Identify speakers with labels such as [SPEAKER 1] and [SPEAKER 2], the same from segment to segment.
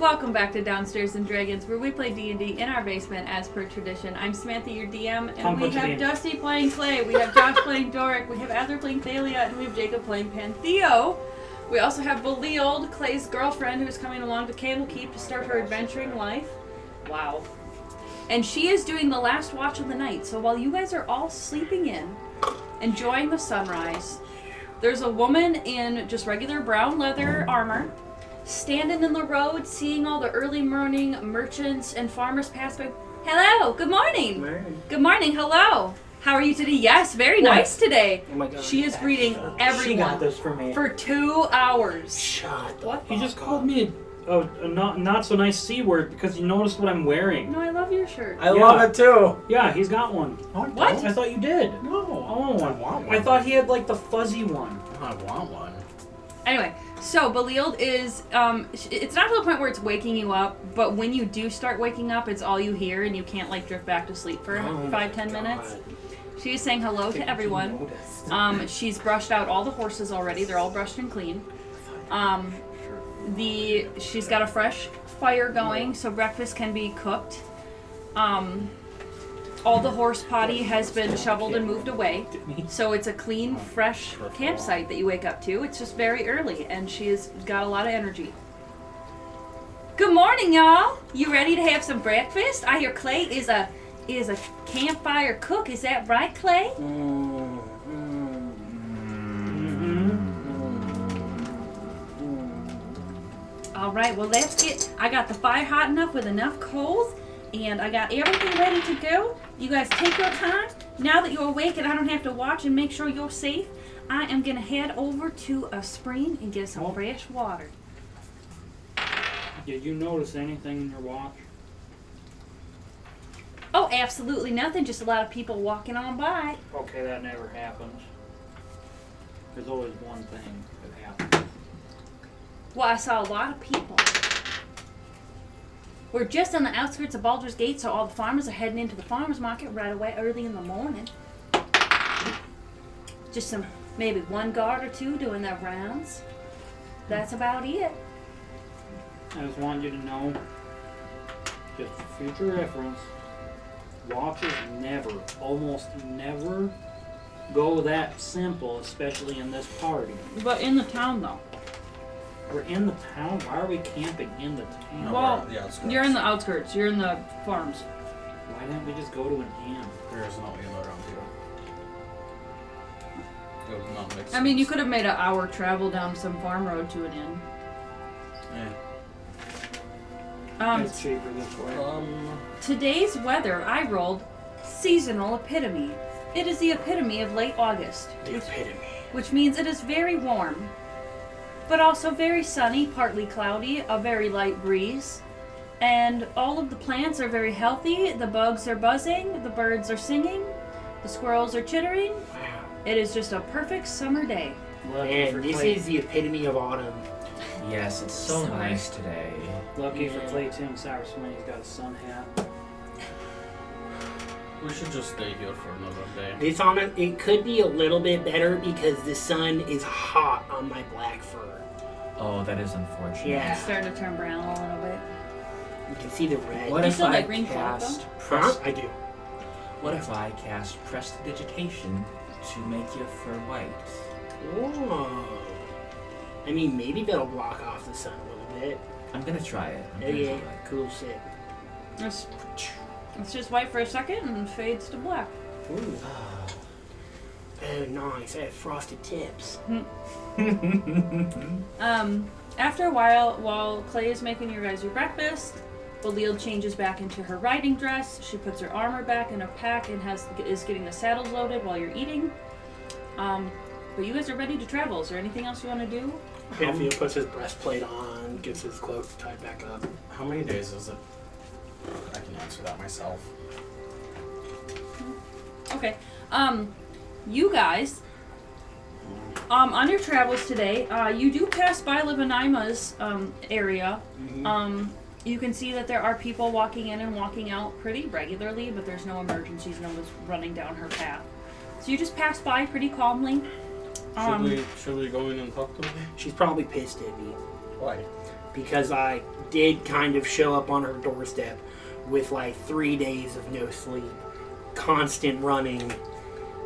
[SPEAKER 1] Welcome back to Downstairs and Dragons, where we play D&D in our basement as per tradition. I'm Samantha, your DM, and we have Dusty playing Clay, we have Josh playing Doric, we have Adler playing Thalia, and we have Jacob playing Pantheo. We also have Beliald, Clay's girlfriend, who is coming along to Candlekeep to start her adventuring life. Wow. And she is doing the last watch of the night, so while you guys are all sleeping in, enjoying the sunrise, there's a woman in just regular brown leather armor, standing in the road, seeing all the early morning merchants and farmers pass by. Hello, good morning. Good morning, hello. How are you today? Yes, very nice today.
[SPEAKER 2] Oh my God.
[SPEAKER 1] She is greeting everyone.
[SPEAKER 2] She got this for me.
[SPEAKER 1] For 2 hours.
[SPEAKER 2] Shut the
[SPEAKER 3] What? He just called me a not so nice C word because you noticed what I'm wearing.
[SPEAKER 1] No, I love your shirt.
[SPEAKER 2] I love it too.
[SPEAKER 3] Yeah, he's got one.
[SPEAKER 1] What?
[SPEAKER 3] I thought you did.
[SPEAKER 2] No.
[SPEAKER 3] Oh,
[SPEAKER 2] I want one.
[SPEAKER 3] I thought he had like the fuzzy one.
[SPEAKER 2] I want one.
[SPEAKER 1] Anyway, so Beliald is, it's not to the point where it's waking you up, but when you do start waking up, it's all you hear and you can't like drift back to sleep for 5-10 minutes. She's saying hello to everyone. She's brushed out all the horses already. They're all brushed and clean. She's got a fresh fire going so breakfast can be cooked. All the horse potty has been shoveled and moved away. So it's a clean, fresh campsite that you wake up to. It's just very early and she's got a lot of energy. Good morning, y'all. You ready to have some breakfast? I hear Clay is a campfire cook. Is that right, Clay? All right, well, I got the fire hot enough with enough coals, and I got everything ready to go. You guys take your time. Now that you're awake and I don't have to watch and make sure you're safe, I am going to head over to a spring and get some fresh water.
[SPEAKER 3] Did you notice anything in your watch?
[SPEAKER 1] Oh, absolutely nothing. Just a lot of people walking on by.
[SPEAKER 3] Okay, that never happens. There's always one thing that happens.
[SPEAKER 1] Well, I saw a lot of people. We're just on the outskirts of Baldur's Gate, so all the farmers are heading into the farmers market right away early in the morning. Just maybe one guard or two doing their rounds. That's about it.
[SPEAKER 3] I just want you to know, just for future reference, watches almost never go that simple, especially in this party.
[SPEAKER 1] But in the town, though.
[SPEAKER 3] We're in the town? Why are we camping in the town?
[SPEAKER 1] Well, you're in the outskirts. You're in the farms.
[SPEAKER 3] Why didn't we just go to an inn?
[SPEAKER 4] There's no inn around here. It would not make sense.
[SPEAKER 1] I mean, you could have made an hour travel down some farm road to an inn.
[SPEAKER 3] It's cheaper this way.
[SPEAKER 1] Today's weather, I rolled seasonal epitome. It is the epitome of late August.
[SPEAKER 2] The epitome.
[SPEAKER 1] Which means it is very warm, but also very sunny, partly cloudy, a very light breeze. And all of the plants are very healthy, the bugs are buzzing, the birds are singing, the squirrels are chittering.
[SPEAKER 2] Wow.
[SPEAKER 1] It is just a perfect summer day.
[SPEAKER 2] And this is the epitome of autumn.
[SPEAKER 5] Yes, it's so nice today.
[SPEAKER 3] Lucky for Clay Tim Cyrus when he's got a sun hat.
[SPEAKER 4] We should just stay here for another day.
[SPEAKER 2] It could be a little bit better because the sun is hot on my black fur.
[SPEAKER 5] Oh, that is unfortunate.
[SPEAKER 2] Yeah.
[SPEAKER 1] It's starting to turn brown a little bit.
[SPEAKER 2] You can see the red.
[SPEAKER 5] What
[SPEAKER 1] You
[SPEAKER 5] if
[SPEAKER 1] still
[SPEAKER 5] I
[SPEAKER 1] like green
[SPEAKER 5] cast
[SPEAKER 2] Huh? I do.
[SPEAKER 5] What if I cast prestidigitation to make your fur white?
[SPEAKER 2] Oh. I mean, maybe that'll block off the sun a little bit.
[SPEAKER 5] I'm gonna try it.
[SPEAKER 2] Yeah, cool shit.
[SPEAKER 1] It's just white for a second and fades to black.
[SPEAKER 2] Ooh. Oh, nice. I have frosted tips.
[SPEAKER 1] After a while Clay is making your guys your breakfast, Beliald changes back into her riding dress. She puts her armor back in a pack and is getting the saddles loaded while you're eating. But you guys are ready to travel. Is there anything else you want to do?
[SPEAKER 2] Pantheo puts his breastplate on, gets his cloak tied back up.
[SPEAKER 4] How many days is it? I can answer that myself.
[SPEAKER 1] Okay. You guys, on your travels today, you do pass by Livanaima's area.
[SPEAKER 2] Mm-hmm.
[SPEAKER 1] You can see that there are people walking in and walking out pretty regularly, but there's no emergencies, no one's running down her path. So you just pass by pretty calmly.
[SPEAKER 4] Should we go in and talk to her?
[SPEAKER 2] She's probably pissed at me.
[SPEAKER 4] Why?
[SPEAKER 2] because I did kind of show up on her doorstep with like 3 days of no sleep, constant running,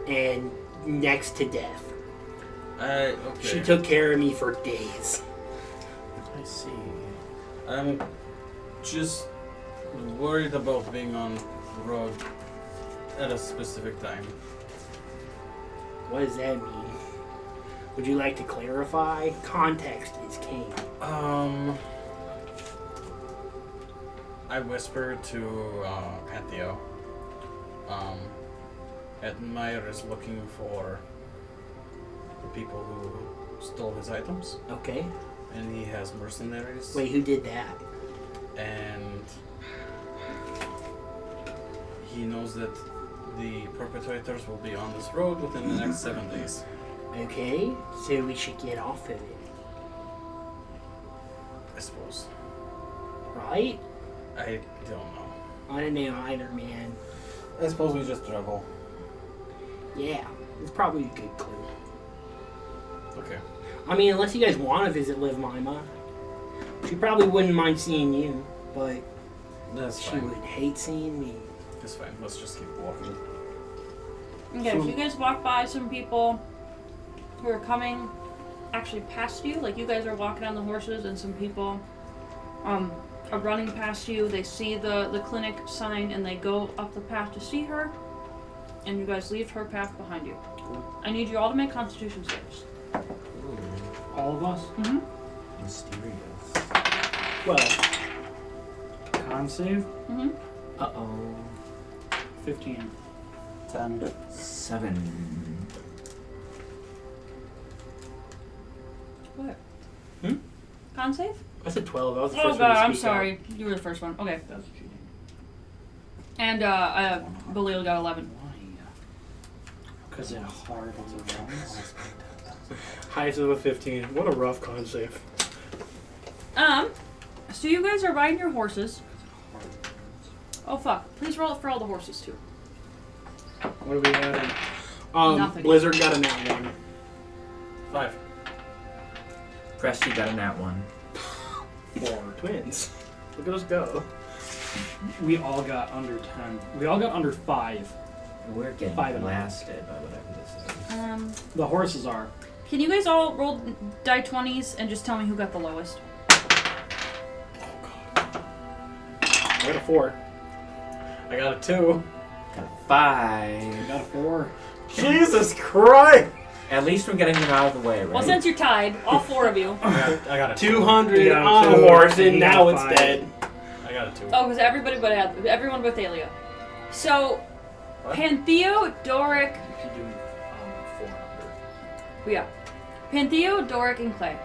[SPEAKER 2] and next to death.
[SPEAKER 6] Okay.
[SPEAKER 2] She took care of me for days.
[SPEAKER 6] I see. I'm just worried about being on the road at a specific time.
[SPEAKER 2] What does that mean? Would you like to clarify? Context is king.
[SPEAKER 6] I whispered to Pantheo. Edmire is looking for the people who stole his items,
[SPEAKER 2] Okay.
[SPEAKER 6] and he has mercenaries.
[SPEAKER 2] Wait, who did that?
[SPEAKER 6] And he knows that the perpetrators will be on this road within the next 7 days.
[SPEAKER 2] Okay, so we should get off of it,
[SPEAKER 6] I suppose.
[SPEAKER 2] right?
[SPEAKER 6] I don't know.
[SPEAKER 2] I don't know either, man.
[SPEAKER 6] I suppose we just travel.
[SPEAKER 2] Yeah, it's probably a good clue.
[SPEAKER 6] Okay.
[SPEAKER 2] I mean, unless you guys want to visit Liv Mima, she probably wouldn't mind seeing you, but
[SPEAKER 6] That's
[SPEAKER 2] she
[SPEAKER 6] fine.
[SPEAKER 2] would hate seeing me.
[SPEAKER 6] It's fine. Let's just keep walking.
[SPEAKER 1] Okay, so you guys walk by some people who are coming actually past you. Like, you guys are walking on the horses, and some people are running past you. They see the clinic sign, and they go up the path to see her. And you guys leave her path behind you. I need you all to make Constitution saves.
[SPEAKER 3] All of us?
[SPEAKER 1] Mm-hmm.
[SPEAKER 5] Mysterious.
[SPEAKER 2] Well,
[SPEAKER 3] Con save?
[SPEAKER 1] Mm-hmm.
[SPEAKER 2] uh-oh.
[SPEAKER 3] 15.
[SPEAKER 4] 10.
[SPEAKER 5] 7.
[SPEAKER 1] What?
[SPEAKER 2] Hmm?
[SPEAKER 1] Con save?
[SPEAKER 2] I said 12. I was the
[SPEAKER 1] Oh
[SPEAKER 2] first
[SPEAKER 1] god,
[SPEAKER 2] one to
[SPEAKER 1] I'm
[SPEAKER 2] speak
[SPEAKER 1] sorry. You were the first one. Okay.
[SPEAKER 3] That's cheating.
[SPEAKER 1] And Balil got 11.
[SPEAKER 3] Because it hard on the runs.
[SPEAKER 2] out. Highest of a 15. What a rough con save.
[SPEAKER 1] So you guys are riding your horses. Oh fuck. Please roll it for all the horses too.
[SPEAKER 3] What do we add?
[SPEAKER 1] Nothing.
[SPEAKER 2] Blizzard got a nat 1.
[SPEAKER 6] 5.
[SPEAKER 5] Presty got a nat 1.
[SPEAKER 2] 4. Twins. Look at us go.
[SPEAKER 3] We all got under 10. We all got under 5.
[SPEAKER 5] We're getting
[SPEAKER 3] 5 and a half.
[SPEAKER 5] blasted by whatever this is.
[SPEAKER 3] The horses are.
[SPEAKER 1] Can you guys all roll die 20s and just tell me who got the lowest?
[SPEAKER 2] I got a 4.
[SPEAKER 6] I got a 2.
[SPEAKER 5] Got a 5.
[SPEAKER 3] Got a 4.
[SPEAKER 6] Jesus Christ!
[SPEAKER 5] At least we're getting them out of the way, right?
[SPEAKER 1] Well, since you're tied, all 4 of you.
[SPEAKER 6] I got a 2.
[SPEAKER 2] 200
[SPEAKER 3] You got a
[SPEAKER 2] on a
[SPEAKER 3] 2,
[SPEAKER 2] horse,
[SPEAKER 3] and
[SPEAKER 2] and
[SPEAKER 3] you got
[SPEAKER 2] now
[SPEAKER 3] a
[SPEAKER 2] it's
[SPEAKER 3] 5.
[SPEAKER 2] dead.
[SPEAKER 6] I got a 2.
[SPEAKER 1] Oh, because everyone but Thalia. So,
[SPEAKER 6] What?
[SPEAKER 1] Pantheo, Doric,
[SPEAKER 3] If you do 400.
[SPEAKER 1] yeah. Pantheo, Doric, and Clay.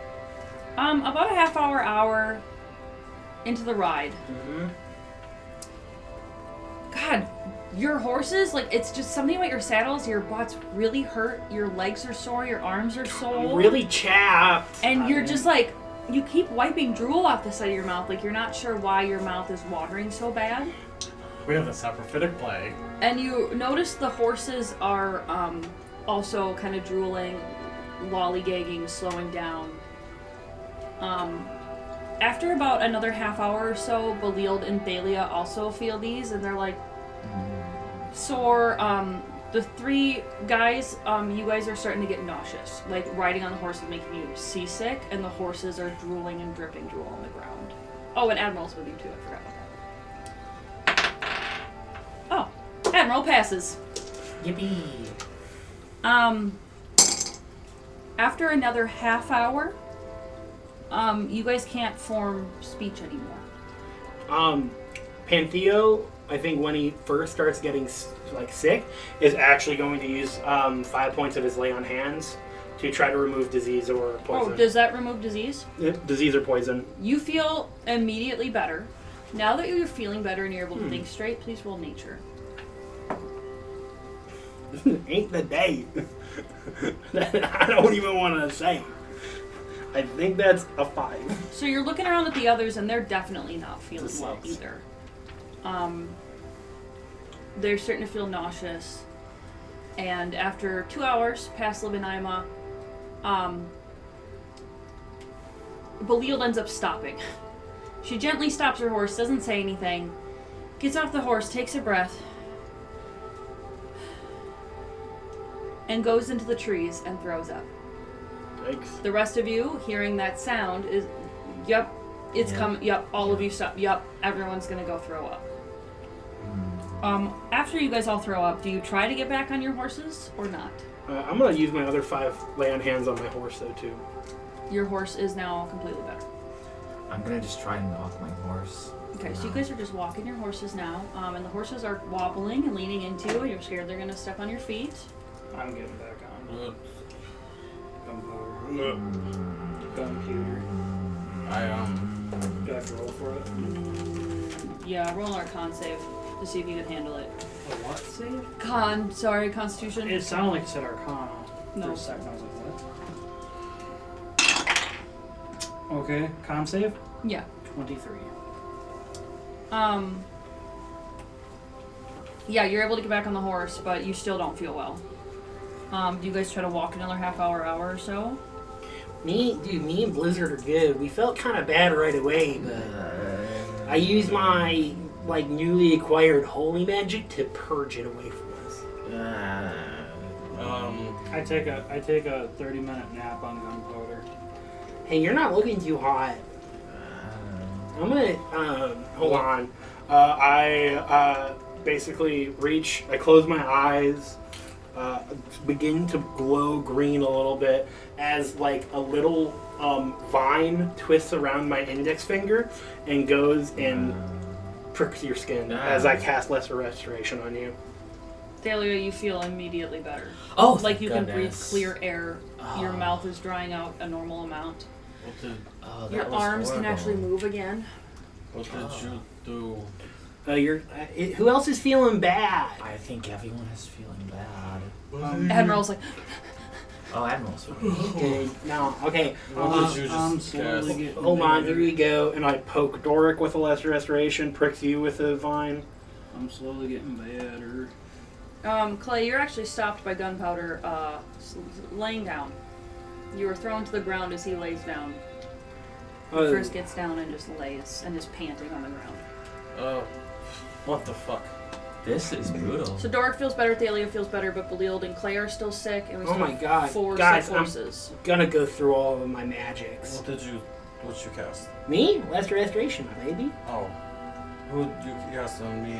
[SPEAKER 1] About a hour into the ride.
[SPEAKER 2] Mm-hmm.
[SPEAKER 1] God, your horses, like, it's just something about your saddles. Your butt's really hurt. Your legs are sore. Your arms are sore.
[SPEAKER 2] Really chapped.
[SPEAKER 1] And you're just like, you keep wiping drool off the side of your mouth. Like, you're not sure why your mouth is watering so bad.
[SPEAKER 6] We have a saprophytic plague.
[SPEAKER 1] And you notice the horses are also kind of drooling, lollygagging, slowing down. After about another half hour or so, Beliald and Thalia also feel these, and they're like sore. The 3 guys, you guys are starting to get nauseous. Like, riding on the horse is making you seasick, and the horses are drooling and dripping drool on the ground. Oh, and Admiral's with you too, I forgot about that. Oh, Admiral passes.
[SPEAKER 5] Yippee!
[SPEAKER 1] After another half hour, you guys can't form speech anymore.
[SPEAKER 2] Pantheo, I think when he first starts getting sick, is actually going to use 5 points of his lay on hands to try to remove disease or poison.
[SPEAKER 1] Oh, does that remove disease?
[SPEAKER 2] Disease or poison.
[SPEAKER 1] You feel immediately better. Now that you're feeling better and you're able to think straight, please roll nature.
[SPEAKER 2] Ain't the day. I don't even want to say. I think that's a 5.
[SPEAKER 1] So you're looking around at the others, and they're definitely not feeling
[SPEAKER 2] It's a
[SPEAKER 1] well
[SPEAKER 2] 6.
[SPEAKER 1] either. They're starting to feel nauseous. And after 2 hours past Libanaima, Belial ends up stopping. She gently stops her horse, doesn't say anything, gets off the horse, takes a breath, and goes into the trees and throws up.
[SPEAKER 2] Thanks.
[SPEAKER 1] The rest of you, hearing that sound, is, yep, it's coming, yep, all of you stop, yep, everyone's gonna go throw up. After you guys all throw up, do you try to get back on your horses or not?
[SPEAKER 2] I'm gonna use my other 5 lay on hands on my horse though too.
[SPEAKER 1] Your horse is now completely better.
[SPEAKER 5] I'm gonna just try and walk my horse.
[SPEAKER 1] Okay, so you guys are just walking your horses now, and the horses are wobbling and leaning into you, and you're scared they're gonna step on your feet.
[SPEAKER 3] I'm getting back on.
[SPEAKER 6] Good.
[SPEAKER 3] Gunpowder. Gunpowder. Do I have to roll for it?
[SPEAKER 1] Yeah, roll an Arcana save to see if you can handle it.
[SPEAKER 3] A what save?
[SPEAKER 1] Constitution.
[SPEAKER 3] It sounded like you said Arcana.
[SPEAKER 1] No.
[SPEAKER 3] For a second, I was like, what? Okay, con save?
[SPEAKER 1] Yeah.
[SPEAKER 3] 23.
[SPEAKER 1] Yeah, you're able to get back on the horse, but you still don't feel well. Do you guys try to walk another half hour or so?
[SPEAKER 2] Me and Blizzard are good. We felt kind of bad right away, but I used my newly acquired holy magic to purge it away from us.
[SPEAKER 3] I take a 30-minute nap on gunpowder.
[SPEAKER 2] Hey, you're not looking too hot. I'm gonna hold on. I basically I close my eyes, begin to glow green a little bit as a little vine twists around my index finger and goes and pricks your skin as I cast Lesser Restoration on you.
[SPEAKER 1] Thalia, you feel immediately better.
[SPEAKER 5] Oh,
[SPEAKER 1] like you can breathe
[SPEAKER 5] goodness.
[SPEAKER 1] clear air. Your mouth is drying out a normal amount.
[SPEAKER 6] What
[SPEAKER 1] Your arms can actually move again.
[SPEAKER 6] did you do?
[SPEAKER 2] Who else is feeling bad?
[SPEAKER 5] I think everyone is feeling bad.
[SPEAKER 1] Admiral's like,
[SPEAKER 5] Oh, Admiral's.
[SPEAKER 2] Okay, no, okay.
[SPEAKER 6] What did you
[SPEAKER 3] I'm
[SPEAKER 6] just
[SPEAKER 3] slowly
[SPEAKER 6] cast?
[SPEAKER 3] getting
[SPEAKER 2] Hold on,
[SPEAKER 3] better.
[SPEAKER 2] here we go. And I poke Doric with a Lesser Restoration, pricks you with a vine.
[SPEAKER 3] I'm slowly getting better.
[SPEAKER 1] Clay, you're actually stopped by Gunpowder laying down. You were thrown to the ground as he lays down. He first gets down and just lays and is panting on the ground.
[SPEAKER 6] What the fuck?
[SPEAKER 5] This is brutal.
[SPEAKER 1] So Doric feels better, Thalia feels better, but Belial and Clay are still sick, and we still
[SPEAKER 2] Oh my god.
[SPEAKER 1] have 4
[SPEAKER 2] Guys,
[SPEAKER 1] sick horses.
[SPEAKER 2] I'm gonna go through all of my magics.
[SPEAKER 6] What you cast?
[SPEAKER 2] Me? Lesser Restoration, my baby.
[SPEAKER 6] Oh. Who you cast on me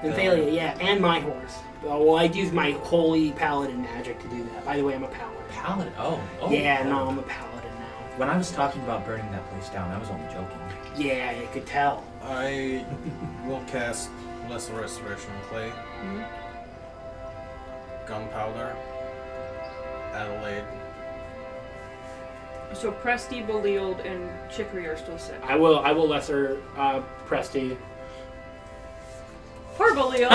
[SPEAKER 2] And Thalia, yeah, and my horse. Well, I'd use my holy paladin magic to do that. By the way, I'm a paladin.
[SPEAKER 5] Paladin? Oh.
[SPEAKER 2] Yeah, no, I'm a paladin now.
[SPEAKER 5] When I was talking about burning that place down, I was only joking.
[SPEAKER 2] Yeah, you could tell.
[SPEAKER 6] I will cast Lesser Restoration on Clay.
[SPEAKER 1] Mhm.
[SPEAKER 6] Gunpowder. Adelaide.
[SPEAKER 1] So Presti, Belial, and Chicory are still sick.
[SPEAKER 2] I will lesser Presti.
[SPEAKER 1] Poor Belial!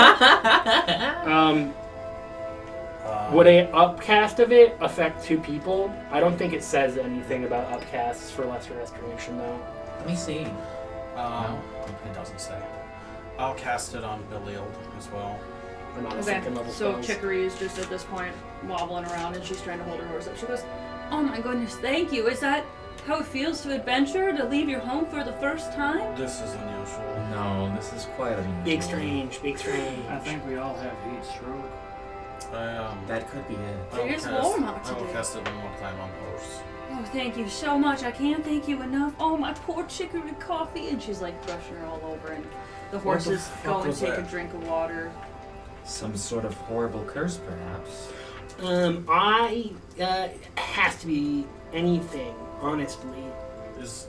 [SPEAKER 2] Would a upcast of it affect 2 people? I don't think it says anything about upcasts for Lesser Restoration though.
[SPEAKER 5] Let me see.
[SPEAKER 6] It doesn't say. I'll cast it on Belial as well.
[SPEAKER 2] I'm on a
[SPEAKER 1] Okay,
[SPEAKER 2] 2nd level
[SPEAKER 1] so
[SPEAKER 2] spells.
[SPEAKER 1] Chicory is just at this point wobbling around and she's trying to hold her horse up. She goes, "Oh my goodness, thank you. Is that how it feels to adventure, to leave your home for the first time?"
[SPEAKER 6] This is unusual.
[SPEAKER 5] No, this is quite unusual.
[SPEAKER 2] Big strange, big strange.
[SPEAKER 3] I think we all have heat stroke.
[SPEAKER 5] That could be it.
[SPEAKER 6] I will
[SPEAKER 1] There's
[SPEAKER 6] cast-
[SPEAKER 1] warm out
[SPEAKER 6] I will
[SPEAKER 1] today.
[SPEAKER 6] cast it one more time on horse.
[SPEAKER 1] Oh, thank you so much. I can't thank you enough. Oh, my poor Chicory coffee. And she's like brushing her all over, and the horses
[SPEAKER 6] fuck
[SPEAKER 1] go and
[SPEAKER 6] was
[SPEAKER 1] take
[SPEAKER 6] that?
[SPEAKER 1] a drink of water.
[SPEAKER 5] Some sort of horrible curse, perhaps.
[SPEAKER 2] Has to be anything, honestly.
[SPEAKER 6] Is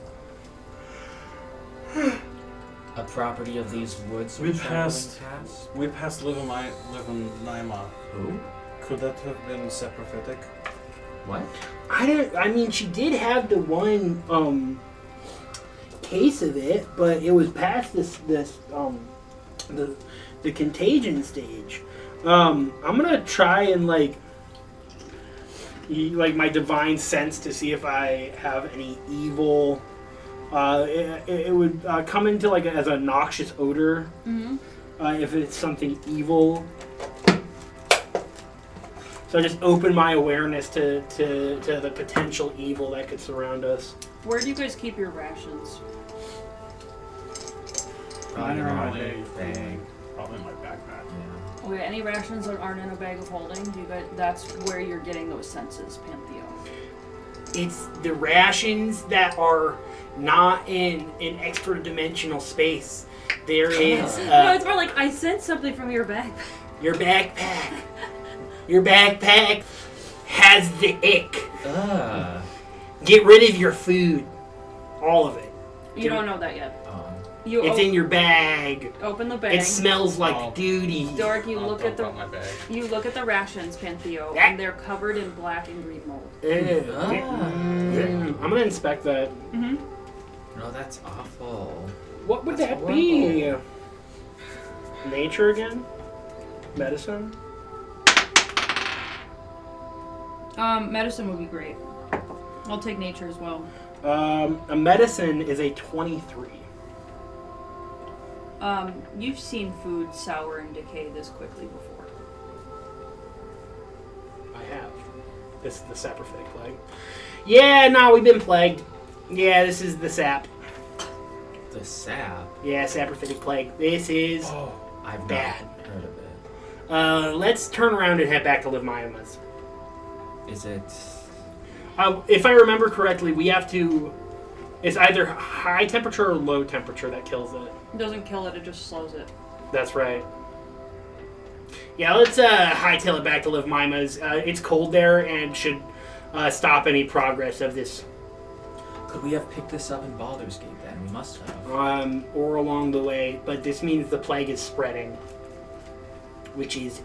[SPEAKER 5] A property of these woods
[SPEAKER 6] We
[SPEAKER 5] we're traveling
[SPEAKER 6] passed-
[SPEAKER 5] past?
[SPEAKER 6] we passed Naima.
[SPEAKER 5] Who?
[SPEAKER 6] Could that have been Seprophytic?
[SPEAKER 5] What?
[SPEAKER 2] I mean, she did have the one case of it, but it was past the contagion stage. I'm gonna try and my divine sense to see if I have any evil. It would come into as a noxious odor.
[SPEAKER 1] Mm-hmm.
[SPEAKER 2] If it's something evil. So I just open my awareness to the potential evil that could surround us.
[SPEAKER 1] Where do you guys keep your rations?
[SPEAKER 3] Mine are in my
[SPEAKER 5] bag.
[SPEAKER 6] Probably in my backpack.
[SPEAKER 5] Yeah.
[SPEAKER 1] Okay, any rations that aren't in a bag of holding, do you guys, that's where you're getting those senses, Pantheo.
[SPEAKER 2] It's the rations that are not in an extra dimensional space. There is
[SPEAKER 1] No, it's more like I sense something from your bag.
[SPEAKER 2] your backpack. Your backpack has the ick. Get rid of your food. All of it.
[SPEAKER 1] You don't know that yet.
[SPEAKER 2] It's in your bag.
[SPEAKER 1] Open the bag.
[SPEAKER 2] It smells like
[SPEAKER 6] Oh.
[SPEAKER 2] duty.
[SPEAKER 1] Dork, you
[SPEAKER 6] I'll
[SPEAKER 1] look at
[SPEAKER 6] dump out my bag.
[SPEAKER 1] you look at the rations, Pantheo,
[SPEAKER 2] Yeah.
[SPEAKER 1] and they're covered in black and green mold.
[SPEAKER 2] I'm gonna inspect that.
[SPEAKER 1] Mm-hmm.
[SPEAKER 5] No, that's awful.
[SPEAKER 2] What would
[SPEAKER 5] That's
[SPEAKER 2] that be? Nature again? Medicine?
[SPEAKER 1] Medicine would be great. I'll take nature as well.
[SPEAKER 2] A medicine is a 23.
[SPEAKER 1] You've seen food sour and decay this quickly before.
[SPEAKER 2] I have. This is the saprophytic plague. Yeah, no, we've been plagued. Yeah, this is the sap.
[SPEAKER 5] The sap.
[SPEAKER 2] Yeah, saprophytic plague. This is
[SPEAKER 5] I've
[SPEAKER 2] bad.
[SPEAKER 5] not heard of it.
[SPEAKER 2] Let's turn around and head back to Liv Mayamas.
[SPEAKER 5] Is it?
[SPEAKER 2] If I remember correctly, we have to... It's either high temperature or low temperature that kills it.
[SPEAKER 1] It doesn't kill it, it just slows it.
[SPEAKER 2] That's right. Yeah, let's hightail it back to Liv Mima's. It's cold there and should stop any progress of this.
[SPEAKER 5] Could we have picked this up in Baldur's Gate then? We must have.
[SPEAKER 2] Or along the way, but this means the plague is spreading, which is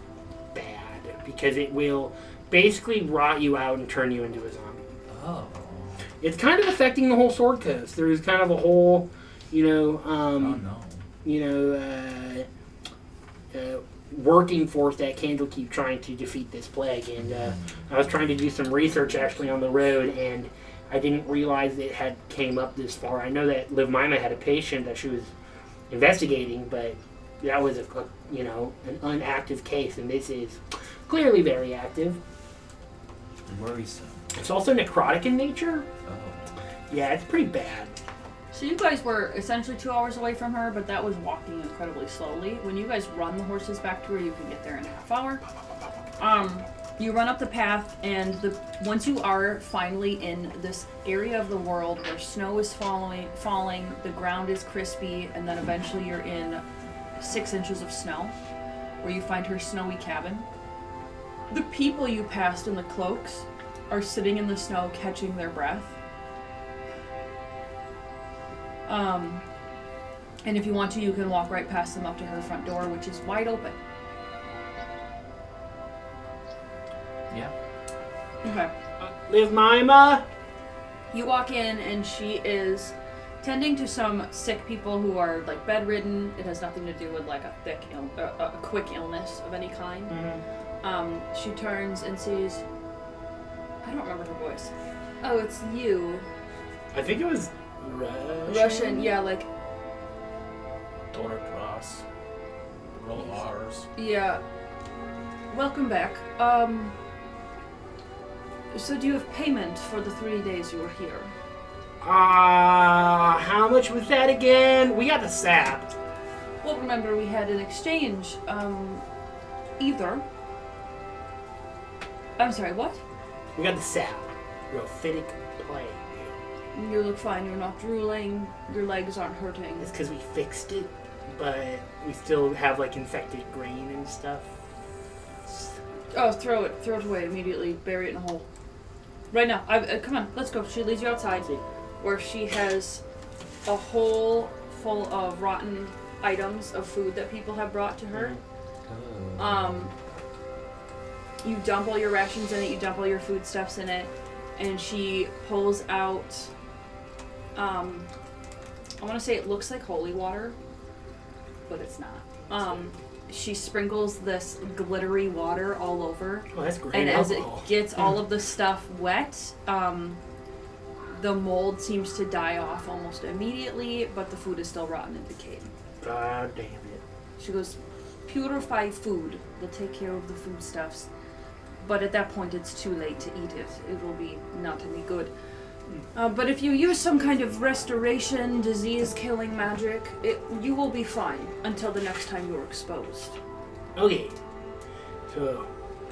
[SPEAKER 2] bad because it will basically rot you out and turn you into a zombie.
[SPEAKER 5] Oh.
[SPEAKER 2] It's kind of affecting the whole Sword Coast. There's kind of a whole,
[SPEAKER 5] Oh no.
[SPEAKER 2] Working force at Candlekeep trying to defeat this plague. And I was trying to do some research actually on the road, and I didn't realize it had came up this far. I know that Liv Mima had a patient that she was investigating, but that was an inactive case, and this is clearly very active.
[SPEAKER 5] Worrisome.
[SPEAKER 2] It's also necrotic in nature.
[SPEAKER 5] Oh.
[SPEAKER 2] Yeah, it's pretty bad.
[SPEAKER 1] So you guys were essentially 2 hours away from her, but that was walking incredibly slowly. When you guys run the horses back to her, you can get there in a half hour. You run up the path, and once you are finally in this area of the world where snow is falling, the ground is crispy, and then eventually you're in 6 inches of snow, where you find her snowy cabin. The people you passed in the cloaks are sitting in the snow catching their breath. And if you want to, you can walk right past them up to her front door, which is wide open.
[SPEAKER 5] Yeah.
[SPEAKER 1] Okay.
[SPEAKER 2] Liv Mima?
[SPEAKER 1] You walk in, and she is tending to some sick people who are like bedridden. It has nothing to do with like a quick illness of any kind.
[SPEAKER 2] Mm-hmm.
[SPEAKER 1] She turns and sees. I don't remember her voice. Oh, it's you.
[SPEAKER 2] I think it was
[SPEAKER 1] Russian, yeah, like.
[SPEAKER 6] Dora Cross. Roll R's.
[SPEAKER 1] Yeah. Welcome back. So do you have payment for the 3 days you were here?
[SPEAKER 2] How much was that again? We got the sap.
[SPEAKER 1] Well, remember we had an exchange. Either. I'm sorry, what?
[SPEAKER 2] We got the sap. Raphitic plague.
[SPEAKER 1] You look fine, you're not drooling, your legs aren't hurting.
[SPEAKER 2] It's because we fixed it, but we still have like infected grain and stuff.
[SPEAKER 1] Oh, throw it away immediately, bury it in a hole. Right now, come on, let's go. She leads you outside, where she has a hole full of rotten items of food that people have brought to her. You dump all your rations in it, you dump all your foodstuffs in it, and she pulls out, I want to say it looks like holy water, but it's not. She sprinkles this glittery water all over.
[SPEAKER 2] Oh, that's great.
[SPEAKER 1] And
[SPEAKER 2] alcohol.
[SPEAKER 1] as it gets all of the stuff wet, the mold seems to die off almost immediately, but the food is still rotten and decayed.
[SPEAKER 2] God damn it.
[SPEAKER 1] She goes, purify food. We'll take care of the foodstuffs. But at that point, it's too late to eat it. It will be not any good. But if you use some kind of restoration, disease-killing magic, you will be fine until the next time you're exposed.
[SPEAKER 2] Okay. So,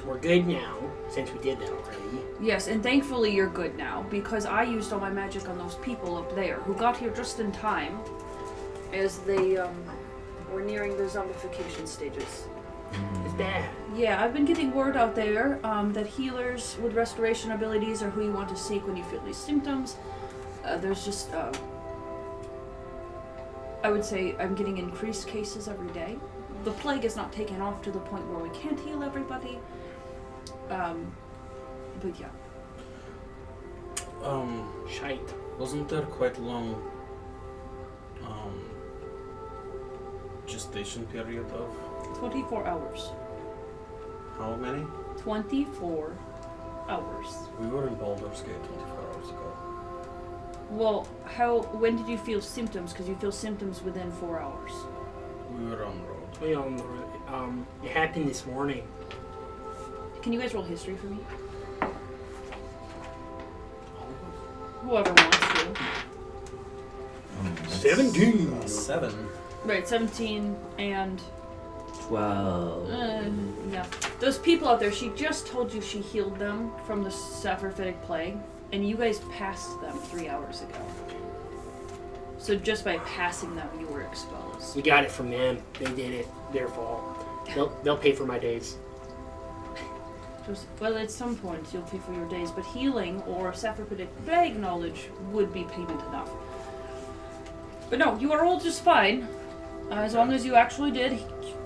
[SPEAKER 2] we're good now, since we did that already.
[SPEAKER 1] Yes, and thankfully you're good now, because I used all my magic on those people up there, who got here just in time, as they, were nearing the zombification stages.
[SPEAKER 2] It's bad.
[SPEAKER 1] Yeah, I've been getting word out there that healers with restoration abilities are who you want to seek when you feel these symptoms. There's just, I would say I'm getting increased cases every day. The plague is not taken off to the point where we can't heal everybody. But yeah.
[SPEAKER 2] Shite.
[SPEAKER 6] Wasn't there quite long gestation period of
[SPEAKER 1] 24 hours.
[SPEAKER 6] how many?
[SPEAKER 1] 24 hours.
[SPEAKER 6] We were in Baldur's Gate 24 hours ago.
[SPEAKER 1] Well, when did you feel symptoms? Because you feel symptoms within 4 hours.
[SPEAKER 6] We were on the road.
[SPEAKER 2] We on the it happened this morning.
[SPEAKER 1] Can you guys roll history for me? Whoever wants to.
[SPEAKER 2] 17.
[SPEAKER 6] 7.
[SPEAKER 1] Right, 17 and
[SPEAKER 5] 12.
[SPEAKER 1] yeah. Those people out there, she just told you she healed them from the saprophytic plague, and you guys passed them 3 hours ago. So just by passing them, you were exposed.
[SPEAKER 2] We got it from them. They did it. Their fault. They'll pay for my days.
[SPEAKER 1] Well, at some point you'll pay for your days, but healing or saprophytic plague knowledge would be payment enough. But no, you are all just fine, as long as you actually did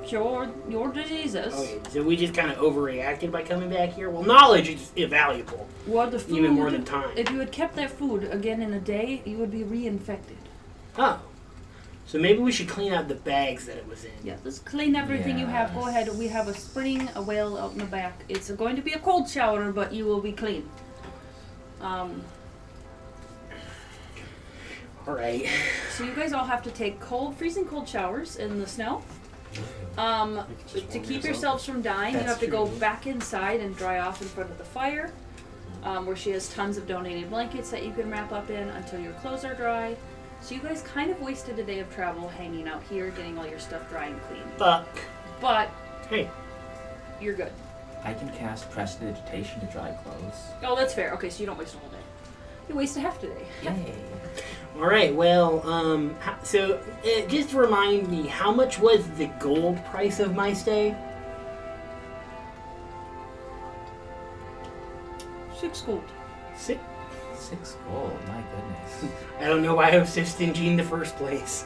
[SPEAKER 1] cure your diseases.
[SPEAKER 2] Okay, so we just kind of overreacted by coming back here? Well, knowledge is invaluable.
[SPEAKER 1] Well, the food,
[SPEAKER 2] even more than time.
[SPEAKER 1] If you had kept that food again in a day, you would be reinfected.
[SPEAKER 2] Oh. So maybe we should clean out the bags that it was in.
[SPEAKER 1] Yeah, just clean everything you have. Go ahead. We have a spring, a well out in the back. It's going to be a cold shower, but you will be clean.
[SPEAKER 2] Alright.
[SPEAKER 1] So you guys all have to take freezing cold showers in the snow. To keep yourselves from dying, you have to go back inside and dry off in front of the fire, where she has tons of donated blankets that you can wrap up in until your clothes are dry. So you guys kind of wasted a day of travel hanging out here, getting all your stuff dry and clean.
[SPEAKER 2] Fuck.
[SPEAKER 1] But
[SPEAKER 2] Hey.
[SPEAKER 1] you're good.
[SPEAKER 5] I can cast prestidigitation to dry clothes.
[SPEAKER 1] Oh, that's fair. Okay, so you don't waste a whole day. You waste a half a day.
[SPEAKER 5] Yay.
[SPEAKER 2] Alright, well, so just remind me, how much was the gold price of my stay?
[SPEAKER 1] 6 gold.
[SPEAKER 2] 6.
[SPEAKER 5] 6 gold, my goodness.
[SPEAKER 2] I don't know why I was so stingy in the first place.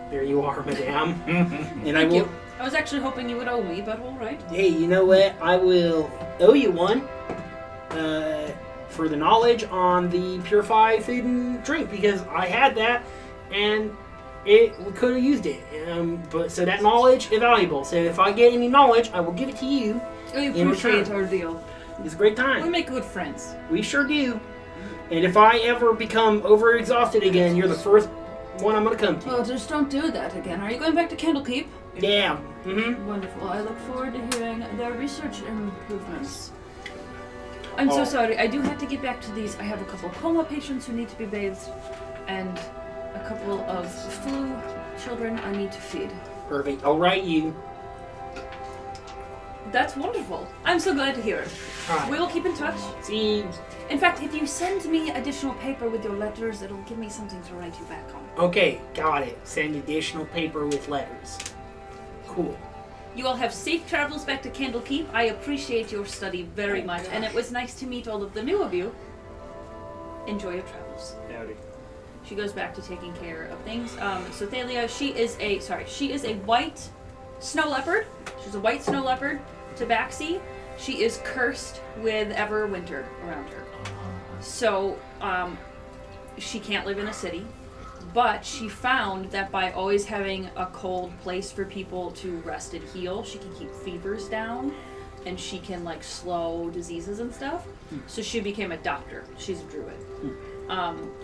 [SPEAKER 2] There you are, madame. And I will.
[SPEAKER 1] I was actually hoping you would owe me, but all right.
[SPEAKER 2] Hey, you know what? I will owe you one for the knowledge on the purify food and drink, because I had that and we could have used it. But so that knowledge is valuable. So if I get any knowledge, I will give it to you.
[SPEAKER 1] We
[SPEAKER 2] In
[SPEAKER 1] appreciate
[SPEAKER 2] return.
[SPEAKER 1] our deal.
[SPEAKER 2] It's a great
[SPEAKER 1] We
[SPEAKER 2] time.
[SPEAKER 1] make good friends.
[SPEAKER 2] We sure do. And if I ever become overexhausted again, you're the first one I'm gonna come to.
[SPEAKER 1] Well, just don't do that again. Are you going back to Candlekeep?
[SPEAKER 2] Yeah. Mm-hmm.
[SPEAKER 1] Wonderful. I look forward to hearing their research improvements. I'm so
[SPEAKER 2] Oh.
[SPEAKER 1] sorry. I do have to get back to these. I have a couple of coma patients who need to be bathed, and a couple of flu children I need to feed.
[SPEAKER 2] Perfect. I'll write you.
[SPEAKER 1] That's wonderful. I'm so glad to hear it.
[SPEAKER 2] All right.
[SPEAKER 1] We will keep in touch.
[SPEAKER 2] See.
[SPEAKER 1] In fact, if you send me additional paper with your letters, it'll give me something to write you back on.
[SPEAKER 2] Okay, got it. Send additional paper with letters. Cool.
[SPEAKER 1] You all have safe travels back to Candlekeep. I appreciate your study very much, and it was nice to meet all of the new of you. Enjoy your travels.
[SPEAKER 2] Howdy.
[SPEAKER 1] She goes back to taking care of things. So Thalia, she is a white snow leopard. She's a white snow leopard. Tabaxi, she is cursed with ever winter around her. So she can't live in a city. But she found that by always having a cold place for people to rest and heal, she can keep fevers down, and she can like slow diseases and stuff. So she became a doctor. She's a druid.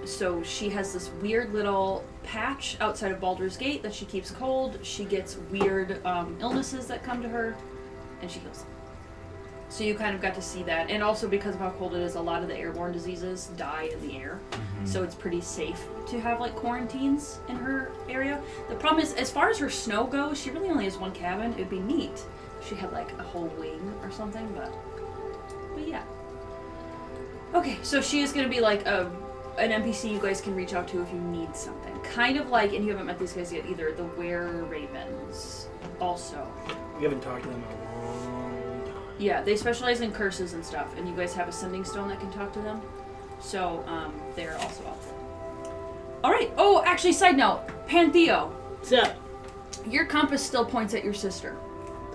[SPEAKER 1] So she has this weird little patch outside of Baldur's Gate that she keeps cold. She gets weird illnesses that come to her, and she heals them. So you kind of got to see that. And also because of how cold it is, a lot of the airborne diseases die in the air. So it's pretty safe to have like quarantines in her area. The problem is, as far as her snow goes, she really only has one cabin. It'd be neat if she had like a whole wing or something, but yeah. Okay, so she is going to be like an NPC you guys can reach out to if you need something. Kind of like, and you haven't met these guys yet either, the Were-Ravens also.
[SPEAKER 2] We haven't talked to them in a long time.
[SPEAKER 1] Yeah, they specialize in curses and stuff, and you guys have a sending stone that can talk to them. So, they're also out there. Alright, oh, actually, side note, Pantheo.
[SPEAKER 2] What's up?
[SPEAKER 1] Your compass still points at your sister.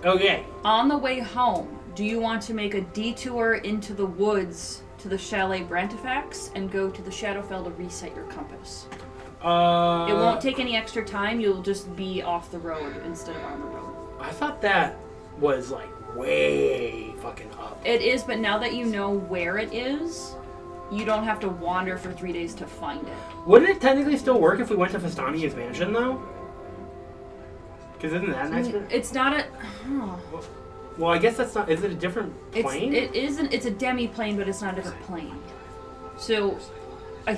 [SPEAKER 2] Okay.
[SPEAKER 1] On the way home, do you want to make a detour into the woods to the Chalet Brantifax and go to the Shadowfell to reset your compass? It won't take any extra time, you'll just be off the road instead of on the road.
[SPEAKER 2] I thought that was like way fucking up.
[SPEAKER 1] It is, but now that you know where it is, you don't have to wander for 3 days to find it.
[SPEAKER 2] Wouldn't it technically still work if we went to Fastania's mansion, though? Because isn't that nice?
[SPEAKER 1] It's not a...
[SPEAKER 2] Well, I guess that's not... Is it a different plane?
[SPEAKER 1] It's a demi-plane, but it's not a different plane. So, I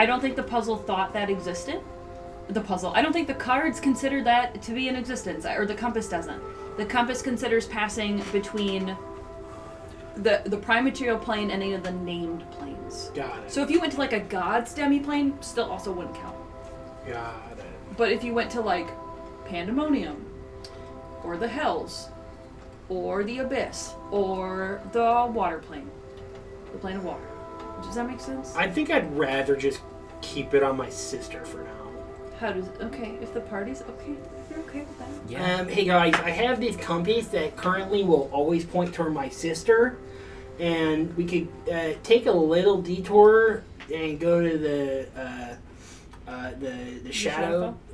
[SPEAKER 1] don't think the puzzle thought that existed. I don't think the cards consider that to be in existence, or the compass doesn't. The compass considers passing between the prime material plane and any of the named planes.
[SPEAKER 2] Got it.
[SPEAKER 1] So if you went to like a god's demi-plane, still also wouldn't count.
[SPEAKER 2] Got it.
[SPEAKER 1] But if you went to like Pandemonium, or the Hells, or the Abyss, or the water plane, the plane of water. Does that make sense?
[SPEAKER 2] I think I'd rather just keep it on my sister for now.
[SPEAKER 1] Okay, if the party's okay, if you're okay with that.
[SPEAKER 5] Yeah.
[SPEAKER 2] Hey guys, I have this compass that currently will always point toward my sister, and we could take a little detour and go to the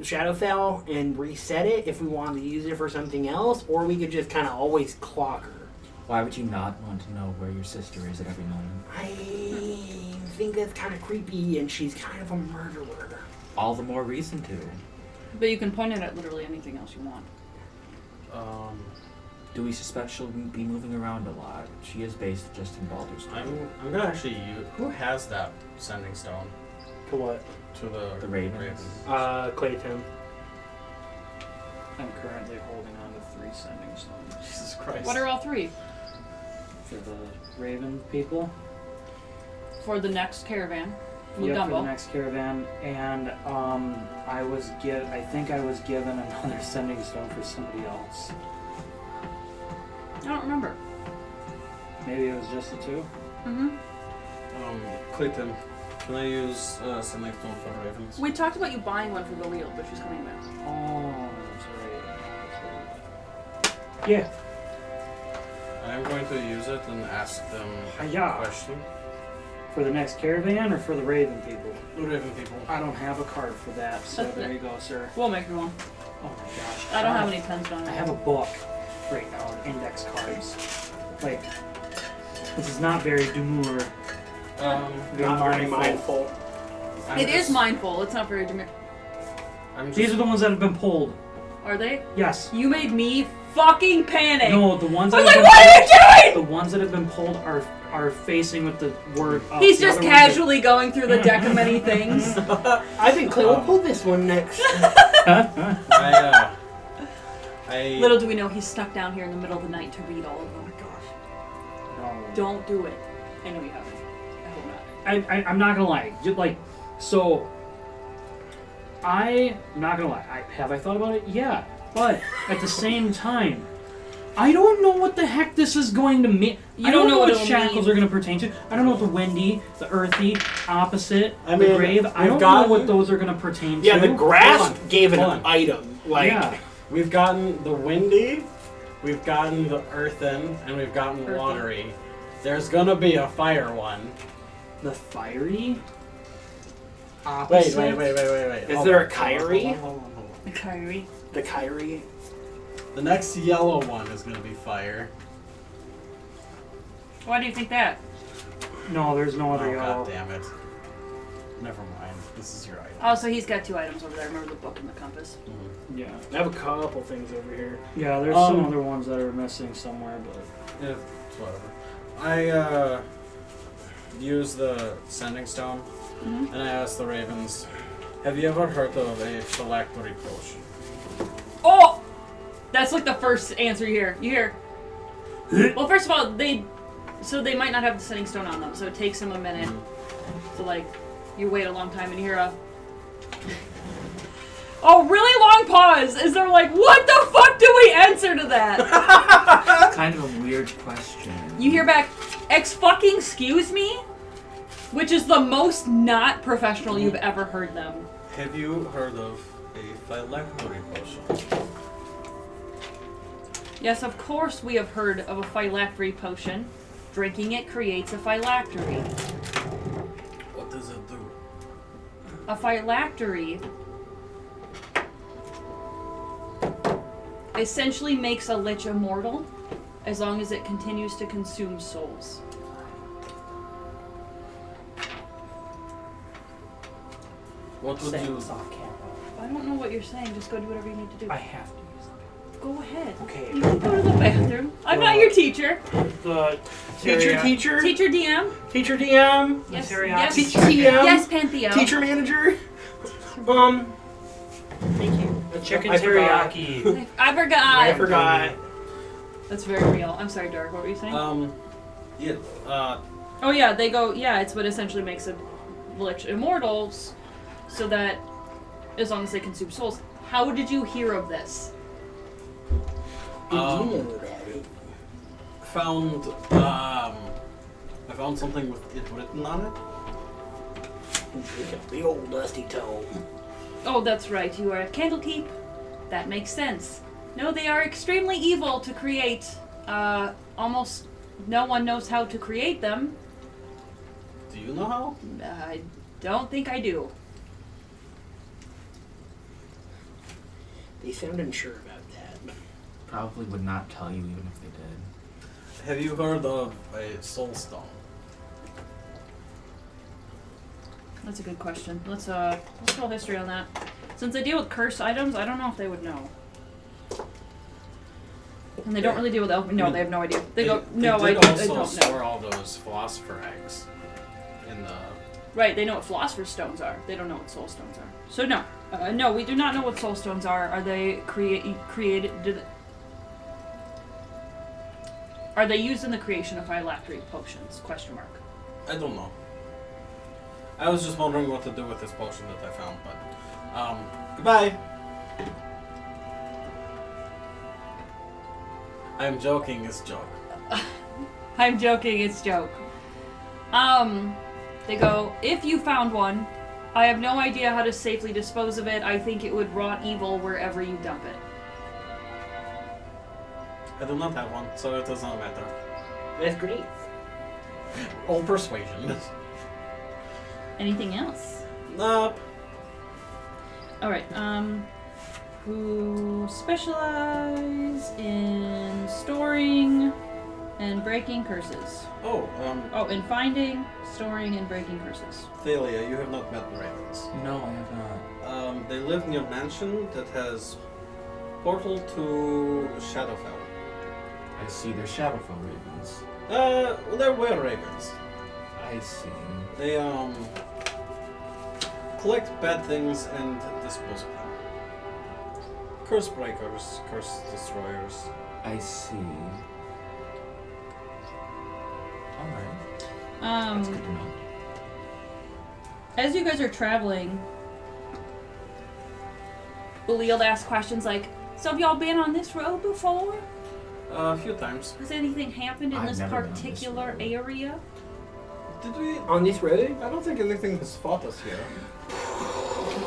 [SPEAKER 2] Shadowfell and reset it if we wanted to use it for something else, or we could just kind of always clock her.
[SPEAKER 5] Why would you not want to know where your sister is at every moment?
[SPEAKER 2] I think that's kind of creepy, and she's kind of a murderer.
[SPEAKER 5] All the more reason to.
[SPEAKER 1] But you can point it at literally anything else you want.
[SPEAKER 5] Do we suspect she'll be moving around a lot? She is based just in Baldur's Gate.
[SPEAKER 6] I'm gonna actually use... Who has that sending stone?
[SPEAKER 2] To what?
[SPEAKER 6] To the
[SPEAKER 5] Ravens.
[SPEAKER 2] Clayton.
[SPEAKER 3] I'm currently holding on to 3 sending stones.
[SPEAKER 6] Jesus Christ.
[SPEAKER 1] What are all 3?
[SPEAKER 3] For the Raven people.
[SPEAKER 1] For the next caravan.
[SPEAKER 3] For the next caravan, and I think I was given another sending stone for somebody else.
[SPEAKER 1] I don't remember.
[SPEAKER 3] Maybe it was just the 2.
[SPEAKER 1] Mm-hmm.
[SPEAKER 6] Clayton, can I use sending stone for ravens?
[SPEAKER 1] We talked about you buying one for Galil, but she's coming back.
[SPEAKER 3] Oh, that's right. Yeah.
[SPEAKER 6] I'm going to use it and ask them a question.
[SPEAKER 3] For the next caravan or for the Raven people?
[SPEAKER 6] The Raven people.
[SPEAKER 3] I don't have a card for that, so there you go, sir.
[SPEAKER 1] We'll make her one.
[SPEAKER 3] Oh my gosh.
[SPEAKER 1] I don't have any pens on it.
[SPEAKER 3] I have a book right now of index cards. Like, this is not very demure.
[SPEAKER 2] Very mindful.
[SPEAKER 1] It is mindful. It's not very demure.
[SPEAKER 3] These are the ones that have been pulled.
[SPEAKER 1] Are they?
[SPEAKER 3] Yes.
[SPEAKER 1] You made me fucking panic.
[SPEAKER 3] No, the ones that
[SPEAKER 1] what are you doing?
[SPEAKER 3] The ones that have been pulled are facing with the word up.
[SPEAKER 1] He's just casually going through the deck of many things.
[SPEAKER 2] I think Clay will pull this one next.
[SPEAKER 1] Little do we know he's stuck down here in the middle of the night to read all of them. Oh my gosh.
[SPEAKER 3] No.
[SPEAKER 1] Don't do it. I know you haven't. I hope not.
[SPEAKER 3] I'm not gonna lie. I'm not gonna lie. Have I thought about it? Yeah. But at the same time, I don't know what the heck this is going to mean. I don't know what shackles are going to pertain to. I don't know what the windy, the earthy, opposite, the grave. I don't know what those are going to pertain to.
[SPEAKER 2] Yeah, the grass gave an item.
[SPEAKER 6] We've gotten the windy, we've gotten the earthen, and we've gotten watery. There's going to be a fire one.
[SPEAKER 3] The fiery? Opposite?
[SPEAKER 6] Wait.
[SPEAKER 2] Is there a Kyrie?
[SPEAKER 1] The Kyrie.
[SPEAKER 2] The Kyrie.
[SPEAKER 6] The next yellow one is going to be fire.
[SPEAKER 1] Why do you think that?
[SPEAKER 3] No, there's no other yellow.
[SPEAKER 6] God damn it. Never mind. This is your item.
[SPEAKER 1] Oh, so he's got 2 items over there. Remember the book and the compass.
[SPEAKER 3] Yeah.
[SPEAKER 2] I have a couple things over here.
[SPEAKER 3] Yeah, there's some other ones that are missing somewhere, but
[SPEAKER 6] Yeah, it's whatever. I use the sending stone, and I ask the ravens, have you ever heard of a phylactery potion?
[SPEAKER 1] Oh! That's like the first answer you hear. You hear. Well, first of all, they might not have the sending stone on them, so it takes them a minute. So like, you wait a long time and you hear a really long pause as they're like, what the fuck do we answer to that?
[SPEAKER 5] It's kind of a weird question.
[SPEAKER 1] You hear back, excuse me? Which is the most not professional you've ever heard them.
[SPEAKER 6] Have you heard of a phylactery potion?
[SPEAKER 1] Yes, of course we have heard of a phylactery potion. Drinking it creates a phylactery.
[SPEAKER 6] What does it do?
[SPEAKER 1] A phylactery essentially makes a lich immortal as long as it continues to consume souls.
[SPEAKER 6] What would you...
[SPEAKER 2] Off camera.
[SPEAKER 1] I don't know what you're saying. Just go do whatever you need to do.
[SPEAKER 2] I have to use them.
[SPEAKER 1] Go ahead.
[SPEAKER 2] Okay.
[SPEAKER 1] You can go to the bathroom. I'm not your teacher.
[SPEAKER 2] The
[SPEAKER 1] Teacher DM.
[SPEAKER 2] Teacher DM.
[SPEAKER 1] Yes.
[SPEAKER 2] Yes.
[SPEAKER 1] Yes.
[SPEAKER 2] TM.
[SPEAKER 1] Yes, Pantheo.
[SPEAKER 2] Teacher manager. Thank you.
[SPEAKER 3] the chicken
[SPEAKER 2] I forgot.
[SPEAKER 3] teriyaki.
[SPEAKER 1] I forgot.
[SPEAKER 2] I forgot.
[SPEAKER 1] That's very real. I'm sorry, Dark. What were you saying?
[SPEAKER 6] Yeah.
[SPEAKER 1] Oh yeah, they go. Yeah, it's what essentially makes a lich immortals, so that as long as they consume souls. How did you hear of this?
[SPEAKER 2] Did you know about it?
[SPEAKER 6] I found something with it written on it.
[SPEAKER 2] It's a big old dusty tome.
[SPEAKER 1] Oh, that's right. You are at Candlekeep. That makes sense. No, they are extremely evil to create. Almost no one knows how to create them.
[SPEAKER 6] Do you know how?
[SPEAKER 1] I don't think I do.
[SPEAKER 2] They sound unsure about that.
[SPEAKER 5] Probably would not tell you even if they did.
[SPEAKER 6] Have you heard of a soul stone?
[SPEAKER 1] That's a good question. Let's roll history on that. Since they deal with cursed items, I don't know if they would know. And they don't really deal with elf. No, they have no idea. They go, no, I
[SPEAKER 6] did
[SPEAKER 1] don't know.
[SPEAKER 6] store all those philosopher eggs in the...
[SPEAKER 1] Right, they know what philosopher's stones are. They don't know what soul stones are. So no. No, we do not know what soul stones are. Are they created... Are they used in the creation of phylactery potions? Question mark.
[SPEAKER 6] I don't know. I was just wondering what to do with this potion that I found, but... goodbye! I'm joking, it's joke.
[SPEAKER 1] I'm joking, it's joke. They go, if you found one, I have no idea how to safely dispose of it. I think it would rot evil wherever you dump it.
[SPEAKER 6] I do not have one, so it does not matter.
[SPEAKER 2] That's great.
[SPEAKER 6] All persuasion.
[SPEAKER 1] Anything else?
[SPEAKER 6] Nope.
[SPEAKER 1] Alright, who specialize in storing and breaking curses?
[SPEAKER 6] Oh,
[SPEAKER 1] in finding, storing, and breaking curses.
[SPEAKER 6] Thalia, you have not met the Ravens.
[SPEAKER 5] No, I have not.
[SPEAKER 6] They live near a mansion that has portal to Shadowfell.
[SPEAKER 5] I see they're Shadowfell ravens.
[SPEAKER 6] They're were ravens.
[SPEAKER 5] I see.
[SPEAKER 6] They, collect bad things and dispose of them. Curse breakers, curse destroyers.
[SPEAKER 5] I see. Alright. That's good to know.
[SPEAKER 1] As you guys are traveling, Belial asks questions like, so have y'all been on this road before?
[SPEAKER 6] A few times.
[SPEAKER 1] Has anything happened in
[SPEAKER 5] I've
[SPEAKER 1] this
[SPEAKER 5] never been on this
[SPEAKER 1] particular
[SPEAKER 5] road.
[SPEAKER 1] area?
[SPEAKER 6] Did we?
[SPEAKER 2] On this road?
[SPEAKER 6] I don't think anything has fought us here.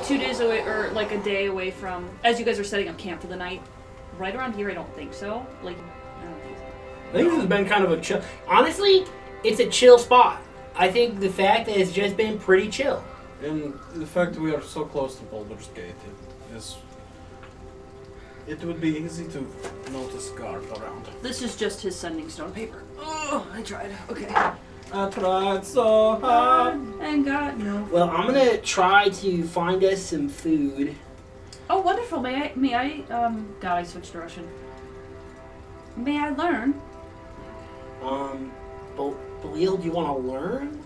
[SPEAKER 1] 2 days away, or like a day away from, as you guys are setting up camp for the night. Right around here, I don't think so. Like, I don't think so.
[SPEAKER 2] I think this has been kind of a chill. Honestly, it's a chill spot. I think the fact that it's just been pretty chill.
[SPEAKER 6] And the fact we are so close to Baldur's Gate, it would be easy to notice guard around.
[SPEAKER 1] This is just his sending stone paper. Oh, I tried. Okay.
[SPEAKER 6] I tried so hard.
[SPEAKER 1] And got no.
[SPEAKER 2] Well, I'm gonna try to find us some food.
[SPEAKER 1] Oh, wonderful. May I, God, I switched to Russian. May I learn?
[SPEAKER 2] Belil, do you want to learn?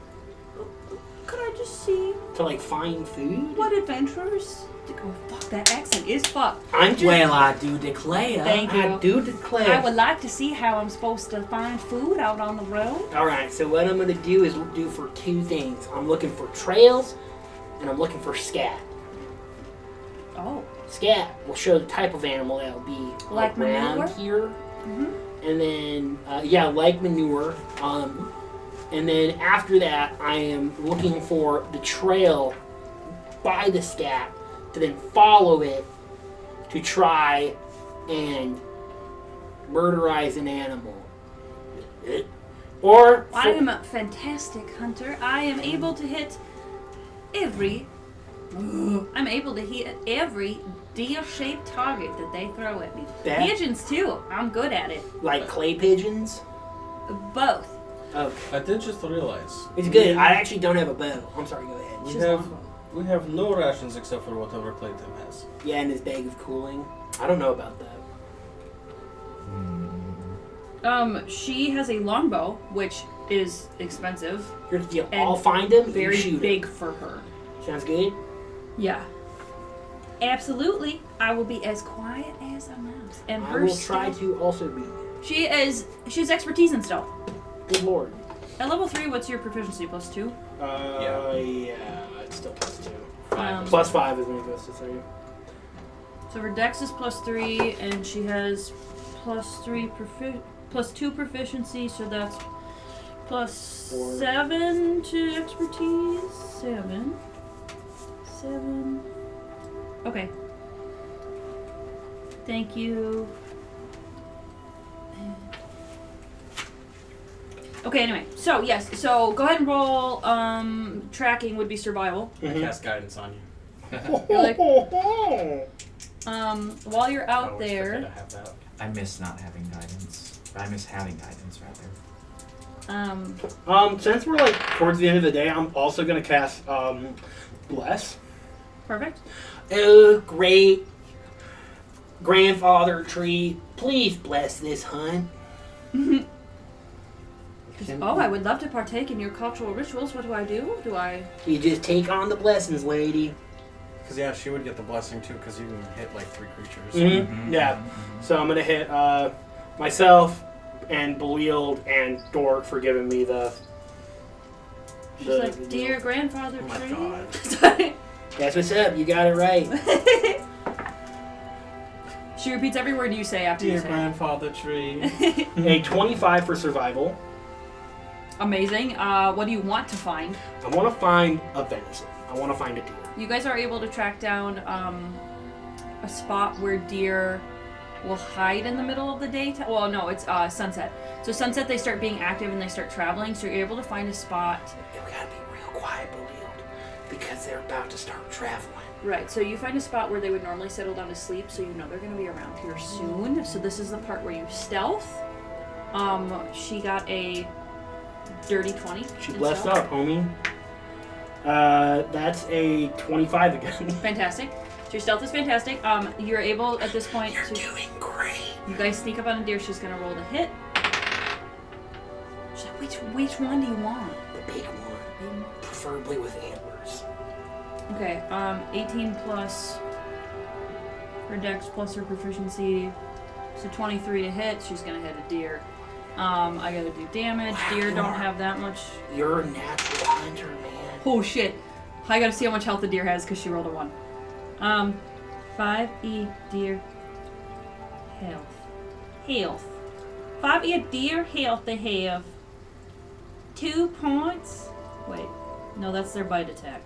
[SPEAKER 1] Could I just see
[SPEAKER 2] To, like, find food?
[SPEAKER 1] what adventurers? Oh, fuck, that accent is fucked.
[SPEAKER 2] I'm just...
[SPEAKER 5] Well, I do declare.
[SPEAKER 1] Thank you.
[SPEAKER 2] I do
[SPEAKER 1] I
[SPEAKER 2] declare.
[SPEAKER 1] would like to see how I'm supposed to find food out on the road.
[SPEAKER 2] Alright, so what I'm gonna do is do for two things. I'm looking for trails, and I'm looking for scat.
[SPEAKER 1] Oh.
[SPEAKER 2] Scat will show the type of animal that'll be
[SPEAKER 1] Like
[SPEAKER 2] around
[SPEAKER 1] manure?
[SPEAKER 2] here.
[SPEAKER 1] Mm-hmm.
[SPEAKER 2] And then, yeah, like manure. And then after that, I am looking for the trail by the scat to then follow it to try and murderize an animal. Or
[SPEAKER 1] I am a fantastic hunter. I am able to hit every deer-shaped target that they throw at me.
[SPEAKER 2] That-
[SPEAKER 1] Pigeons too. I'm good at it.
[SPEAKER 2] like clay pigeons.
[SPEAKER 1] Both.
[SPEAKER 2] Okay.
[SPEAKER 6] I did just realize.
[SPEAKER 2] It's good. I actually don't have a bow. I'm sorry, go ahead.
[SPEAKER 6] We have no rations except for whatever Clayton has.
[SPEAKER 2] Yeah, and his bag of cooling. I don't know about that.
[SPEAKER 1] She has a longbow, which is expensive.
[SPEAKER 2] Here's the deal.
[SPEAKER 1] And
[SPEAKER 2] I'll find him
[SPEAKER 1] Very
[SPEAKER 2] and shoot
[SPEAKER 1] big
[SPEAKER 2] him.
[SPEAKER 1] for her.
[SPEAKER 2] Sounds good?
[SPEAKER 1] Yeah. Absolutely. I will be as quiet as a mouse. And
[SPEAKER 2] I
[SPEAKER 1] her
[SPEAKER 2] will try
[SPEAKER 1] stealth-
[SPEAKER 2] to also be.
[SPEAKER 1] She has expertise in stealth.
[SPEAKER 2] Good lord.
[SPEAKER 1] At level 3, what's your proficiency? +2?
[SPEAKER 2] Yeah, it's still +2.
[SPEAKER 1] Um,
[SPEAKER 2] +5 is when it goes to 3.
[SPEAKER 1] So her dex is +3, and she has +2 proficiency, so that's +7 to expertise. 7. Okay. Thank you. Okay, anyway. So, yes. So, go ahead and roll. Tracking would be survival.
[SPEAKER 6] I cast guidance on you.
[SPEAKER 1] You're like, while you're
[SPEAKER 6] I
[SPEAKER 1] out
[SPEAKER 6] always
[SPEAKER 1] there...
[SPEAKER 6] forget I have that.
[SPEAKER 5] I miss not having guidance. I miss having guidance, rather.
[SPEAKER 2] Since we're like towards the end of the day, I'm also gonna cast Bless.
[SPEAKER 1] Perfect.
[SPEAKER 2] Oh, great grandfather tree, please bless this hunt.
[SPEAKER 1] Oh, I would love to partake in your cultural rituals. What do I do?
[SPEAKER 2] You just take on the blessings, lady.
[SPEAKER 6] Because, yeah, she would get the blessing, too, because you can hit, like, 3 creatures.
[SPEAKER 2] Mm-hmm. Yeah. So I'm gonna hit myself and Belil and Dork for giving me the.
[SPEAKER 1] She's like, dear grandfather
[SPEAKER 6] Oh, my
[SPEAKER 1] tree.
[SPEAKER 6] God.
[SPEAKER 1] Sorry.
[SPEAKER 2] That's what's up. You got it right.
[SPEAKER 1] She repeats every word you say after you
[SPEAKER 6] Dear
[SPEAKER 1] say
[SPEAKER 6] grandfather tree.
[SPEAKER 1] it.
[SPEAKER 2] A 25 for survival.
[SPEAKER 1] Amazing. What do you want to find?
[SPEAKER 2] I want to find a venison. I want to find a deer.
[SPEAKER 1] You guys are able to track down a spot where deer will hide in the middle of the day. Well, no, it's sunset. So sunset, they start being active and they start traveling. So you're able to find a spot.
[SPEAKER 2] Yeah, we gotta be real quiet, Belil, because they're about to start traveling.
[SPEAKER 1] Right. So you find a spot where they would normally settle down to sleep. So you know they're going to be around here soon. So this is the part where you stealth. She got a dirty 20.
[SPEAKER 2] She
[SPEAKER 1] in
[SPEAKER 2] blessed
[SPEAKER 1] stealth.
[SPEAKER 2] up, homie. That's a 25 again.
[SPEAKER 1] Fantastic. So your stealth is fantastic. You're able at this point
[SPEAKER 2] You're
[SPEAKER 1] to.
[SPEAKER 2] doing great.
[SPEAKER 1] You guys sneak up on a deer. She's gonna roll the hit. She's like, which one do you want?
[SPEAKER 2] The big one, preferably with antlers.
[SPEAKER 1] Okay. 18 plus her dex plus her proficiency, so 23 to hit. She's gonna hit a deer. I gotta do damage.
[SPEAKER 2] Wow,
[SPEAKER 1] Deer
[SPEAKER 2] you
[SPEAKER 1] don't
[SPEAKER 2] are-
[SPEAKER 1] have that much.
[SPEAKER 2] You're a natural hunter, man.
[SPEAKER 1] Oh shit! I gotta see how much health the deer has because she rolled a 1. 5e deer health. 5e deer health they have. 2 points. Wait, no, that's their bite attack.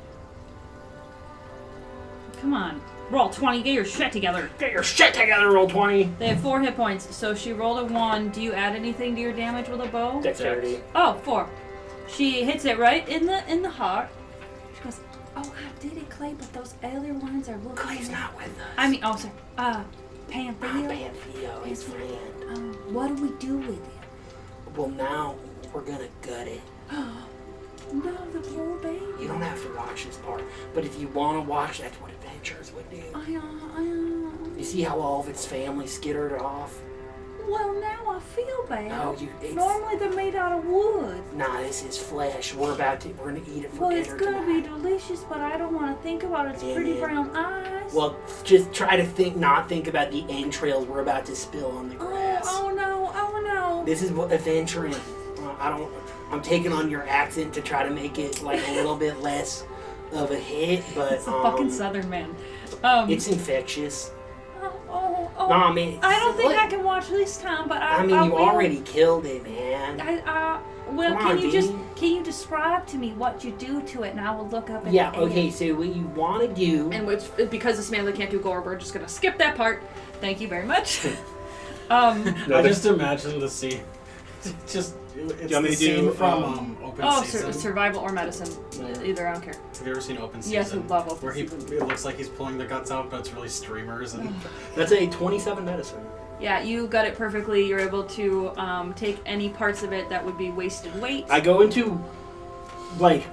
[SPEAKER 1] Come on, roll 20. Get your shit together.
[SPEAKER 2] Get your shit together, roll 20.
[SPEAKER 1] They have 4 hit points. So she rolled a 1. Do you add anything to your damage with a bow?
[SPEAKER 2] Dexterity.
[SPEAKER 1] Oh, 4. She hits it right in the heart. She goes, oh, I did it, Clay, but those other ones are looking.
[SPEAKER 2] Clay's not with us.
[SPEAKER 1] I mean, oh, sorry. Pantheon.
[SPEAKER 2] Pantheon, his friend.
[SPEAKER 1] What do we do with it?
[SPEAKER 2] Well, now we're gonna gut it.
[SPEAKER 1] No, the poor baby.
[SPEAKER 2] You don't have to watch this part, but if you want to watch, that's what adventures would do. You see how all of its family skittered off?
[SPEAKER 1] Well, now I feel bad.
[SPEAKER 2] No,
[SPEAKER 1] Normally they're made out of wood.
[SPEAKER 2] Nah, this is flesh. We're gonna eat it for
[SPEAKER 1] Well,
[SPEAKER 2] dinner
[SPEAKER 1] it's gonna
[SPEAKER 2] tonight.
[SPEAKER 1] be delicious, but I don't want to think about its pretty brown eyes.
[SPEAKER 2] Well, just try to not think about the entrails we're about to spill on the grass.
[SPEAKER 1] Oh no.
[SPEAKER 2] This is what adventuring. I'm taking on your accent to try to make it like a little bit less of a hit, but
[SPEAKER 1] It's a fucking Southern man.
[SPEAKER 2] it's infectious.
[SPEAKER 1] Oh.
[SPEAKER 2] Nah, man.
[SPEAKER 1] I don't think I can watch this time, but I
[SPEAKER 2] you
[SPEAKER 1] will.
[SPEAKER 2] already killed it, man.
[SPEAKER 1] Well,
[SPEAKER 2] Come on,
[SPEAKER 1] can you describe to me what you do to it, and I will look up.
[SPEAKER 2] Yeah. Okay. So what you want to do?
[SPEAKER 1] And which, because this man can't do gore, we're just gonna skip that part. Thank you very much.
[SPEAKER 6] I just imagine the scene. It's the scene from Open Season.
[SPEAKER 1] Survival or medicine. Either, I don't care.
[SPEAKER 6] Have you ever seen Open Season?
[SPEAKER 1] Yes, we love Open
[SPEAKER 6] Where
[SPEAKER 1] Season.
[SPEAKER 6] it looks like he's pulling the guts out, but it's really streamers and.
[SPEAKER 2] That's a 27 medicine.
[SPEAKER 1] Yeah, you got it perfectly. You're able to take any parts of it that would be wasted weight.
[SPEAKER 2] I go into like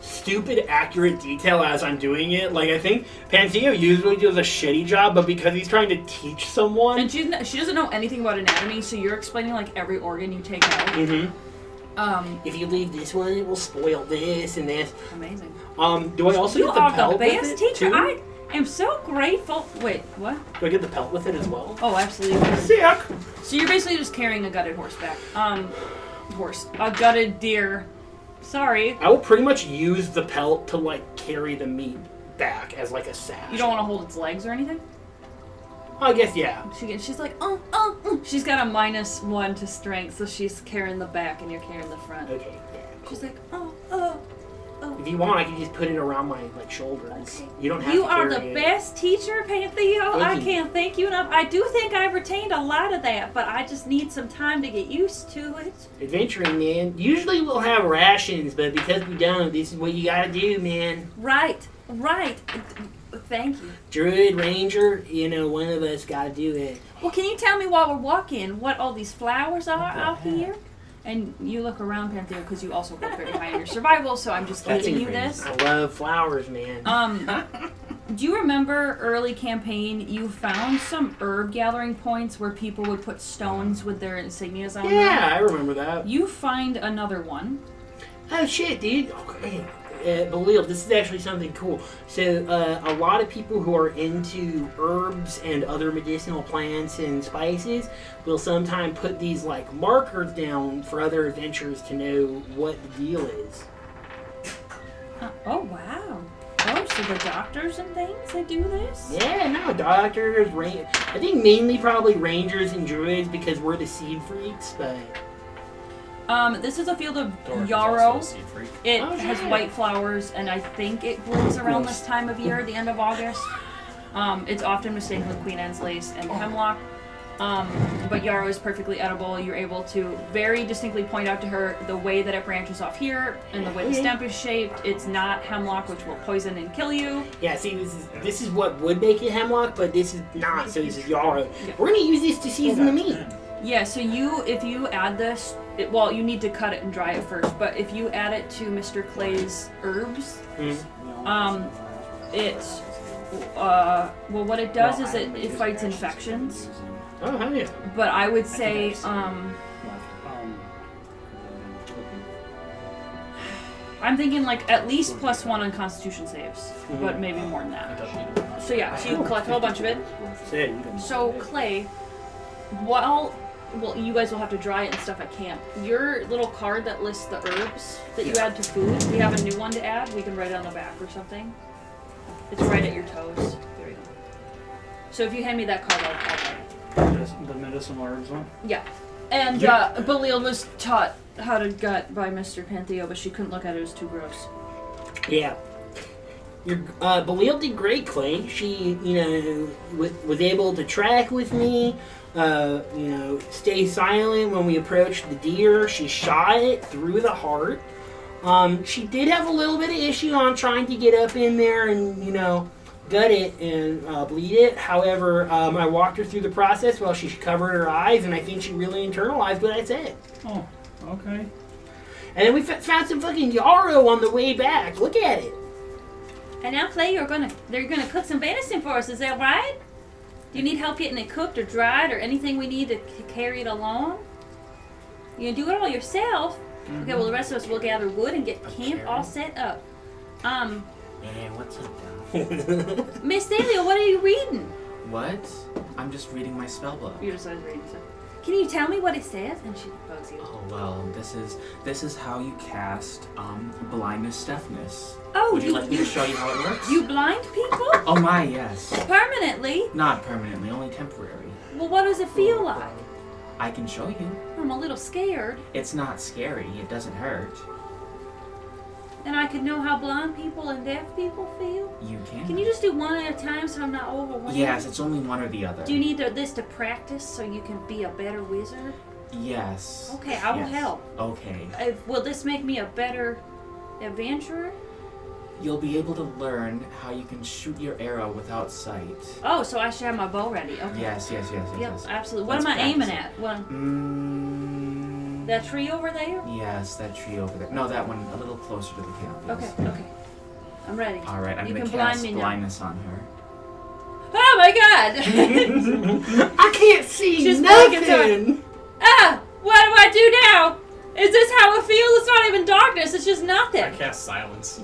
[SPEAKER 2] stupid accurate detail as I'm doing it. Like I think Pantheo usually does a shitty job, but because he's trying to teach someone,
[SPEAKER 1] And she doesn't know anything about anatomy, so you're explaining like every organ you take out.
[SPEAKER 2] Mm-hmm. If you leave this one, it will spoil this and this.
[SPEAKER 1] Amazing.
[SPEAKER 2] Do I also
[SPEAKER 1] You
[SPEAKER 2] get the
[SPEAKER 1] are
[SPEAKER 2] pelt
[SPEAKER 1] the
[SPEAKER 2] with
[SPEAKER 1] best
[SPEAKER 2] it
[SPEAKER 1] teacher.
[SPEAKER 2] too?
[SPEAKER 1] I am so grateful. Wait, what?
[SPEAKER 2] Do I get the pelt with it as well?
[SPEAKER 1] Oh, absolutely.
[SPEAKER 2] Sick.
[SPEAKER 1] So you're basically just carrying a gutted horseback. A gutted deer. Sorry.
[SPEAKER 2] I will pretty much use the pelt to like carry the meat back as like a sash.
[SPEAKER 1] You don't want to hold its legs or anything?
[SPEAKER 2] I guess yeah.
[SPEAKER 1] She's like, She's got a -1 to strength, so she's carrying the back and you're carrying the front.
[SPEAKER 2] Okay. Yeah.
[SPEAKER 1] She's like,
[SPEAKER 2] If you want, I can just put it around my like shoulders.
[SPEAKER 1] Okay.
[SPEAKER 2] You don't have
[SPEAKER 1] You
[SPEAKER 2] to
[SPEAKER 1] are
[SPEAKER 2] carry
[SPEAKER 1] the
[SPEAKER 2] it.
[SPEAKER 1] best teacher, Pantheo. I
[SPEAKER 2] Thank you.
[SPEAKER 1] can't thank you enough. I do think I've retained a lot of that, but I just need some time to get used to it.
[SPEAKER 2] Adventuring, man. Usually we'll have rations, but because we don't, this is what you gotta do, man.
[SPEAKER 1] Right. Thank you.
[SPEAKER 2] Druid, ranger, one of us gotta do it.
[SPEAKER 1] Well, can you tell me while we're walking what all these flowers are out here? And you look around, Pantheo, because you also work very high in your survival, so I'm just giving you this.
[SPEAKER 2] I love flowers, man.
[SPEAKER 1] Do you remember early campaign, you found some herb gathering points where people would put stones with their insignias on them?
[SPEAKER 2] Yeah, I remember that.
[SPEAKER 1] You find another one.
[SPEAKER 2] Oh shit, dude. Okay. Believe this is actually something cool. So, a lot of people who are into herbs and other medicinal plants and spices will sometimes put these like markers down for other adventurers to know what the deal is.
[SPEAKER 1] Oh, wow. Oh, so the doctors and things, they do this?
[SPEAKER 2] Yeah, no, doctors, I think mainly probably rangers and druids because we're the seed freaks, but...
[SPEAKER 1] This is a field of
[SPEAKER 6] Dork is
[SPEAKER 1] yarrow.
[SPEAKER 6] also a seed freak.
[SPEAKER 1] It
[SPEAKER 2] Oh,
[SPEAKER 1] has
[SPEAKER 2] shit.
[SPEAKER 1] white flowers, and I think it blooms around this time of year, the end of August. It's often mistaken with Queen Anne's lace and hemlock. But yarrow is perfectly edible. You're able to very distinctly point out to her the way that it branches off here and the way the stem is shaped. It's not hemlock, which will poison and kill you.
[SPEAKER 2] Yeah, see, this is what would make it hemlock, but this is not, so this is yarrow. We're gonna use this to season the meat.
[SPEAKER 1] Yeah, so if you add this, you need to cut it and dry it first, but if you add it to Mr. Clay's herbs, what it does is it fights infections.
[SPEAKER 2] Oh, hell yeah.
[SPEAKER 1] But I would say, I'm thinking like at least +1 on Constitution saves, but maybe more than that. So yeah, so you collect a whole bunch of it. So Clay, well, you guys will have to dry it and stuff at camp. Your little card that lists the herbs that you add to food, we have a new one to add. We can write it on the back or something. It's right at your toes. There you go. So if you hand me that card, I'll write it.
[SPEAKER 3] The medicinal herbs one?
[SPEAKER 1] Yeah. And Belil was taught how to gut by Mr. Pantheo, but she couldn't look at it. It was too gross.
[SPEAKER 2] Yeah. Belil did great, Clay. She, was able to track with me, stay silent when we approached the deer. She shot it through the heart. She did have a little bit of issue on trying to get up in there and, gut it and bleed it. However, I walked her through the process while she covered her eyes, and I think she really internalized what I said.
[SPEAKER 3] Oh, okay.
[SPEAKER 2] And then we found some fucking yarrow on the way back. Look at it.
[SPEAKER 1] And now, Clay, they're gonna cook some venison for us. Is that right? Do you need help getting it cooked or dried or anything we need to carry it along? You gonna do it all yourself?
[SPEAKER 2] Mm-hmm.
[SPEAKER 1] Okay, well the rest of us will gather wood and get camp all set up.
[SPEAKER 5] Man, what's up, Dal?
[SPEAKER 1] Miss Thalia, what are you reading?
[SPEAKER 5] What? I'm just reading my spell book.
[SPEAKER 1] You just started reading stuff. Can you tell me what it says? And she bugs you.
[SPEAKER 5] Oh well, this is how you cast blindness, deafness.
[SPEAKER 1] Oh,
[SPEAKER 5] Would you like me to show you how it works?
[SPEAKER 1] You blind people?
[SPEAKER 5] Oh my, yes.
[SPEAKER 1] Permanently?
[SPEAKER 5] Not permanently, only temporary.
[SPEAKER 1] Well, what does it feel like?
[SPEAKER 5] I can show you.
[SPEAKER 1] I'm a little scared.
[SPEAKER 5] It's not scary. It doesn't hurt.
[SPEAKER 1] And I could know how blind people and deaf people feel?
[SPEAKER 5] You can.
[SPEAKER 1] Can you just do one at a time so I'm not overwhelmed?
[SPEAKER 5] Yes, it's only one or the other.
[SPEAKER 1] Do you need this to practice so you can be a better wizard?
[SPEAKER 5] Yes.
[SPEAKER 1] Okay, I will help.
[SPEAKER 5] Okay.
[SPEAKER 1] Will this make me a better adventurer?
[SPEAKER 5] You'll be able to learn how you can shoot your arrow without sight.
[SPEAKER 1] Oh, so I should have my bow ready. Okay.
[SPEAKER 5] Yes.
[SPEAKER 1] Yep,
[SPEAKER 5] Yes.
[SPEAKER 1] absolutely. What
[SPEAKER 5] Let's
[SPEAKER 1] am I aiming
[SPEAKER 5] practice
[SPEAKER 1] at? What? That tree over there?
[SPEAKER 5] Yes, that tree over there. No, that one a little closer to the camp. Yes.
[SPEAKER 1] Okay. I'm ready.
[SPEAKER 5] All right, I'm
[SPEAKER 1] You
[SPEAKER 5] going to
[SPEAKER 1] can blind
[SPEAKER 5] cast
[SPEAKER 1] me now.
[SPEAKER 5] blindness on her.
[SPEAKER 1] Oh my god!
[SPEAKER 2] I can't see
[SPEAKER 1] She's
[SPEAKER 2] nothing.
[SPEAKER 1] What do I do now? Is this how it feels? It's not even darkness, it's just nothing.
[SPEAKER 6] I cast silence.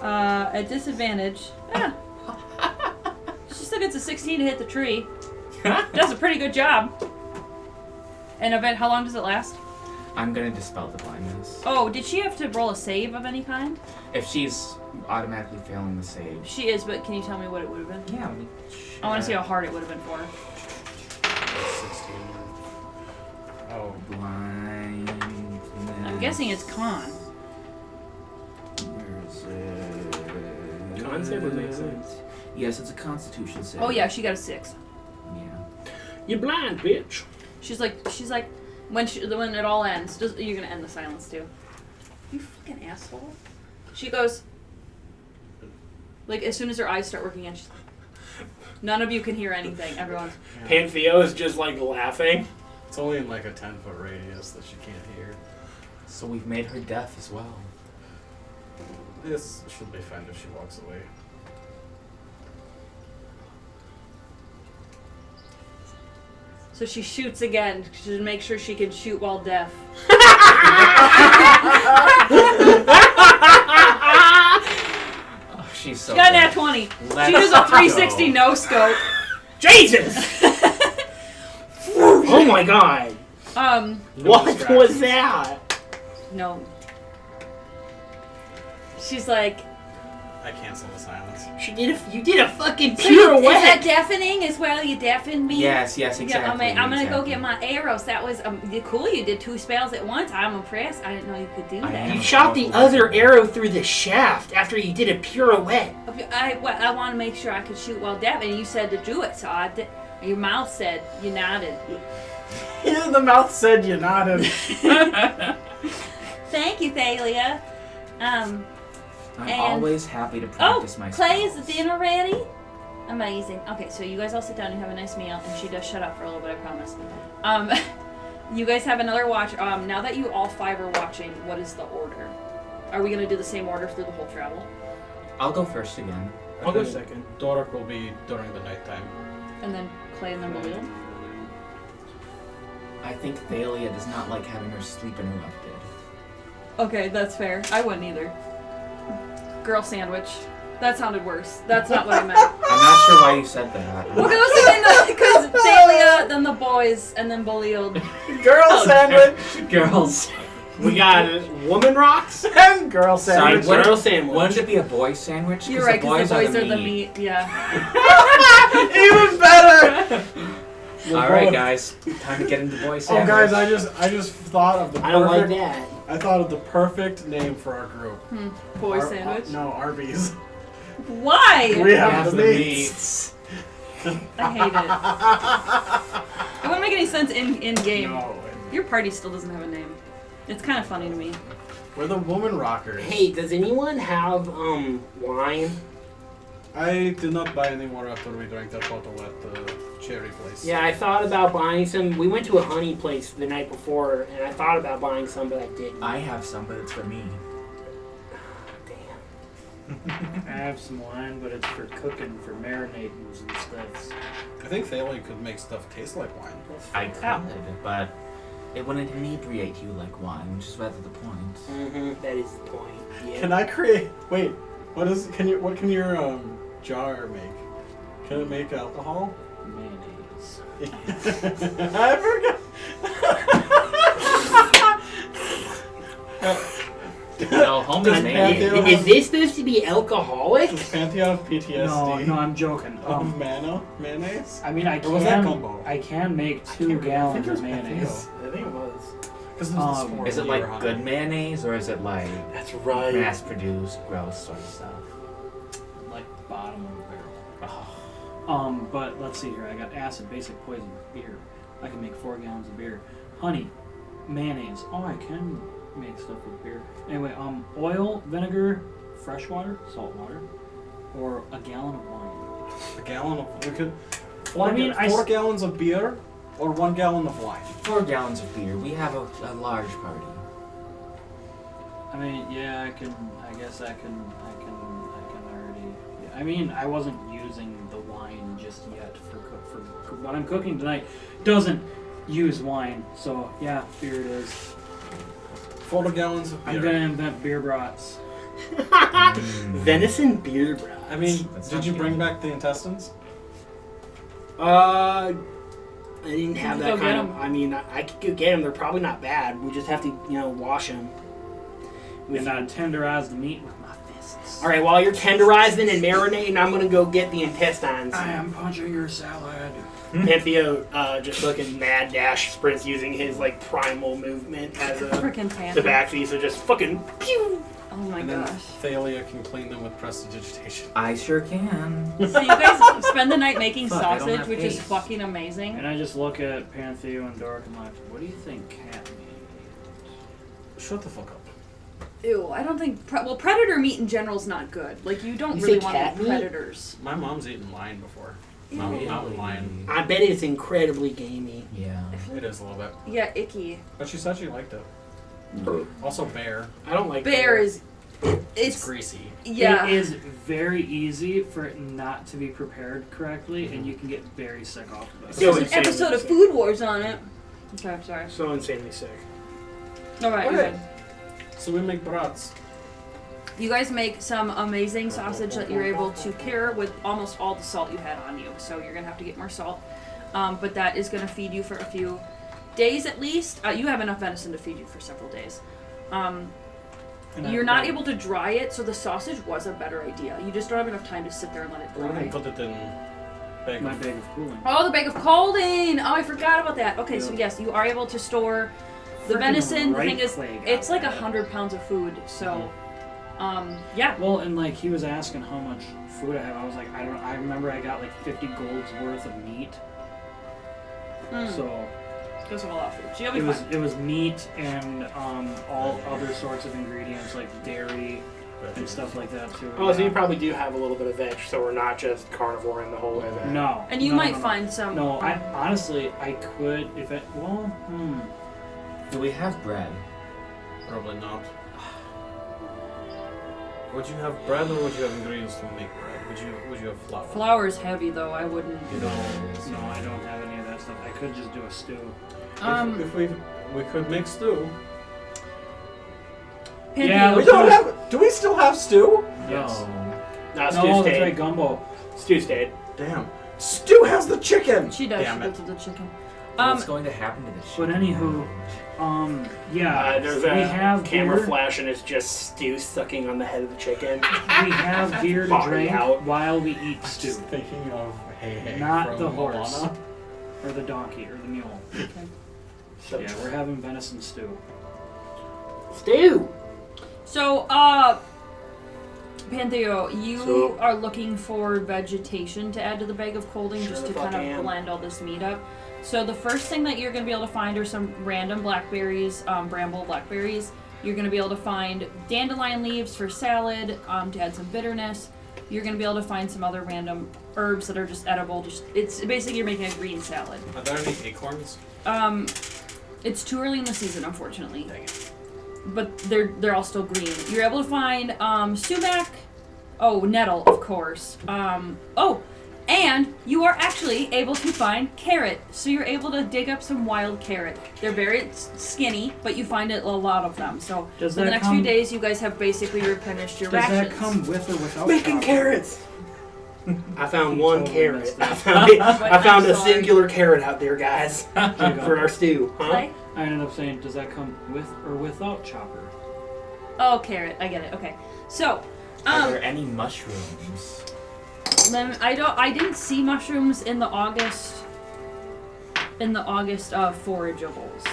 [SPEAKER 1] At disadvantage. She still gets a 16 to hit the tree. Does a pretty good job. And event, how long does it last?
[SPEAKER 5] I'm going to dispel the blindness.
[SPEAKER 1] Oh, did she have to roll a save of any kind?
[SPEAKER 5] If she's automatically failing the save.
[SPEAKER 1] She is, but can you tell me what it would have been?
[SPEAKER 5] Yeah, let me
[SPEAKER 1] I want to see how hard it would have been for her.
[SPEAKER 6] 16. Oh.
[SPEAKER 5] Blindness.
[SPEAKER 1] I'm guessing it's con.
[SPEAKER 5] Where is it?
[SPEAKER 2] Con save would make sense.
[SPEAKER 5] Yes, it's a constitution save.
[SPEAKER 1] Oh yeah, she got a 6.
[SPEAKER 5] Yeah.
[SPEAKER 2] You blind, bitch.
[SPEAKER 1] She's like, when it all ends, you're gonna end the silence too. You fucking asshole. She goes, like as soon as her eyes start working again, she's like, none of you can hear anything. Everyone's.
[SPEAKER 2] Pantheo is just like laughing.
[SPEAKER 6] It's only in like a 10-foot radius that she can't hear.
[SPEAKER 5] So we've made her deaf as well.
[SPEAKER 6] This should be fine if she walks away.
[SPEAKER 1] So she shoots again to make sure she can shoot while deaf.
[SPEAKER 5] Oh, she's so
[SPEAKER 1] She got
[SPEAKER 5] good.
[SPEAKER 1] an 20.
[SPEAKER 5] Let's
[SPEAKER 1] She does a 360
[SPEAKER 5] go.
[SPEAKER 1] no scope.
[SPEAKER 2] Jesus! Oh my god. What was that?
[SPEAKER 1] No. She's like,
[SPEAKER 6] I cancel the silence.
[SPEAKER 2] You did a fucking
[SPEAKER 1] so is that
[SPEAKER 2] pirouette.
[SPEAKER 1] deafening as well? You deafened me?
[SPEAKER 5] Yes, exactly.
[SPEAKER 1] Yeah, I'm gonna go
[SPEAKER 5] exactly.
[SPEAKER 1] get my arrows. That was cool. You did 2 spells at once. I'm impressed. I didn't know you could do
[SPEAKER 5] I
[SPEAKER 1] that.
[SPEAKER 5] am.
[SPEAKER 2] You shot the other arrow through the shaft after you did a pirouette.
[SPEAKER 1] I want to make sure I could shoot while deaf, and you said to do it, so I did. Your mouth said, you nodded.
[SPEAKER 6] Yeah, the mouth said you nodded.
[SPEAKER 1] Thank you, Thalia.
[SPEAKER 5] I'm
[SPEAKER 1] and-
[SPEAKER 5] always happy to practice my
[SPEAKER 1] Clay, is the
[SPEAKER 5] spells.
[SPEAKER 1] dinner ready? Amazing. Okay, so you guys all sit down and have a nice meal, and she does shut up for a little bit, I promise. You guys have another watch. Now that you all 5 are watching, what is the order? Are we gonna do the same order through the whole travel?
[SPEAKER 5] I'll go first again.
[SPEAKER 2] I'll go second.
[SPEAKER 6] Dork will be during the nighttime.
[SPEAKER 1] And then Clay and then Balil?
[SPEAKER 5] I think Thalia does not like having her sleep interrupted.
[SPEAKER 1] Okay, that's fair. I wouldn't either. Girl sandwich. That sounded worse. That's not what I meant.
[SPEAKER 5] I'm not sure why you said that.
[SPEAKER 1] Well, because Thalia, then the boys, and then Balil.
[SPEAKER 6] Girl sandwich!
[SPEAKER 5] Girls.
[SPEAKER 2] We got woman rocks
[SPEAKER 6] And girl
[SPEAKER 5] Sorry,
[SPEAKER 6] sandwich.
[SPEAKER 2] girl sandwich.
[SPEAKER 5] Wouldn't it be a boy sandwich?
[SPEAKER 1] You're right, because the boys
[SPEAKER 5] are
[SPEAKER 1] are the meat. Yeah.
[SPEAKER 6] Even better!
[SPEAKER 5] Alright, guys. Time to get into boy
[SPEAKER 6] Oh,
[SPEAKER 5] sandwich.
[SPEAKER 6] guys, I just thought of the
[SPEAKER 2] I don't like
[SPEAKER 6] perfect.
[SPEAKER 2] that.
[SPEAKER 6] I thought of the perfect name for our group.
[SPEAKER 1] Boy
[SPEAKER 6] Ar-
[SPEAKER 1] sandwich.
[SPEAKER 6] no, Arby's.
[SPEAKER 1] Why?
[SPEAKER 6] We have
[SPEAKER 5] Have
[SPEAKER 6] the
[SPEAKER 5] the
[SPEAKER 6] meats.
[SPEAKER 1] I hate it. It wouldn't make any sense in game.
[SPEAKER 6] No,
[SPEAKER 1] Your party still doesn't have a name. It's kind of funny to me.
[SPEAKER 6] we're the woman rockers.
[SPEAKER 2] Hey, does anyone have wine?
[SPEAKER 6] I did not buy any more after we drank that bottle at the cherry place.
[SPEAKER 2] Yeah, I thought about buying some. We went to a honey place the night before, and I thought about buying some, but I didn't.
[SPEAKER 5] I have some, but it's for me.
[SPEAKER 2] Damn.
[SPEAKER 3] I have some wine, but it's for cooking, for marinades and stuff.
[SPEAKER 6] I think Thalia could make stuff taste like wine.
[SPEAKER 5] I could, but it wouldn't inebriate you like wine, which is rather the point.
[SPEAKER 2] Mm-hmm. That is the point. Yeah.
[SPEAKER 6] Can I create? Wait, what can your jar make? Can it make alcohol?
[SPEAKER 3] Mayonnaise.
[SPEAKER 6] I forgot.
[SPEAKER 5] No, homemade mayonnaise.
[SPEAKER 2] Is this supposed to be alcoholic?
[SPEAKER 6] Does Pantheon have PTSD?
[SPEAKER 3] No, I'm joking.
[SPEAKER 6] Of mayonnaise?
[SPEAKER 3] I mean, I
[SPEAKER 6] Or was that gumbo?
[SPEAKER 3] can make 2 gallons of mayonnaise.
[SPEAKER 2] I think it was.
[SPEAKER 5] Is it like good mayonnaise, or is it like
[SPEAKER 2] That's right.
[SPEAKER 5] mass-produced, gross sort of stuff?
[SPEAKER 3] Like bottom of the barrel.
[SPEAKER 5] Oh.
[SPEAKER 3] But let's see here. I got acid, basic, poison, beer. I can make 4 gallons of beer. Honey, mayonnaise. Oh, I can make stuff with beer. Anyway, oil, vinegar, fresh water, salt water, or a gallon of wine.
[SPEAKER 6] A gallon of we could.
[SPEAKER 3] Well, I mean,
[SPEAKER 6] 4 gallons of beer or 1 gallon of wine.
[SPEAKER 5] 4 gallons of beer. We have a large party.
[SPEAKER 3] I mean, yeah, I guess I can already. Yeah, I mean, I wasn't using the wine just yet for what I'm cooking tonight. Doesn't use wine, so yeah, beer it is.
[SPEAKER 6] 4 gallons of beer.
[SPEAKER 3] I'm gonna invent beer brats.
[SPEAKER 2] Venison beer broth.
[SPEAKER 6] I mean,
[SPEAKER 5] That's
[SPEAKER 6] did
[SPEAKER 5] not
[SPEAKER 6] you
[SPEAKER 5] good.
[SPEAKER 6] bring back the intestines?
[SPEAKER 2] I didn't have
[SPEAKER 1] You
[SPEAKER 2] that
[SPEAKER 1] go get
[SPEAKER 2] kind of.
[SPEAKER 1] 'em.
[SPEAKER 2] I mean, I could go get them. They're probably not bad. We just have to, wash them.
[SPEAKER 3] And I tenderize the meat with my fists.
[SPEAKER 2] All right. While you're tenderizing and marinating, I'm gonna go get the intestines.
[SPEAKER 3] I am punching your salad.
[SPEAKER 2] Pantheo, just looking mad dash sprints using his primal movement as a
[SPEAKER 1] Freaking
[SPEAKER 2] the
[SPEAKER 1] panther.
[SPEAKER 2] backseat. So just fucking pew.
[SPEAKER 1] Oh my
[SPEAKER 6] And then
[SPEAKER 1] gosh.
[SPEAKER 6] Thalia can clean them with prestidigitation.
[SPEAKER 5] I sure can.
[SPEAKER 1] So you guys spend the night making
[SPEAKER 5] Fuck, I don't
[SPEAKER 1] sausage,
[SPEAKER 5] have
[SPEAKER 1] which is
[SPEAKER 5] haste.
[SPEAKER 1] fucking amazing.
[SPEAKER 3] And I just look at Pantheo and Dork and I'm like, what do you think cat meat?
[SPEAKER 6] Shut the fuck up.
[SPEAKER 1] Ew, I don't think. Predator meat in general is not good. Like, you don't
[SPEAKER 2] You
[SPEAKER 1] really
[SPEAKER 2] say
[SPEAKER 1] want to
[SPEAKER 2] cat
[SPEAKER 1] eat
[SPEAKER 2] meat?
[SPEAKER 1] predators.
[SPEAKER 6] My mom's eaten lion before.
[SPEAKER 1] Ew.
[SPEAKER 6] Mountain lion.
[SPEAKER 2] I bet it's incredibly gamey.
[SPEAKER 5] Yeah.
[SPEAKER 6] It is a little bit.
[SPEAKER 1] Yeah, icky.
[SPEAKER 6] But she said she liked it. Also bear.
[SPEAKER 2] I don't like
[SPEAKER 1] Bear is.
[SPEAKER 6] It's
[SPEAKER 1] It's.
[SPEAKER 6] greasy.
[SPEAKER 1] Yeah.
[SPEAKER 3] It is very easy for it not to be prepared correctly, and you can get very sick off of it.
[SPEAKER 2] So
[SPEAKER 1] There's an
[SPEAKER 2] insanely
[SPEAKER 1] episode of
[SPEAKER 2] sick.
[SPEAKER 1] Food Wars on it. Okay, I'm sorry.
[SPEAKER 2] So insanely sick.
[SPEAKER 1] Alright, you
[SPEAKER 6] Okay.
[SPEAKER 1] guys.
[SPEAKER 6] So we make brats.
[SPEAKER 1] You guys make some amazing sausage that you're able to cure with almost all the salt you had on you. So you're gonna have to get more salt. But that is gonna feed you for a few days at least. You have enough venison to feed you for several days.
[SPEAKER 3] And
[SPEAKER 1] You're
[SPEAKER 3] I've
[SPEAKER 1] not
[SPEAKER 3] got-
[SPEAKER 1] able to dry it, so the sausage was a better idea. You just don't have enough time to sit there and let it
[SPEAKER 6] We're gonna
[SPEAKER 1] dry.
[SPEAKER 6] put it in bag
[SPEAKER 3] my
[SPEAKER 6] of
[SPEAKER 3] bag of cooling.
[SPEAKER 1] Oh, the bag of colding! Oh, I forgot about that. Okay, so
[SPEAKER 3] Yeah.
[SPEAKER 1] yes, you are able to store the
[SPEAKER 3] Frickin'
[SPEAKER 1] venison. The
[SPEAKER 3] right
[SPEAKER 1] thing is,
[SPEAKER 3] click
[SPEAKER 1] it's
[SPEAKER 3] out
[SPEAKER 1] like
[SPEAKER 3] there.
[SPEAKER 1] 100 pounds of food. So, yeah.
[SPEAKER 3] Well, and he was asking how much food I have. I was like, I remember I got 50 golds worth of meat. So
[SPEAKER 1] Those are a lot of food. So you'll be
[SPEAKER 3] it was
[SPEAKER 1] fine.
[SPEAKER 3] it was meat and all other sorts of ingredients like dairy and stuff like that too.
[SPEAKER 2] Oh, so you probably do have a little bit of veg, so we're not just carnivoring the whole way there.
[SPEAKER 3] No.
[SPEAKER 1] And you
[SPEAKER 3] no,
[SPEAKER 1] might
[SPEAKER 3] no, no.
[SPEAKER 1] find some.
[SPEAKER 3] No, I honestly I could if it. Well,
[SPEAKER 5] Do we have bread?
[SPEAKER 6] Probably not. Would you have bread or would you have ingredients to make bread? Would you have flour?
[SPEAKER 1] Flour's heavy though. I wouldn't.
[SPEAKER 3] No, I don't have any of that stuff. I could just do a stew.
[SPEAKER 6] If we could make stew.
[SPEAKER 1] Pantheon.
[SPEAKER 3] Yeah,
[SPEAKER 6] We don't have. Do we still have stew?
[SPEAKER 3] Yes.
[SPEAKER 2] No,
[SPEAKER 3] No,
[SPEAKER 2] Stu
[SPEAKER 3] that's
[SPEAKER 2] stayed.
[SPEAKER 3] right, gumbo.
[SPEAKER 2] Stu stayed.
[SPEAKER 6] Damn. Stew has the chicken.
[SPEAKER 1] She does.
[SPEAKER 6] Damn
[SPEAKER 1] She
[SPEAKER 6] it.
[SPEAKER 1] does the chicken.
[SPEAKER 5] What's going to happen to the
[SPEAKER 3] But
[SPEAKER 5] chicken?
[SPEAKER 3] anywho, yeah,
[SPEAKER 2] There's
[SPEAKER 3] we
[SPEAKER 2] a
[SPEAKER 3] have
[SPEAKER 2] camera
[SPEAKER 3] beer.
[SPEAKER 2] flash and it's just Stu sucking on the head of the chicken.
[SPEAKER 3] We have beer to
[SPEAKER 2] Body
[SPEAKER 3] drink
[SPEAKER 2] out.
[SPEAKER 3] while we eat stew,
[SPEAKER 6] Just thinking of Hey
[SPEAKER 3] not
[SPEAKER 6] from
[SPEAKER 3] the horse,
[SPEAKER 6] Moana.
[SPEAKER 3] or the donkey, or the mule.
[SPEAKER 2] So,
[SPEAKER 3] Yeah, we're having venison stew.
[SPEAKER 2] Stu!
[SPEAKER 1] So, Pantheo, you
[SPEAKER 2] So-
[SPEAKER 1] are looking for vegetation to add to the bag of colding
[SPEAKER 2] Sure
[SPEAKER 1] just
[SPEAKER 2] the
[SPEAKER 1] to
[SPEAKER 2] fuck
[SPEAKER 1] kind
[SPEAKER 2] I
[SPEAKER 1] of
[SPEAKER 2] am.
[SPEAKER 1] blend all this meat up. So the first thing that you're going to be able to find are some random blackberries, bramble blackberries. You're going to be able to find dandelion leaves for salad to add some bitterness. you're going to be able to find some other random herbs that are just edible. It's basically you're making a green salad.
[SPEAKER 6] Are there any acorns?
[SPEAKER 1] It's too early in the season, unfortunately.
[SPEAKER 6] Dang it.
[SPEAKER 1] But they're all still green. You're able to find sumac. Oh, nettle, of course. And you are actually able to find carrot. So you're able to dig up some wild carrot. They're very skinny, but you find a lot of them. So for the next few days, you guys have basically replenished your rations.
[SPEAKER 3] Does that come with or without
[SPEAKER 2] Making
[SPEAKER 3] chocolate?
[SPEAKER 2] carrots. I found one
[SPEAKER 3] Totally
[SPEAKER 2] carrot.
[SPEAKER 3] missed
[SPEAKER 2] I
[SPEAKER 3] it.
[SPEAKER 2] found, I found
[SPEAKER 1] I'm
[SPEAKER 2] a
[SPEAKER 1] sorry.
[SPEAKER 2] singular carrot out there, guys, for our stew. Huh?
[SPEAKER 1] Clay?
[SPEAKER 3] I ended up saying, does that come with or without chopper?
[SPEAKER 1] Oh, carrot. I get it. Okay. So,
[SPEAKER 5] Are there any mushrooms?
[SPEAKER 1] I didn't see mushrooms in the August forageables.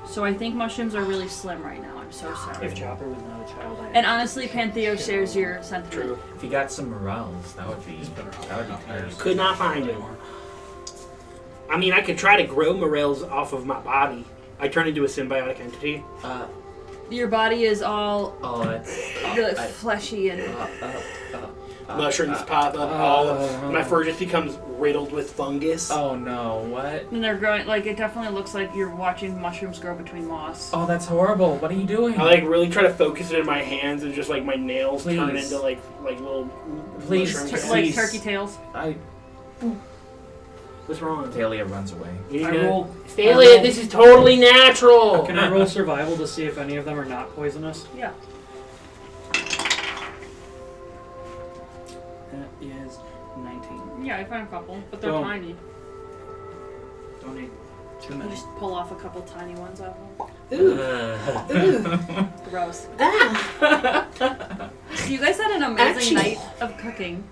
[SPEAKER 1] So I think mushrooms are really slim right now. I'm so sorry.
[SPEAKER 3] If Chopper was not a child,
[SPEAKER 1] And honestly, Pantheo shares your sentiment.
[SPEAKER 2] True.
[SPEAKER 5] If you got some morels, that would be nice.
[SPEAKER 2] Could not find him. I mean, I could try to grow morels off of my body. I turn into a symbiotic entity.
[SPEAKER 1] Your body is all
[SPEAKER 5] That's
[SPEAKER 1] fleshy and
[SPEAKER 2] Mushrooms pop up. My fur just becomes riddled with fungus.
[SPEAKER 5] oh no, what?
[SPEAKER 1] and they're growing. Like it definitely looks like you're watching mushrooms grow between moss.
[SPEAKER 5] Oh, that's horrible. What are you doing?
[SPEAKER 2] I like really try to focus it in my hands, and just like my nails turn
[SPEAKER 5] Please.
[SPEAKER 2] into like little
[SPEAKER 5] Please,
[SPEAKER 2] mushrooms.
[SPEAKER 1] Like
[SPEAKER 5] Please.
[SPEAKER 1] turkey tails.
[SPEAKER 2] What's wrong?
[SPEAKER 5] Thalia runs away.
[SPEAKER 2] You
[SPEAKER 3] I
[SPEAKER 2] gonna-
[SPEAKER 3] roll.
[SPEAKER 2] Thalia, this is totally natural.
[SPEAKER 3] Can I roll survival to see if any of them are not poisonous?
[SPEAKER 1] Yeah.
[SPEAKER 3] That is 19.
[SPEAKER 1] Yeah, I found a couple, but they're
[SPEAKER 3] Oh.
[SPEAKER 1] tiny.
[SPEAKER 3] Don't need too
[SPEAKER 1] You
[SPEAKER 3] many.
[SPEAKER 1] just pull off a couple tiny ones off them.
[SPEAKER 2] Ooh. Ooh.
[SPEAKER 1] Gross.
[SPEAKER 2] Ah.
[SPEAKER 1] So you guys had an amazing
[SPEAKER 2] Ouchie.
[SPEAKER 1] night of cooking.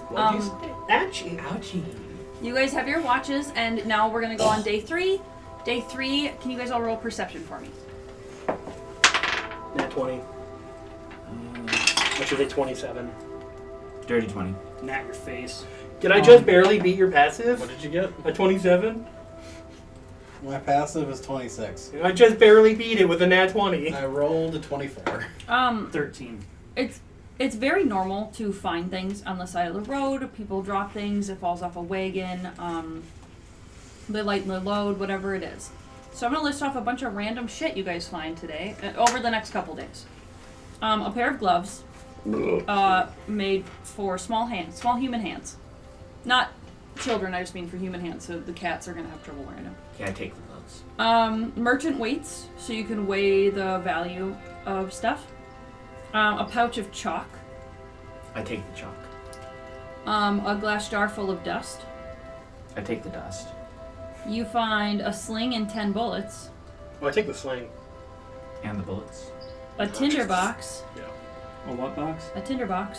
[SPEAKER 2] What'd you say? Ouchie.
[SPEAKER 5] Ouchie.
[SPEAKER 1] You guys have your watches, and now we're gonna go on day 3. Day 3, can you guys all roll perception for me?
[SPEAKER 2] Nat 20. Which is a 27.
[SPEAKER 5] Dirty 20.
[SPEAKER 3] Nat your face.
[SPEAKER 2] Did I just barely beat your passive?
[SPEAKER 6] What did you get?
[SPEAKER 2] A 27?
[SPEAKER 6] My passive is 26.
[SPEAKER 2] I just barely beat it with a nat 20.
[SPEAKER 6] I rolled a 24.
[SPEAKER 3] 13.
[SPEAKER 1] It's very normal to find things on the side of the road. People drop things. It falls off a wagon. They lighten the load, whatever it is. So I'm going to list off a bunch of random shit you guys find today, over the next couple days. A pair of gloves made for small human hands. Not children, I just mean for human hands, so the cats are going to have trouble wearing them.
[SPEAKER 5] Yeah, take the gloves.
[SPEAKER 1] Merchant weights, so you can weigh the value of stuff. A pouch of chalk.
[SPEAKER 5] I take the chalk.
[SPEAKER 1] A glass jar full of dust.
[SPEAKER 5] I take the dust.
[SPEAKER 1] You find a sling and 10 bullets.
[SPEAKER 2] Oh, I take the sling.
[SPEAKER 5] And the bullets.
[SPEAKER 1] A tinder box.
[SPEAKER 3] A what box?
[SPEAKER 1] A tinder box.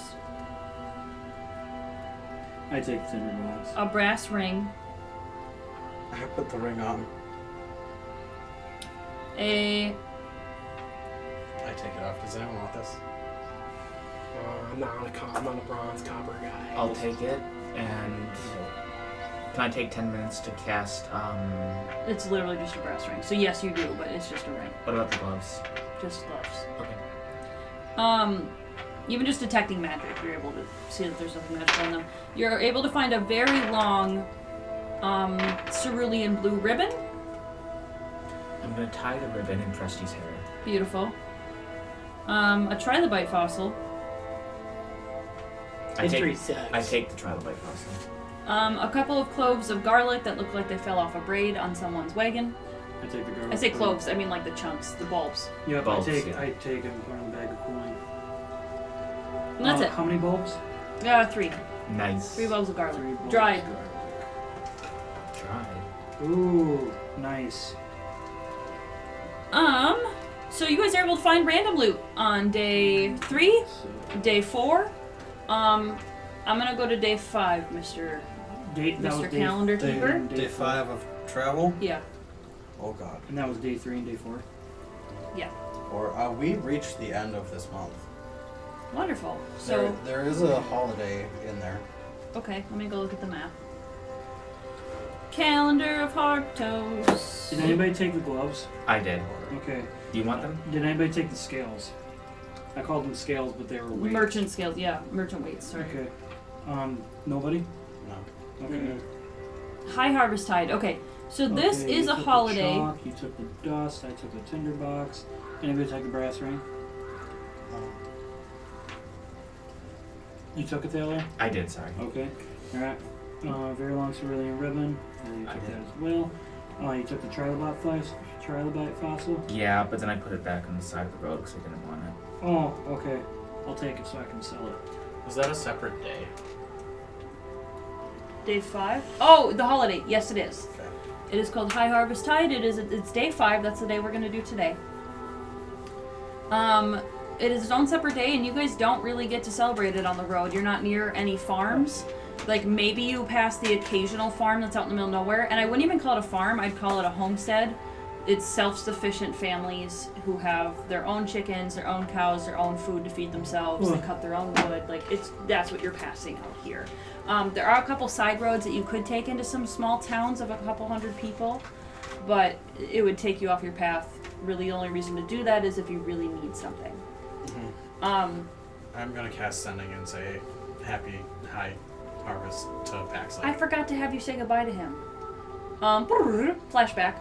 [SPEAKER 3] I take the tinder box.
[SPEAKER 1] A brass ring.
[SPEAKER 6] I put the ring on.
[SPEAKER 1] A
[SPEAKER 6] I take it off. Does anyone want this?
[SPEAKER 2] I'm not a bronze copper guy.
[SPEAKER 5] I'll take it, and can I take 10 minutes to cast,
[SPEAKER 1] It's literally just a brass ring. So yes, you do, but it's just a ring.
[SPEAKER 5] what about the gloves?
[SPEAKER 1] Just gloves.
[SPEAKER 5] Okay.
[SPEAKER 1] Even just detecting magic, you're able to see that there's nothing magical in them. You're able to find a very long cerulean blue ribbon.
[SPEAKER 5] I'm gonna tie the ribbon in Presty's hair.
[SPEAKER 1] Beautiful. A trilobite fossil.
[SPEAKER 2] History sucks.
[SPEAKER 5] I take the trilobite fossil.
[SPEAKER 1] A couple of cloves of garlic that look like they fell off a braid on someone's wagon.
[SPEAKER 3] I take the garlic.
[SPEAKER 1] I say cloves, I mean like the chunks, the bulbs.
[SPEAKER 3] Yep,
[SPEAKER 5] Bulbs,
[SPEAKER 3] I take
[SPEAKER 5] yeah.
[SPEAKER 3] it and put it in the bag of cooling.
[SPEAKER 1] And that's it.
[SPEAKER 3] How many bulbs?
[SPEAKER 1] 3.
[SPEAKER 5] Nice.
[SPEAKER 1] 3 bulbs of garlic.
[SPEAKER 3] 3 bulbs.
[SPEAKER 1] Dried.
[SPEAKER 5] Dried.
[SPEAKER 3] Ooh, nice.
[SPEAKER 1] So you guys are able to find random loot on day 3, day 4. I'm gonna go to day 5, Mr. Mr. Calendar Keeper.
[SPEAKER 6] Day 5 of travel?
[SPEAKER 1] Yeah.
[SPEAKER 6] Oh god.
[SPEAKER 3] And that was day 3 and day 4.
[SPEAKER 6] Or we reached the end of this month.
[SPEAKER 1] Wonderful. So
[SPEAKER 6] There is a holiday in there.
[SPEAKER 1] okay, let me go look at the map. Calendar of Hartos.
[SPEAKER 3] Did anybody take the gloves?
[SPEAKER 5] I did.
[SPEAKER 3] Okay.
[SPEAKER 5] Do you want them?
[SPEAKER 3] Did anybody take the scales? I called them scales, but they were weights.
[SPEAKER 1] Merchant scales, yeah. Merchant weights, sorry.
[SPEAKER 3] Okay. Nobody?
[SPEAKER 6] No.
[SPEAKER 3] Okay.
[SPEAKER 2] Mm-mm.
[SPEAKER 1] High Harvest Tide. Okay, so this
[SPEAKER 3] Okay,
[SPEAKER 1] is
[SPEAKER 3] you
[SPEAKER 1] a
[SPEAKER 3] took the
[SPEAKER 1] holiday.
[SPEAKER 3] chalk, you took the dust, I took the tinderbox. Anybody take the brass ring? You took it, Taylor?
[SPEAKER 5] I did, sorry.
[SPEAKER 3] Okay. Alright. Very long cerulean ribbon. You
[SPEAKER 5] I
[SPEAKER 3] took
[SPEAKER 5] did.
[SPEAKER 3] that as well. You took the trilobite fossil.
[SPEAKER 5] Yeah, but then I put it back on the side of the road because I didn't want it.
[SPEAKER 3] Oh, okay. I'll take it so I can sell it.
[SPEAKER 6] Is that a separate day?
[SPEAKER 1] Day 5? Oh, the holiday. Yes, it is.
[SPEAKER 6] Okay.
[SPEAKER 1] It is called High Harvest Tide. It's day 5. That's the day we're gonna do today. It is its own separate day, and you guys don't really get to celebrate it on the road. You're not near any farms. Like, maybe you pass the occasional farm that's out in the middle of nowhere, and I wouldn't even call it a farm. I'd call it a homestead. It's self-sufficient families who have their own chickens, their own cows, their own food to feed themselves. They cut their own wood. Like, that's what you're passing out here. There are a couple side roads that you could take into some small towns of a couple hundred people, but it would take you off your path. Really, the only reason to do that is if you really need something.
[SPEAKER 6] I'm gonna cast sending and say happy high harvest to Paxley.
[SPEAKER 1] I forgot to have you say goodbye to him. Flashback.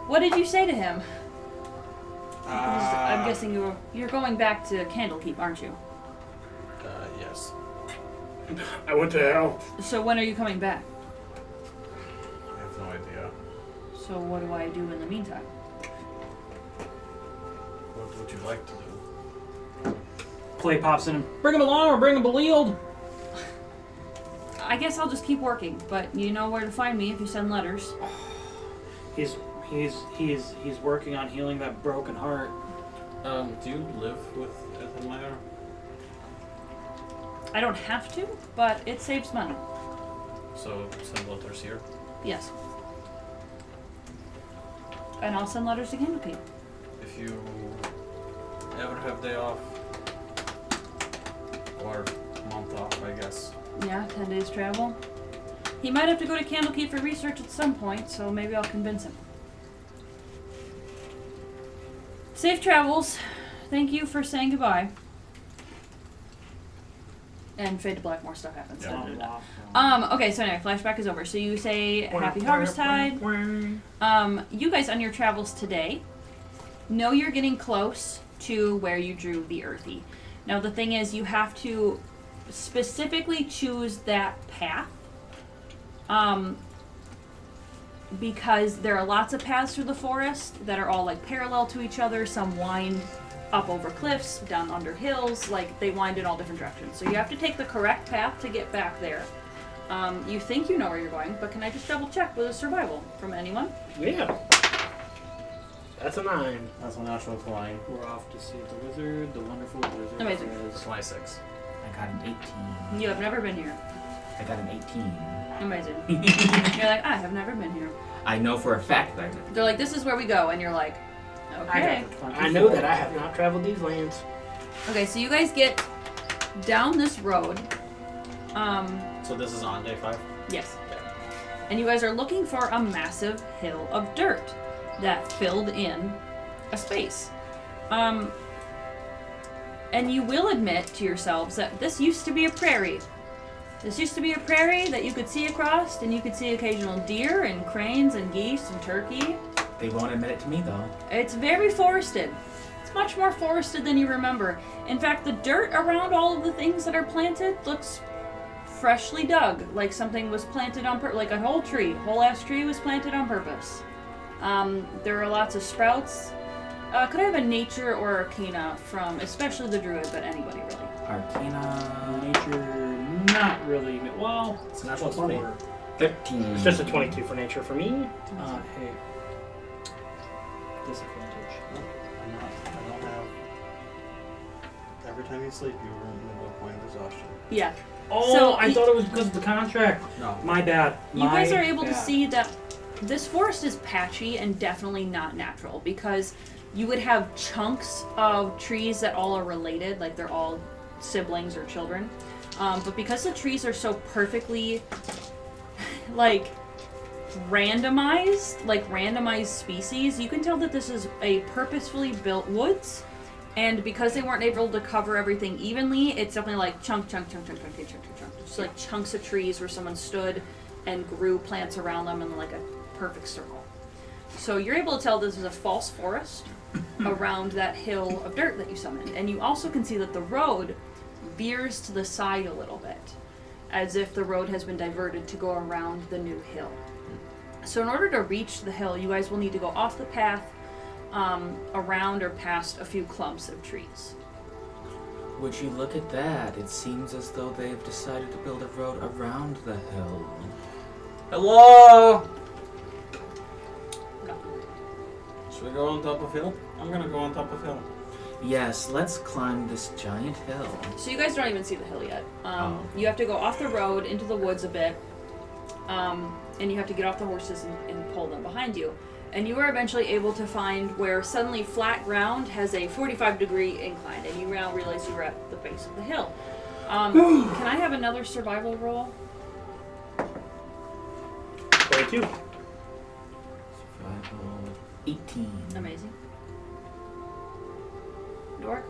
[SPEAKER 1] What did you say to him? I'm guessing you're going back to Candlekeep, aren't you?
[SPEAKER 6] Yes.
[SPEAKER 2] I went to hell.
[SPEAKER 1] So when are you coming back?
[SPEAKER 6] I have no idea.
[SPEAKER 1] So what do I do in the meantime?
[SPEAKER 6] What would you like to do?
[SPEAKER 3] Clay pops in and bring him along or bring him Belialed.
[SPEAKER 1] I guess I'll just keep working, but you know where to find me if you send letters.
[SPEAKER 3] He's working on healing that broken heart.
[SPEAKER 6] Do you live with Ethelmire?
[SPEAKER 1] I don't have to, but it saves money.
[SPEAKER 6] So send letters here.
[SPEAKER 1] Yes. And I'll send letters to Candlekeep.
[SPEAKER 6] If you ever have day off or month off, I guess.
[SPEAKER 1] Yeah, 10 days travel. He might have to go to Candlekeep for research at some point, so maybe I'll convince him. Safe travels. Thank you for saying goodbye. And fade to black, more stuff happens.
[SPEAKER 6] Yeah.
[SPEAKER 1] Okay, so anyway, flashback is over. So you say Happy Harvest Tide. You guys on your travels today know you're getting close to where you drew the Earthy. Now the thing is, you have to specifically choose that path. Because there are lots of paths through the forest that are all like parallel to each other. Some wind up over cliffs, down under hills, like they wind in all different directions. So you have to take the correct path to get back there. You think you know where you're going, but can I just double check with a survival from anyone?
[SPEAKER 2] Yeah. That's a 9.
[SPEAKER 6] That's a natural 20.
[SPEAKER 3] We're off to see the wizard, the wonderful wizard.
[SPEAKER 1] Amazing.
[SPEAKER 6] It's 26.
[SPEAKER 5] I got an 18.
[SPEAKER 1] You have never been here.
[SPEAKER 5] I got an 18.
[SPEAKER 1] Amazing. You're like, I have never been here.
[SPEAKER 5] I know for a fact that I did.
[SPEAKER 1] They're like, this is where we go, and you're like, okay.
[SPEAKER 2] I know that I have not traveled these lands.
[SPEAKER 1] Okay, so you guys get down this road.
[SPEAKER 6] So this is on day 5?
[SPEAKER 1] Yes. And you guys are looking for a massive hill of dirt that filled in a space. And you will admit to yourselves that this used to be a prairie. This used to be a prairie that you could see across, and you could see occasional deer and cranes and geese and turkey.
[SPEAKER 5] They won't admit it to me, though.
[SPEAKER 1] It's very forested. It's much more forested than you remember. In fact, the dirt around all of the things that are planted looks freshly dug, like something was planted on purpose, like a whole ass tree was planted on purpose. There are lots of sprouts. Could I have a nature or arcana from, especially the druid, but anybody really?
[SPEAKER 5] Arcana.
[SPEAKER 3] Nature, not really. Well,
[SPEAKER 6] It's a natural
[SPEAKER 3] plus
[SPEAKER 6] 20.
[SPEAKER 3] 4.
[SPEAKER 5] 13.
[SPEAKER 2] It's just a 22 for nature for me.
[SPEAKER 3] Hey. Disadvantage.
[SPEAKER 6] I don't have. Every time you sleep, you remove a point of exhaustion.
[SPEAKER 1] Yeah.
[SPEAKER 3] Oh,
[SPEAKER 1] So
[SPEAKER 3] I thought it was because of the contract.
[SPEAKER 6] No.
[SPEAKER 3] My bad.
[SPEAKER 1] You guys are able to
[SPEAKER 3] bad.
[SPEAKER 1] see that this forest is patchy and definitely not natural, because you would have chunks of trees that all are related, like they're all siblings or children. But because the trees are so perfectly, like, randomized species, you can tell that this is a purposefully built woods, And because they weren't able to cover everything evenly, it's definitely like chunk. Just like chunks of trees where someone stood and grew plants around them in like a perfect circle. So you're able to tell this is a false forest around that hill of dirt that you summoned. And you also can see that the road veers to the side a little bit, as if the road has been diverted to go around the new hill. So in order to reach the hill, you guys will need to go off the path, around or past a few clumps of trees.
[SPEAKER 5] Would you look at that? It seems as though they've decided to build a road around the hill.
[SPEAKER 6] Hello? Should we go on top of hill? I'm gonna go on top of hill.
[SPEAKER 5] Yes, let's climb this giant hill.
[SPEAKER 1] So you guys don't even see the hill yet. You have to go off the road into the woods a bit, and you have to get off the horses and pull them behind you. And you are eventually able to find where suddenly flat ground has a 45-degree incline, and you now realize you're at the base of the hill. Can I have another survival roll?
[SPEAKER 2] 22.
[SPEAKER 5] Survival 18.
[SPEAKER 1] Amazing. Dork?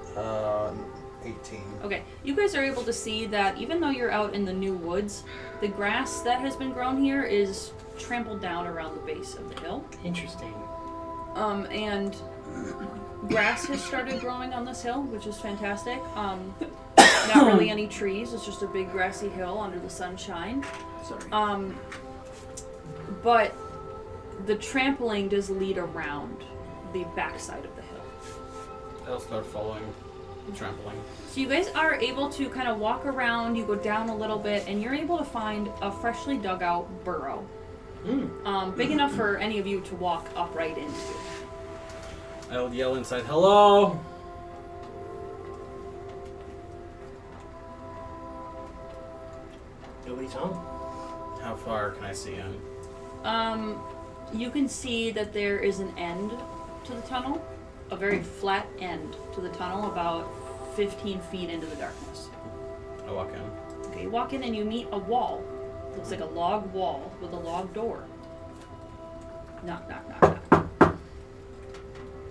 [SPEAKER 4] 18.
[SPEAKER 1] Okay, you guys are able to see that even though you're out in the new woods, the grass that has been grown here is trampled down around the base of the hill.
[SPEAKER 2] Interesting.
[SPEAKER 1] And grass has started growing on this hill, which is fantastic. Not really any trees, it's just a big grassy hill under the sunshine.
[SPEAKER 2] Sorry.
[SPEAKER 1] But the trampling does lead around the backside of the hill.
[SPEAKER 6] I'll start following the trampling.
[SPEAKER 1] So you guys are able to kind of walk around, you go down a little bit, and you're able to find a freshly dug out burrow. Big enough for any of you to walk upright into.
[SPEAKER 6] I'll yell inside, hello?
[SPEAKER 2] Nobody's home.
[SPEAKER 6] How far can I see in?
[SPEAKER 1] You can see that there is an end to the tunnel, a very flat end to the tunnel, about 15 feet into the darkness.
[SPEAKER 6] I walk in.
[SPEAKER 1] Okay, you walk in and you meet a wall. Looks like a log wall with a log door. Knock, knock, knock, knock.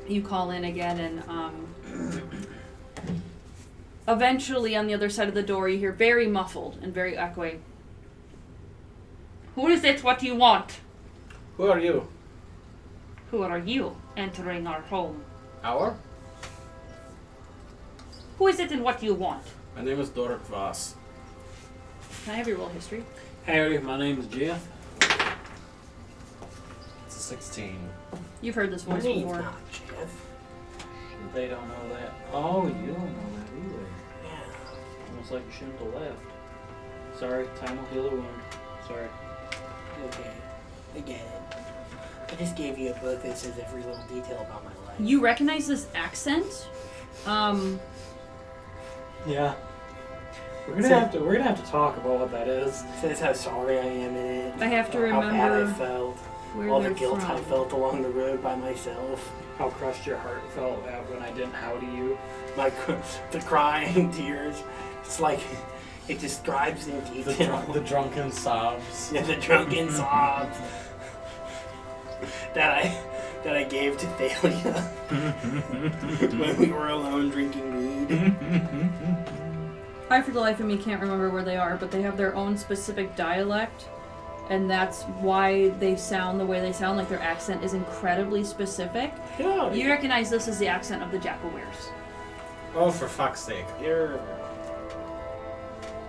[SPEAKER 1] You call in again and eventually on the other side of the door you hear very muffled and very echoey. Who is it? What do you want?
[SPEAKER 6] Who are you?
[SPEAKER 1] Who are you entering our home?
[SPEAKER 6] Our?
[SPEAKER 1] Who is it and what do you want?
[SPEAKER 6] My name is Dork Voss.
[SPEAKER 1] Can I have your roll history?
[SPEAKER 3] Hey, my name is Jeff.
[SPEAKER 6] It's a 16.
[SPEAKER 1] You've heard this
[SPEAKER 2] My
[SPEAKER 1] voice
[SPEAKER 2] name's
[SPEAKER 1] before.
[SPEAKER 2] not Jeff.
[SPEAKER 3] They don't know that. Oh, you don't know that either.
[SPEAKER 2] Yeah.
[SPEAKER 3] Almost like you shouldn't have left. Sorry, time will heal the wound. Sorry.
[SPEAKER 2] Okay. I get it. I just gave you a book that says every little detail about my life.
[SPEAKER 1] You recognize this accent?
[SPEAKER 3] Yeah. We're gonna have to talk about what that is.
[SPEAKER 2] It says how sorry I am in it.
[SPEAKER 1] I have to
[SPEAKER 2] How bad
[SPEAKER 1] remember
[SPEAKER 2] I felt.
[SPEAKER 1] where
[SPEAKER 2] All the
[SPEAKER 1] they're
[SPEAKER 2] guilt I
[SPEAKER 1] from.
[SPEAKER 2] felt along the road by myself.
[SPEAKER 3] How crushed your heart felt when I didn't howdy you.
[SPEAKER 2] The crying tears. It's like it describes in detail.
[SPEAKER 6] The drunken sobs.
[SPEAKER 2] Yeah, the drunken sobs that I gave to Thalia when we were alone drinking weed.
[SPEAKER 1] I, for the life of me, can't remember where they are, but they have their own specific dialect, and that's why they sound the way they sound. Like, their accent is incredibly specific.
[SPEAKER 2] Yeah,
[SPEAKER 1] You recognize this as the accent of the Jackal-Wares.
[SPEAKER 6] Oh, for fuck's sake.
[SPEAKER 2] you're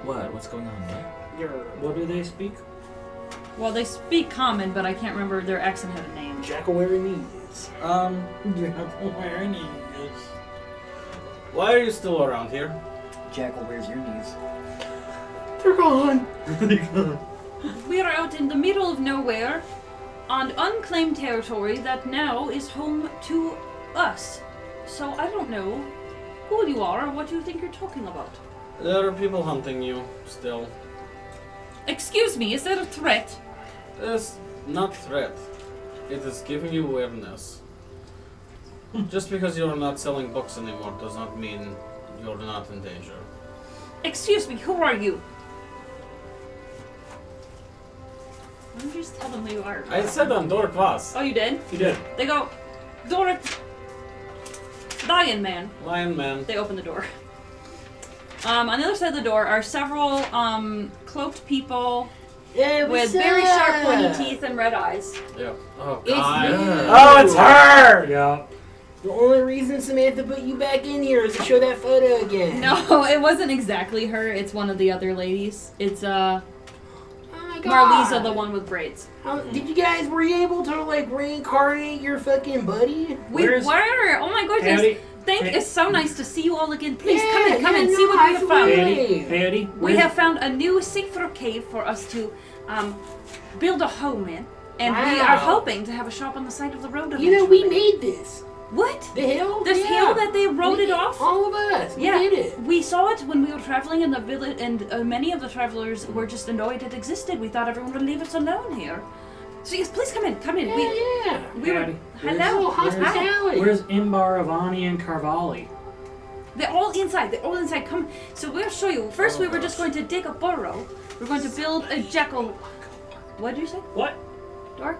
[SPEAKER 5] What's going on there?
[SPEAKER 3] What do they speak?
[SPEAKER 1] Well, they speak common, but I can't remember their accent had a name.
[SPEAKER 2] Jackal-Ware knees.
[SPEAKER 6] Where any is? Why are you still around here?
[SPEAKER 7] Jackal, where's your knees?
[SPEAKER 2] They're gone.
[SPEAKER 1] We are out in the middle of nowhere, on unclaimed territory that now is home to us. So I don't know who you are or what you think you're talking about.
[SPEAKER 6] There are people hunting you still.
[SPEAKER 1] Excuse me, is that a threat?
[SPEAKER 6] It's not threat. It is giving you awareness. Just because you're not selling books anymore does not mean you're not in danger.
[SPEAKER 1] Excuse me, who are you? Why don't you just tell them who you are?
[SPEAKER 6] I said I'm Dork Voss.
[SPEAKER 1] Oh, you did?
[SPEAKER 6] You did.
[SPEAKER 1] They go, Dork, the Lion Man.
[SPEAKER 6] Lion Man.
[SPEAKER 1] They open the door. On the other side of the door are several cloaked people with very sharp pointy teeth and red eyes.
[SPEAKER 6] Yep. Oh
[SPEAKER 2] It's
[SPEAKER 6] God.
[SPEAKER 2] you.
[SPEAKER 4] Oh, it's her!
[SPEAKER 3] Yeah.
[SPEAKER 2] The only reason Samantha put you back in here is to show that photo again.
[SPEAKER 1] No, it wasn't exactly her. It's one of the other ladies. It's
[SPEAKER 2] Oh my God.
[SPEAKER 1] Marlisa, the one with braids.
[SPEAKER 2] Did you guys, were you able to like reincarnate your fucking buddy?
[SPEAKER 1] We
[SPEAKER 3] Where's-
[SPEAKER 1] were. Oh my goodness.
[SPEAKER 3] Patty.
[SPEAKER 1] It's so nice to see you all again. Please
[SPEAKER 2] Yeah,
[SPEAKER 1] come in,
[SPEAKER 2] yeah,
[SPEAKER 1] see
[SPEAKER 2] no,
[SPEAKER 1] what we have found.
[SPEAKER 2] absolutely.
[SPEAKER 3] Patty.
[SPEAKER 1] We have found a new safer cave for us to build a home in, and we
[SPEAKER 2] Wow.
[SPEAKER 1] are hoping to have a shop on the side of the road eventually.
[SPEAKER 2] You know, we made this.
[SPEAKER 1] What?
[SPEAKER 2] The hill?
[SPEAKER 1] This
[SPEAKER 2] Yeah.
[SPEAKER 1] hill that they wrote
[SPEAKER 2] We
[SPEAKER 1] it
[SPEAKER 2] did-
[SPEAKER 1] off?
[SPEAKER 2] All of us. We
[SPEAKER 1] Yeah,
[SPEAKER 2] did it.
[SPEAKER 1] we saw it when we were traveling in the village, and many of the travelers were just annoyed it existed. We thought everyone would leave us alone here. So yes, please come in, come in.
[SPEAKER 2] Yeah,
[SPEAKER 1] We were
[SPEAKER 3] Patty,
[SPEAKER 1] hello.
[SPEAKER 2] Oh, hospitality.
[SPEAKER 3] Where's Imbar, Ivani, and Carvalli?
[SPEAKER 1] They're all inside. They're all inside. Come. So we'll show you. First,
[SPEAKER 6] Oh,
[SPEAKER 1] we were just
[SPEAKER 6] gosh.
[SPEAKER 1] going to dig a burrow. We're going to build a jackal. What did you say?
[SPEAKER 3] What?
[SPEAKER 1] Door?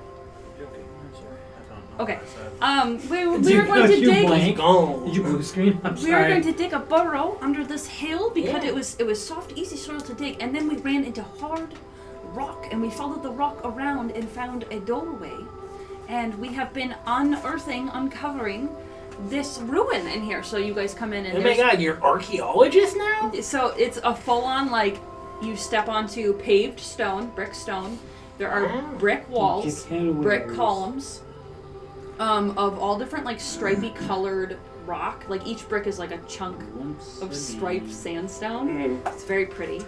[SPEAKER 3] Joking. I'm sorry.
[SPEAKER 6] I don't know
[SPEAKER 1] Okay.
[SPEAKER 6] what I said.
[SPEAKER 1] We were
[SPEAKER 3] Did
[SPEAKER 1] going to
[SPEAKER 3] you
[SPEAKER 1] dig.
[SPEAKER 3] blank?
[SPEAKER 2] Gone.
[SPEAKER 3] Did you blue screen? I'm
[SPEAKER 1] We
[SPEAKER 3] sorry.
[SPEAKER 1] were going to dig a burrow under this hill because
[SPEAKER 2] Yeah.
[SPEAKER 1] it was soft, easy soil to dig, and then we ran into hard rock, and we followed the rock around and found a doorway, and we have been uncovering this ruin in here. So you guys come in and
[SPEAKER 2] Oh my
[SPEAKER 1] there's-
[SPEAKER 2] God, you're archaeologists now?
[SPEAKER 1] So it's a full-on, like, you step onto paved stone, brick stone. There are
[SPEAKER 2] Wow.
[SPEAKER 1] brick walls,
[SPEAKER 3] Japan
[SPEAKER 1] brick
[SPEAKER 3] wears.
[SPEAKER 1] columns, of all different, like, stripy colored rock. Like, each brick is like a chunk of striped sandstone. It's very pretty.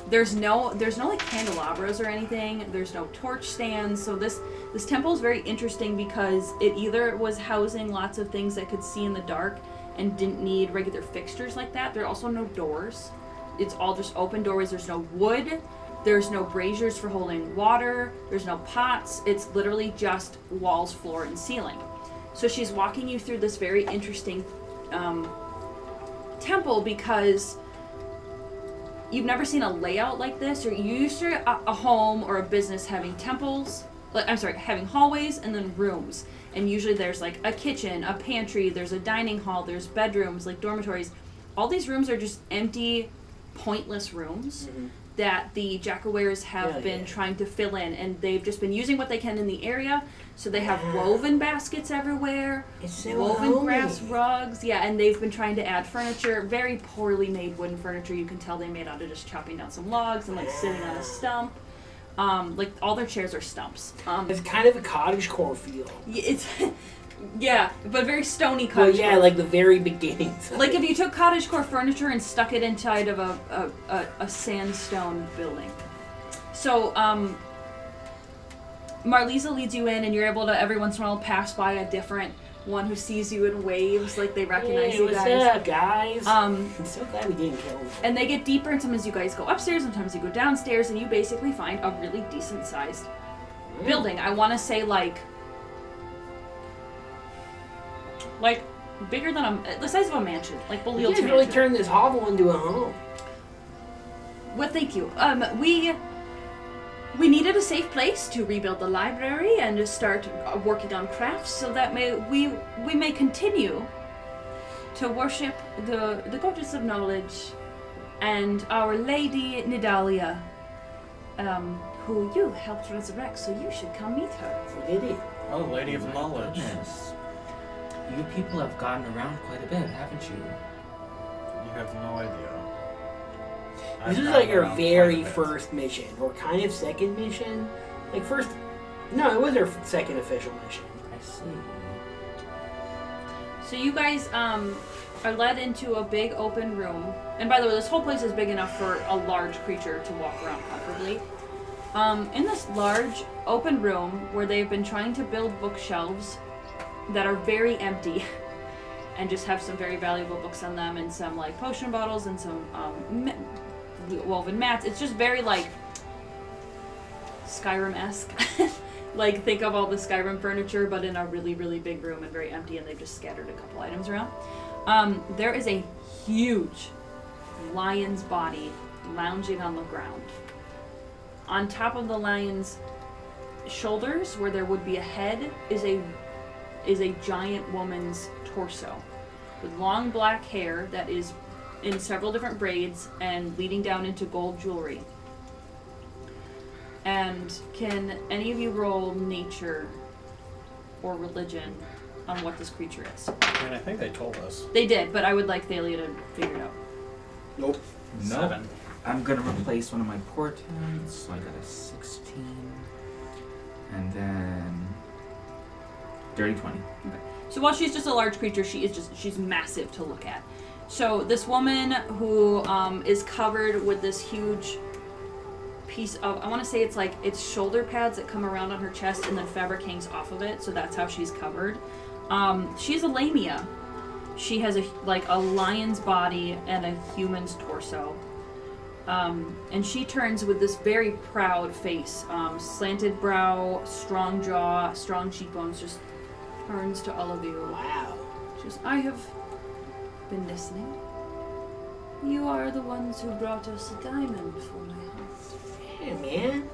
[SPEAKER 1] There's no like candelabras or anything. There's no torch stands. So this temple is very interesting because it either was housing lots of things that could see in the dark and didn't need regular fixtures like that. There are also no doors. It's all just open doorways. There's no wood. There's no braziers for holding water. There's no pots. It's literally just walls, floor, and ceiling. So she's walking you through this very interesting temple because you've never seen a layout like this, or you used to a home or a business having having hallways and then rooms. And usually there's like a kitchen, a pantry, there's a dining hall, there's bedrooms, like dormitories. All these rooms are just empty, pointless rooms that the Jackawares have been trying to fill in, and they've just been using what they can in the area. So they have woven baskets everywhere,
[SPEAKER 2] It's so
[SPEAKER 1] woven
[SPEAKER 2] homey.
[SPEAKER 1] grass rugs, and they've been trying to add furniture, very poorly made wooden furniture. You can tell they made out of just chopping down some logs and like sitting on a stump. Like all their chairs are stumps.
[SPEAKER 2] It's kind of a cottagecore feel.
[SPEAKER 1] It's but very stony
[SPEAKER 2] Well,
[SPEAKER 1] cottagecore.
[SPEAKER 2] yeah, like the very beginnings. of
[SPEAKER 1] Like
[SPEAKER 2] it.
[SPEAKER 1] if you took cottagecore furniture and stuck it inside of a sandstone building. So, Marlisa leads you in, and you're able to every once in a while pass by a different one who sees you and waves like they recognize
[SPEAKER 2] Hey,
[SPEAKER 1] you
[SPEAKER 2] what's
[SPEAKER 1] guys.
[SPEAKER 2] up, guys?
[SPEAKER 1] Um,
[SPEAKER 2] I'm so glad we didn't kill him.
[SPEAKER 1] and they get deeper, and sometimes you guys go upstairs, sometimes you go downstairs, and you basically find a really decent sized building. I want to say like bigger than the size of a mansion, like
[SPEAKER 2] You
[SPEAKER 1] Belial's
[SPEAKER 2] guys really
[SPEAKER 1] mansion.
[SPEAKER 2] turned this hovel into a home.
[SPEAKER 1] Well, thank you. We needed a safe place to rebuild the library and to start working on crafts, so that we may continue to worship the goddess of knowledge and Our Lady Nidalia, who you helped resurrect. So you should come meet her.
[SPEAKER 2] We did it.
[SPEAKER 6] Oh, Lady of Knowledge.
[SPEAKER 5] Goodness. You people have gotten around quite a bit, haven't you?
[SPEAKER 6] You have no idea.
[SPEAKER 2] This
[SPEAKER 6] I've
[SPEAKER 2] is like
[SPEAKER 6] gotten
[SPEAKER 2] our
[SPEAKER 6] around
[SPEAKER 2] very
[SPEAKER 6] quite a bit.
[SPEAKER 2] first mission, or kind of second mission. Like first, no, it was our second official mission.
[SPEAKER 5] I see.
[SPEAKER 1] So you guys are led into a big open room. And by the way, this whole place is big enough for a large creature to walk around comfortably. In this large open room where they've been trying to build bookshelves that are very empty and just have some very valuable books on them and some like potion bottles and some woven mats. It's just very like Skyrim-esque. Like think of all the Skyrim furniture but in a really, really big room and very empty, and they've just scattered a couple items around. There is a huge lion's body lounging on the ground. On top of the lion's shoulders, where there would be a head, is a giant woman's torso with long black hair that is in several different braids and leading down into gold jewelry. And can any of you roll nature or religion on what this creature is?
[SPEAKER 6] I mean, I think they told us.
[SPEAKER 1] They did, but I would like Thalia to figure it out.
[SPEAKER 2] Nope.
[SPEAKER 5] No.
[SPEAKER 6] 7.
[SPEAKER 5] I'm gonna replace one of my portents, so I got a 16. And then dirty 20.
[SPEAKER 1] Okay. So while she's just a large creature, she's massive to look at. So this woman who is covered with this huge piece of, I want to say it's shoulder pads that come around on her chest and then fabric hangs off of it, so that's how she's covered. She's a lamia. She has a lion's body and a human's torso. And she turns with this very proud face, slanted brow, strong jaw, strong cheekbones, just turns to all of you.
[SPEAKER 2] Wow.
[SPEAKER 1] Just, I have been listening. You are the ones who brought us a diamond for my house.
[SPEAKER 2] Yeah, man.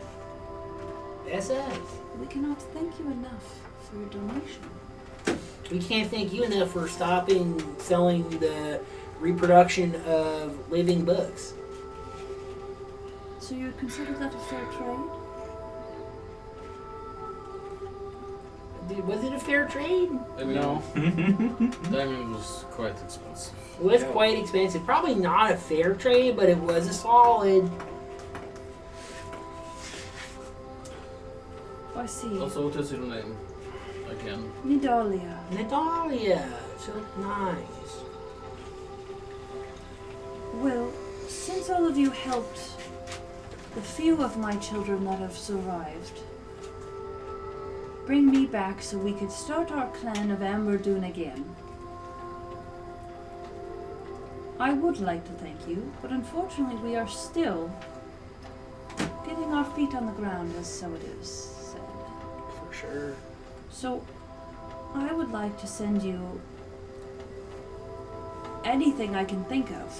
[SPEAKER 2] That's us.
[SPEAKER 1] We cannot thank you enough for your donation.
[SPEAKER 2] We can't thank you enough for stopping selling the reproduction of living books.
[SPEAKER 1] So you would consider that a fair trade?
[SPEAKER 2] Was it a fair trade?
[SPEAKER 6] No. Diamond was quite expensive.
[SPEAKER 2] It was quite expensive. Probably not a fair trade, but it was a solid.
[SPEAKER 1] I see.
[SPEAKER 6] Also, what is your name? Again.
[SPEAKER 1] Nidalia.
[SPEAKER 2] Natalia. So nice.
[SPEAKER 1] Well, since all of you helped the few of my children that have survived bring me back so we could start our clan of Amberdoon again, I would like to thank you, but unfortunately we are still getting our feet on the ground, as so it is said.
[SPEAKER 2] For sure.
[SPEAKER 1] So, I would like to send you anything I can think of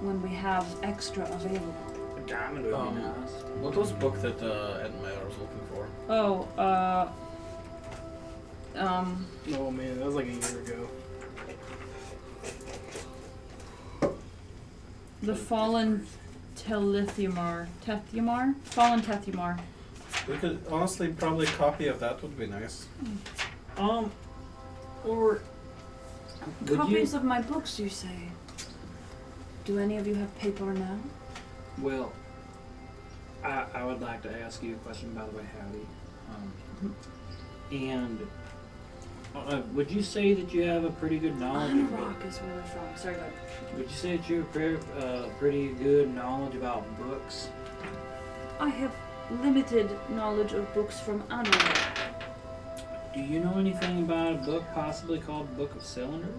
[SPEAKER 1] when we have extra available.
[SPEAKER 3] A diamond would be nice.
[SPEAKER 6] What was the book that Ed Meyer was looking for?
[SPEAKER 2] Oh man, that was like a year ago.
[SPEAKER 1] The Fallen Tethumar? Fallen Tethumar.
[SPEAKER 6] We could honestly probably a copy of that would be nice.
[SPEAKER 3] Or would
[SPEAKER 1] Copies
[SPEAKER 3] you?
[SPEAKER 1] of my books, you say? Do any of you have paper now?
[SPEAKER 3] Well, I would like to ask you a question, by the way, Howdy. And would you say that you have a pretty good knowledge
[SPEAKER 1] On
[SPEAKER 3] of
[SPEAKER 1] Rock is where they're from. Sorry about that.
[SPEAKER 3] Would you say that you have pretty good knowledge about books?
[SPEAKER 1] I have limited knowledge of books from Anwar.
[SPEAKER 3] Do you know anything about a book possibly called Book of Cylinders?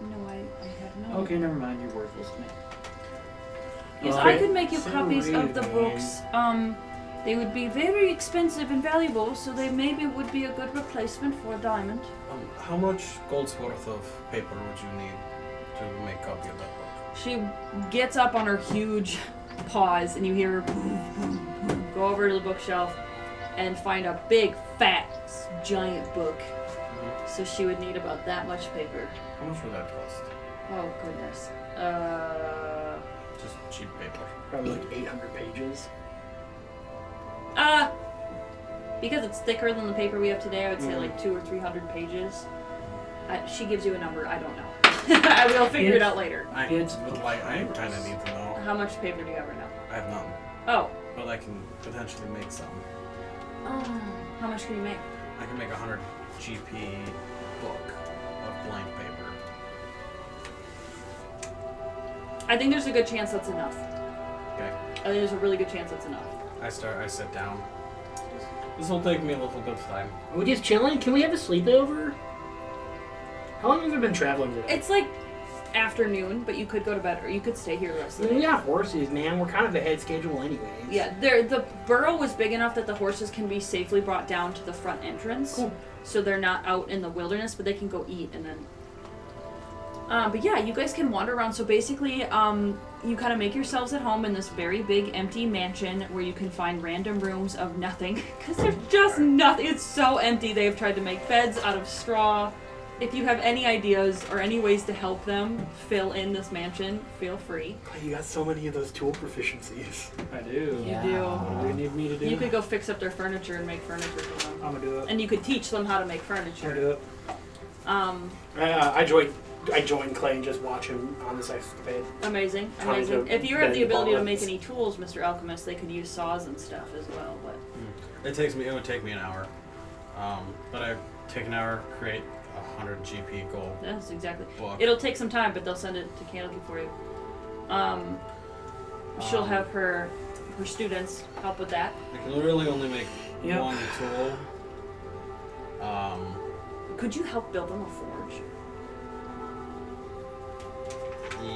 [SPEAKER 1] No, I have no.
[SPEAKER 3] Okay, never mind. You're worthless to me.
[SPEAKER 1] Yes,
[SPEAKER 2] Okay.
[SPEAKER 1] I could make you
[SPEAKER 2] So
[SPEAKER 1] copies of the
[SPEAKER 2] reading.
[SPEAKER 1] books. They would be very expensive and valuable, so they maybe would be a good replacement for a diamond.
[SPEAKER 6] How much gold's worth of paper would you need to make a copy of that book?
[SPEAKER 1] She gets up on her huge paws, and you hear her boom, boom, boom, go over to the bookshelf and find a big, fat, giant book. So she would need about that much paper.
[SPEAKER 6] How much would that cost?
[SPEAKER 1] Oh, goodness.
[SPEAKER 6] Just cheap paper.
[SPEAKER 2] Probably like 800 pages.
[SPEAKER 1] Because it's thicker than the paper we have today, I would say like 200 or 300 pages. She gives you a number, I don't know. I will figure it out later.
[SPEAKER 6] I kind of need to know.
[SPEAKER 1] How much paper do you have right now?
[SPEAKER 6] I have none,
[SPEAKER 1] Oh.
[SPEAKER 6] but I can potentially make some.
[SPEAKER 1] How much can you make?
[SPEAKER 6] I can make 100 GP book of blank paper.
[SPEAKER 1] I think there's a good chance that's enough.
[SPEAKER 6] Okay.
[SPEAKER 1] I think there's a really good chance that's enough.
[SPEAKER 6] I sit down. This will take me a little bit of time.
[SPEAKER 2] Are we just chilling? Can we have a sleepover? How long have we been traveling today?
[SPEAKER 1] It's like afternoon, but you could go to bed or you could stay here the rest of the
[SPEAKER 2] We
[SPEAKER 1] day.
[SPEAKER 2] got horses, man. We're kind of ahead schedule anyways.
[SPEAKER 1] Yeah, the burrow was big enough that the horses can be safely brought down to the front entrance.
[SPEAKER 2] Cool.
[SPEAKER 1] So they're not out in the wilderness, but they can go eat and then... but yeah, you guys can wander around. So basically, you kind of make yourselves at home in this very big empty mansion where you can find random rooms of nothing. Because there's just nothing. It's so empty. They've tried to make beds out of straw. If you have any ideas or any ways to help them fill in this mansion, feel free.
[SPEAKER 2] You got so many of those tool proficiencies.
[SPEAKER 3] I do.
[SPEAKER 1] You do.
[SPEAKER 3] What do you need me to do?
[SPEAKER 1] You could go fix up their furniture and make furniture for them.
[SPEAKER 3] I'm gonna do it.
[SPEAKER 1] And you could teach them how to make
[SPEAKER 3] I'll
[SPEAKER 1] furniture.
[SPEAKER 3] do it.
[SPEAKER 2] I joined Clay and just watch him on this escapade.
[SPEAKER 1] Amazing,
[SPEAKER 2] Trying
[SPEAKER 1] amazing.
[SPEAKER 2] to
[SPEAKER 1] If you have the
[SPEAKER 2] bend
[SPEAKER 1] ability to
[SPEAKER 2] bonds.
[SPEAKER 1] make any tools, Mr. Alchemist, they could use saws and stuff as well. But
[SPEAKER 6] It would take me an hour. But I take an hour, create 100 GP gold
[SPEAKER 1] that's exactly.
[SPEAKER 6] book.
[SPEAKER 1] It'll take some time, but they'll send it to Candlekeep for you. She'll have her students help with that.
[SPEAKER 6] I can literally only make
[SPEAKER 3] Yep.
[SPEAKER 6] one tool.
[SPEAKER 1] Could you help build them a forge?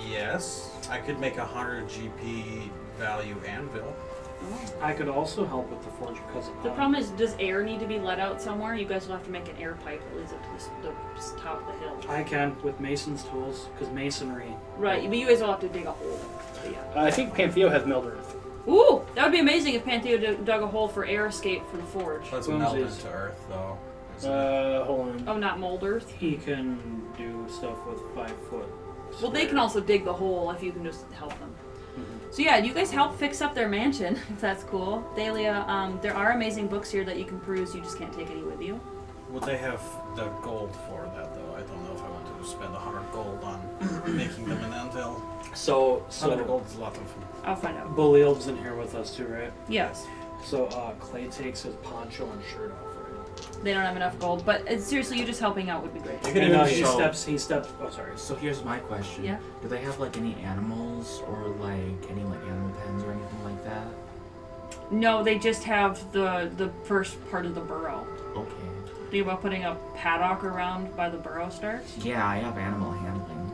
[SPEAKER 6] Yes. I could make 100 GP value anvil.
[SPEAKER 1] Oh.
[SPEAKER 3] I could also help with the forge because
[SPEAKER 1] The problem is, does air need to be let out somewhere? You guys will have to make an air pipe that leads up to the top of the hill.
[SPEAKER 3] I can with mason's tools because masonry.
[SPEAKER 1] Right, but you guys will have to dig a hole. But yeah.
[SPEAKER 2] I think Pantheo has milled earth.
[SPEAKER 1] Ooh, that would be amazing if Pantheo dug a hole for air escape for the forge.
[SPEAKER 6] Let's
[SPEAKER 3] Boomsies.
[SPEAKER 6] melt into earth, though. isn't it?
[SPEAKER 2] Hold on.
[SPEAKER 1] Oh, not mold earth?
[SPEAKER 3] He can do stuff with 5 foot.
[SPEAKER 1] Well, they can also dig the hole if you can just help them.
[SPEAKER 3] Mhm.
[SPEAKER 1] So yeah, you guys help fix up their mansion, if that's cool. Thalia, there are amazing books here that you can peruse, you just can't take any with you.
[SPEAKER 6] Would they have the gold for that, though? I don't know if I want to spend 100 gold on making them an anvil.
[SPEAKER 3] So
[SPEAKER 6] 100 gold is a lot of.
[SPEAKER 1] I'll find out.
[SPEAKER 3] Belial's in here with us too, right?
[SPEAKER 1] Yes.
[SPEAKER 3] So Clay takes his poncho and shirt off, right?
[SPEAKER 1] They don't have enough gold, but seriously, you just helping out would be great.
[SPEAKER 6] You can
[SPEAKER 3] And
[SPEAKER 6] even
[SPEAKER 3] he
[SPEAKER 5] show-
[SPEAKER 3] steps. Oh, sorry.
[SPEAKER 5] So here's my question.
[SPEAKER 1] Yeah.
[SPEAKER 5] Do they have like any animals or like any like animal pens or anything like that?
[SPEAKER 1] No, they just have the first part of the burrow.
[SPEAKER 5] Okay.
[SPEAKER 1] Think about putting a paddock around by the burrow starts?
[SPEAKER 5] Yeah, I have animal handling.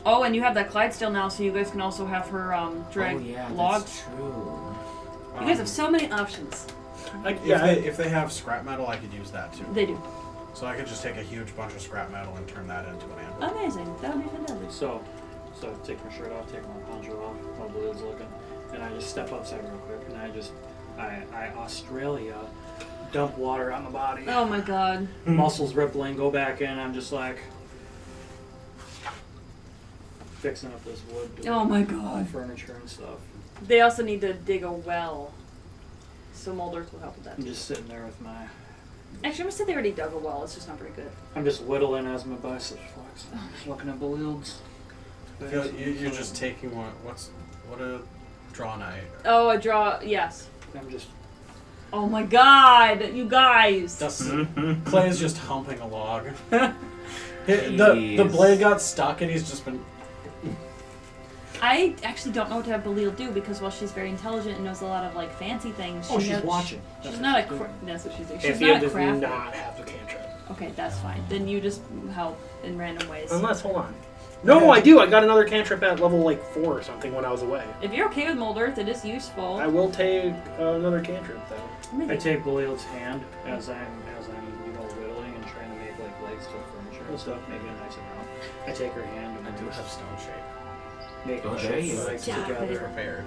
[SPEAKER 1] Oh, and you have that Clydesdale now, so you guys can also have her drag
[SPEAKER 5] Oh yeah,
[SPEAKER 1] logs.
[SPEAKER 5] that's true.
[SPEAKER 1] You guys have so many options.
[SPEAKER 6] If they have scrap metal, I could use that too.
[SPEAKER 1] They do.
[SPEAKER 6] So I could just take a huge bunch of scrap metal and turn that into an anvil.
[SPEAKER 1] Amazing. That would be fantastic.
[SPEAKER 3] So I take my shirt off, take my poncho off, while Belial's looking, and I just step outside real quick, and I Australia dump water on the body.
[SPEAKER 1] Oh my god.
[SPEAKER 3] Muscles rippling, go back in. I'm just like fixing up this wood.
[SPEAKER 1] Oh my god.
[SPEAKER 3] Furniture and stuff.
[SPEAKER 1] They also need to dig a well. So mold earth will help with that
[SPEAKER 3] I'm
[SPEAKER 1] too.
[SPEAKER 3] just sitting there with my.
[SPEAKER 1] Actually, I'm gonna say they already dug a well. It's just not very good.
[SPEAKER 3] I'm just whittling as my biceps flex. I'm just looking at Belial's.
[SPEAKER 6] I feel like you're just taking what a draw knife.
[SPEAKER 1] Oh, a draw. Yes.
[SPEAKER 3] I'm just.
[SPEAKER 1] Oh my god, you guys.
[SPEAKER 6] Clay is just humping a log. The
[SPEAKER 5] Jeez.
[SPEAKER 6] blade got stuck and he's just been.
[SPEAKER 1] I actually don't know what to have Belial do because while she's very intelligent and knows a lot of like fancy things,
[SPEAKER 3] Oh,
[SPEAKER 1] she
[SPEAKER 3] she's
[SPEAKER 1] knows,
[SPEAKER 3] watching.
[SPEAKER 1] She's
[SPEAKER 3] That's
[SPEAKER 1] not a.
[SPEAKER 3] what she's doing.
[SPEAKER 1] That's what she's doing. She's
[SPEAKER 2] Pantheo
[SPEAKER 1] not a
[SPEAKER 2] does
[SPEAKER 1] crafter.
[SPEAKER 2] not have the cantrip.
[SPEAKER 1] Okay, that's fine. Then you just help in random ways.
[SPEAKER 2] Unless, hold on. No, I do. I got another cantrip at level like 4 or something when I was away.
[SPEAKER 1] If you're okay with mold earth, it is useful.
[SPEAKER 2] I will take another cantrip though.
[SPEAKER 3] I take Belial's hand as I'm whittling and trying to make like legs to the furniture and stuff, maybe a nice amount. I take her hand and
[SPEAKER 6] I
[SPEAKER 3] I
[SPEAKER 6] do
[SPEAKER 3] just
[SPEAKER 6] have stone shape.
[SPEAKER 3] make
[SPEAKER 5] Oh,
[SPEAKER 3] her
[SPEAKER 5] there you go.
[SPEAKER 3] legs
[SPEAKER 1] Stop
[SPEAKER 3] together.
[SPEAKER 1] it.
[SPEAKER 6] Prepared.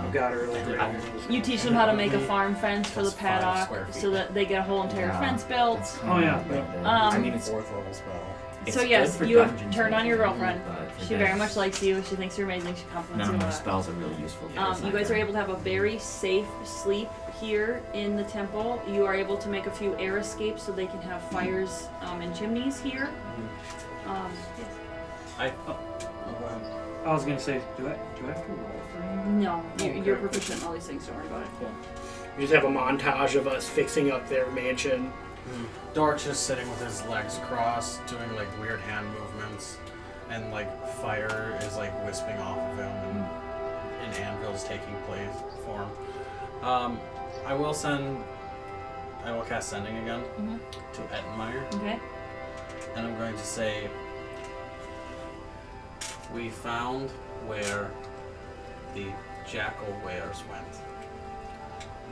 [SPEAKER 3] I've got her like right here.
[SPEAKER 1] You teach them how to make a farm fence for the
[SPEAKER 6] That's 5
[SPEAKER 1] paddock
[SPEAKER 6] square feet.
[SPEAKER 1] so that they get a whole entire
[SPEAKER 5] Yeah,
[SPEAKER 1] fence built.
[SPEAKER 5] That's
[SPEAKER 3] Oh, yeah.
[SPEAKER 5] kinda
[SPEAKER 1] I
[SPEAKER 5] mean, it's,
[SPEAKER 6] Fourth level spell.
[SPEAKER 5] it's
[SPEAKER 1] So
[SPEAKER 5] good
[SPEAKER 1] yes,
[SPEAKER 5] for
[SPEAKER 1] you have
[SPEAKER 5] dungeons
[SPEAKER 1] turned on your
[SPEAKER 5] and
[SPEAKER 1] girlfriend.
[SPEAKER 5] but for
[SPEAKER 1] She very
[SPEAKER 5] this,
[SPEAKER 1] much likes you. She thinks you're amazing. She compliments
[SPEAKER 5] None
[SPEAKER 1] you
[SPEAKER 5] of
[SPEAKER 1] a
[SPEAKER 5] my
[SPEAKER 1] lot.
[SPEAKER 5] spells are really useful. for this
[SPEAKER 1] You guys are
[SPEAKER 5] either.
[SPEAKER 1] able to have a very safe sleep here in the temple. You are able to make a few air escapes so they can have fires and chimneys here. Yes.
[SPEAKER 3] I was gonna say, do I have to roll for him?
[SPEAKER 1] No, you're
[SPEAKER 3] Okay.
[SPEAKER 1] proficient in all these things. Don't worry about it.
[SPEAKER 2] You just have a montage of us fixing up their mansion.
[SPEAKER 6] Dork's just sitting with his legs crossed, doing like weird hand movements, and like fire is like wisping off of him, and anvil's taking form. I will cast sending again to Ettenmeyer,
[SPEAKER 1] Okay.
[SPEAKER 6] and I'm going to say, we found where the jackal wares went.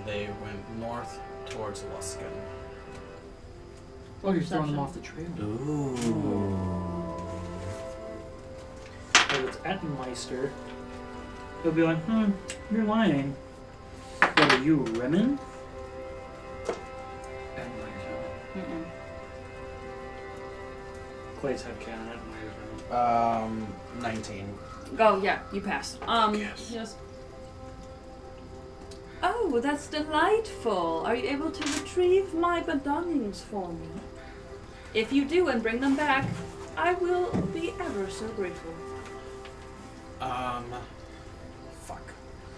[SPEAKER 6] They went north towards Luskin.
[SPEAKER 3] Oh, you're throwing
[SPEAKER 1] Perception.
[SPEAKER 3] them off the trail.
[SPEAKER 5] Ooh.
[SPEAKER 3] If it's Ettenmeister, he'll be like, you're lying. What are you, Rimmon? Ettenmeister.
[SPEAKER 1] Mm-mm.
[SPEAKER 3] Clay's head cannon at my
[SPEAKER 6] 19.
[SPEAKER 1] Oh, yeah, you passed.
[SPEAKER 2] Yes.
[SPEAKER 1] Yes. Oh, that's delightful. Are you able to retrieve my belongings for me? If you do and bring them back, I will be ever so grateful.
[SPEAKER 6] Fuck.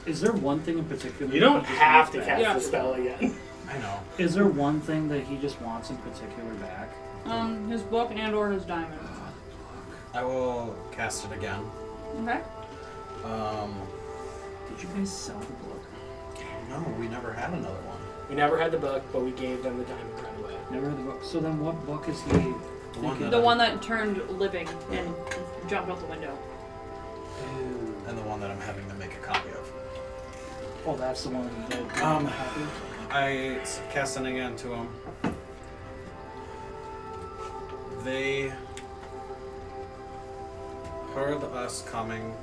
[SPEAKER 3] Is there one thing in particular?
[SPEAKER 2] You don't
[SPEAKER 3] he just
[SPEAKER 2] have
[SPEAKER 3] wants
[SPEAKER 2] to
[SPEAKER 3] back?
[SPEAKER 2] cast
[SPEAKER 1] Yeah.
[SPEAKER 2] the spell again.
[SPEAKER 6] I know.
[SPEAKER 3] Is there one thing that he just wants in particular back?
[SPEAKER 1] His book and/or his diamond.
[SPEAKER 6] I will cast it again.
[SPEAKER 1] Okay.
[SPEAKER 3] Did you guys sell the book?
[SPEAKER 6] No, we never had another one.
[SPEAKER 2] We never had the book, but we gave them the diamond right away.
[SPEAKER 3] Never had the book. So then what book is he
[SPEAKER 6] one
[SPEAKER 3] thinking?
[SPEAKER 6] that
[SPEAKER 1] The one that turned living and jumped out the window.
[SPEAKER 6] And the one that I'm having to make a copy of.
[SPEAKER 3] Oh, that's the one that
[SPEAKER 6] I cast it again to him. They heard us coming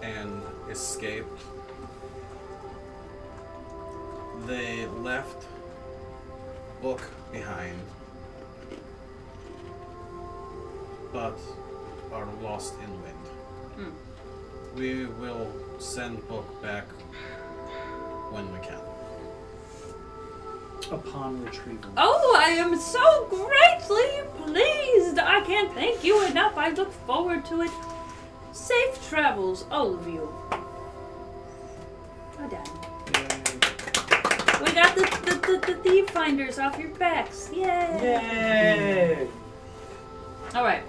[SPEAKER 6] and escaped. They left book behind, but are lost in wind. We will send book back when we can.
[SPEAKER 3] upon retrieval.
[SPEAKER 1] Oh, I am so greatly pleased. I can't thank you enough. I look forward to it. Safe travels, all of you. Oh, damn. We got the thief finders off your backs. Yay!
[SPEAKER 2] Yay!
[SPEAKER 1] All right.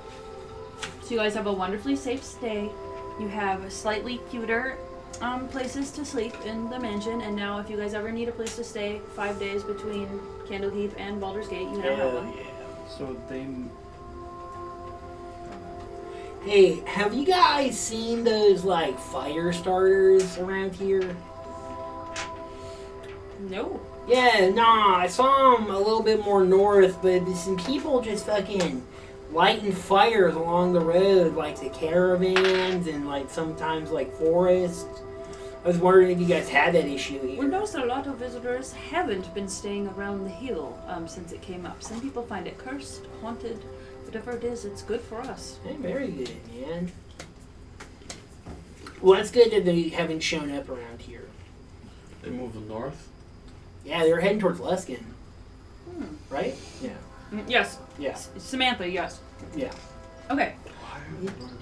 [SPEAKER 1] So you guys have a wonderfully safe stay. You have slightly cuter places to sleep in the mansion, and now if you guys ever need a place to stay, 5 days between Candlekeep and Baldur's Gate, you now have one.
[SPEAKER 3] So they.
[SPEAKER 2] Hey, have you guys seen those, like, fire starters around here?
[SPEAKER 1] No.
[SPEAKER 2] Yeah, nah, I saw them a little bit more north, but some people just fucking lighting fires along the road, like the caravans and, like, sometimes, like, forests. I was wondering if you guys had that issue here.
[SPEAKER 1] We noticed a lot of visitors haven't been staying around the hill since it came up. Some people find it cursed, haunted, whatever it is, it's good for us.
[SPEAKER 2] Hey, very good, man. Well, that's good that they haven't shown up around here.
[SPEAKER 6] They moved north.
[SPEAKER 2] Yeah, they're heading towards Luskin. Right? Yeah.
[SPEAKER 1] Yes.
[SPEAKER 2] Yeah.
[SPEAKER 1] Samantha, yes.
[SPEAKER 2] Yeah.
[SPEAKER 1] Okay.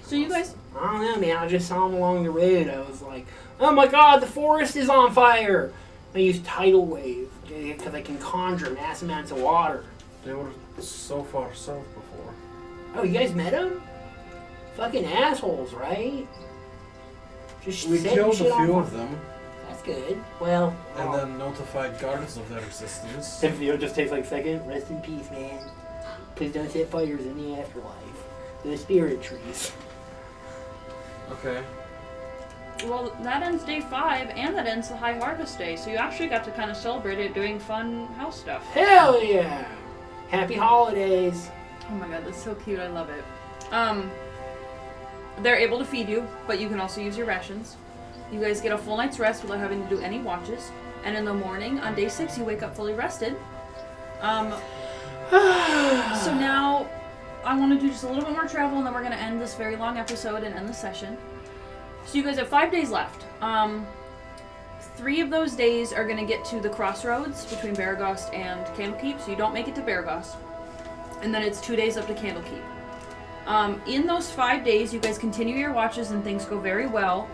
[SPEAKER 1] So you guys...
[SPEAKER 2] I don't know, man. I just saw them along the road. I was like, oh my god, the forest is on fire. I use tidal wave because I can conjure mass amounts of water.
[SPEAKER 6] They were so far south before.
[SPEAKER 2] Oh, you guys met them? Fucking assholes, right? Just
[SPEAKER 6] We
[SPEAKER 2] setting
[SPEAKER 6] killed
[SPEAKER 2] shit
[SPEAKER 6] a
[SPEAKER 2] on
[SPEAKER 6] few
[SPEAKER 2] fire.
[SPEAKER 6] of them
[SPEAKER 2] That's good. Well,
[SPEAKER 6] and then notified guards of their existence.
[SPEAKER 2] that video just takes like a second. Rest in peace, man. Please don't set fires in the afterlife. The spirit trees.
[SPEAKER 6] Okay.
[SPEAKER 1] Well, that ends day 5, and that ends the High Harvest Day, so you actually got to kind of celebrate it doing fun house stuff.
[SPEAKER 2] Hell yeah! Happy holidays.
[SPEAKER 1] Oh my god, that's so cute. I love it. They're able to feed you, but you can also use your rations. You guys get a full night's rest without having to do any watches. And in the morning, on day 6, you wake up fully rested. So now, I want to do just a little bit more travel, and then we're going to end this very long episode and end the session. So you guys have 5 days left. 3 of those days are going to get to the crossroads between Baragost and Candlekeep, so you don't make it to Baragost. And then it's 2 days up to Candlekeep. In those 5 days, you guys continue your watches and things go very well.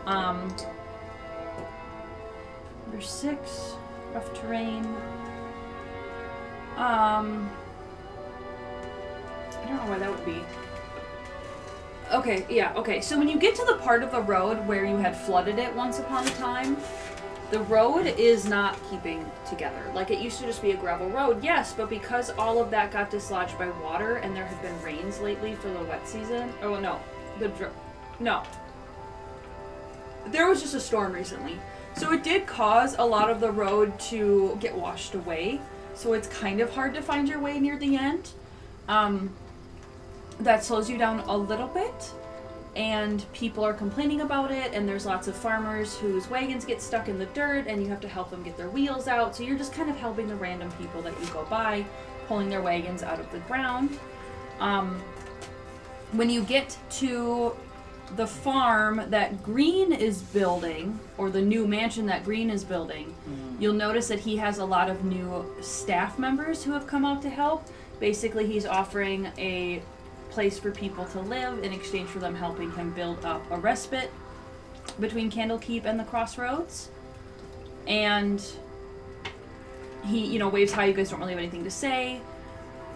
[SPEAKER 1] Number 6, rough terrain. I don't know why that would be. Okay, yeah, okay. So when you get to the part of the road where you had flooded it once upon a time, the road is not keeping together. Like, it used to just be a gravel road, yes, but because all of that got dislodged by water and there have been rains lately for the wet season, oh no, no. There was just a storm recently. So it did cause a lot of the road to get washed away, so it's kind of hard to find your way near the end. That slows you down a little bit. And people are complaining about it, and there's lots of farmers whose wagons get stuck in the dirt, and you have to help them get their wheels out, so you're just kind of helping the random people that you go by, pulling their wagons out of the ground. when you get to the farm that Green is building, or the new mansion that Green is building, you'll notice that he has a lot of new staff members who have come out to help. Basically, he's offering a place for people to live in exchange for them helping him build up a respite between Candlekeep and the Crossroads. And he, waves hi. You guys don't really have anything to say,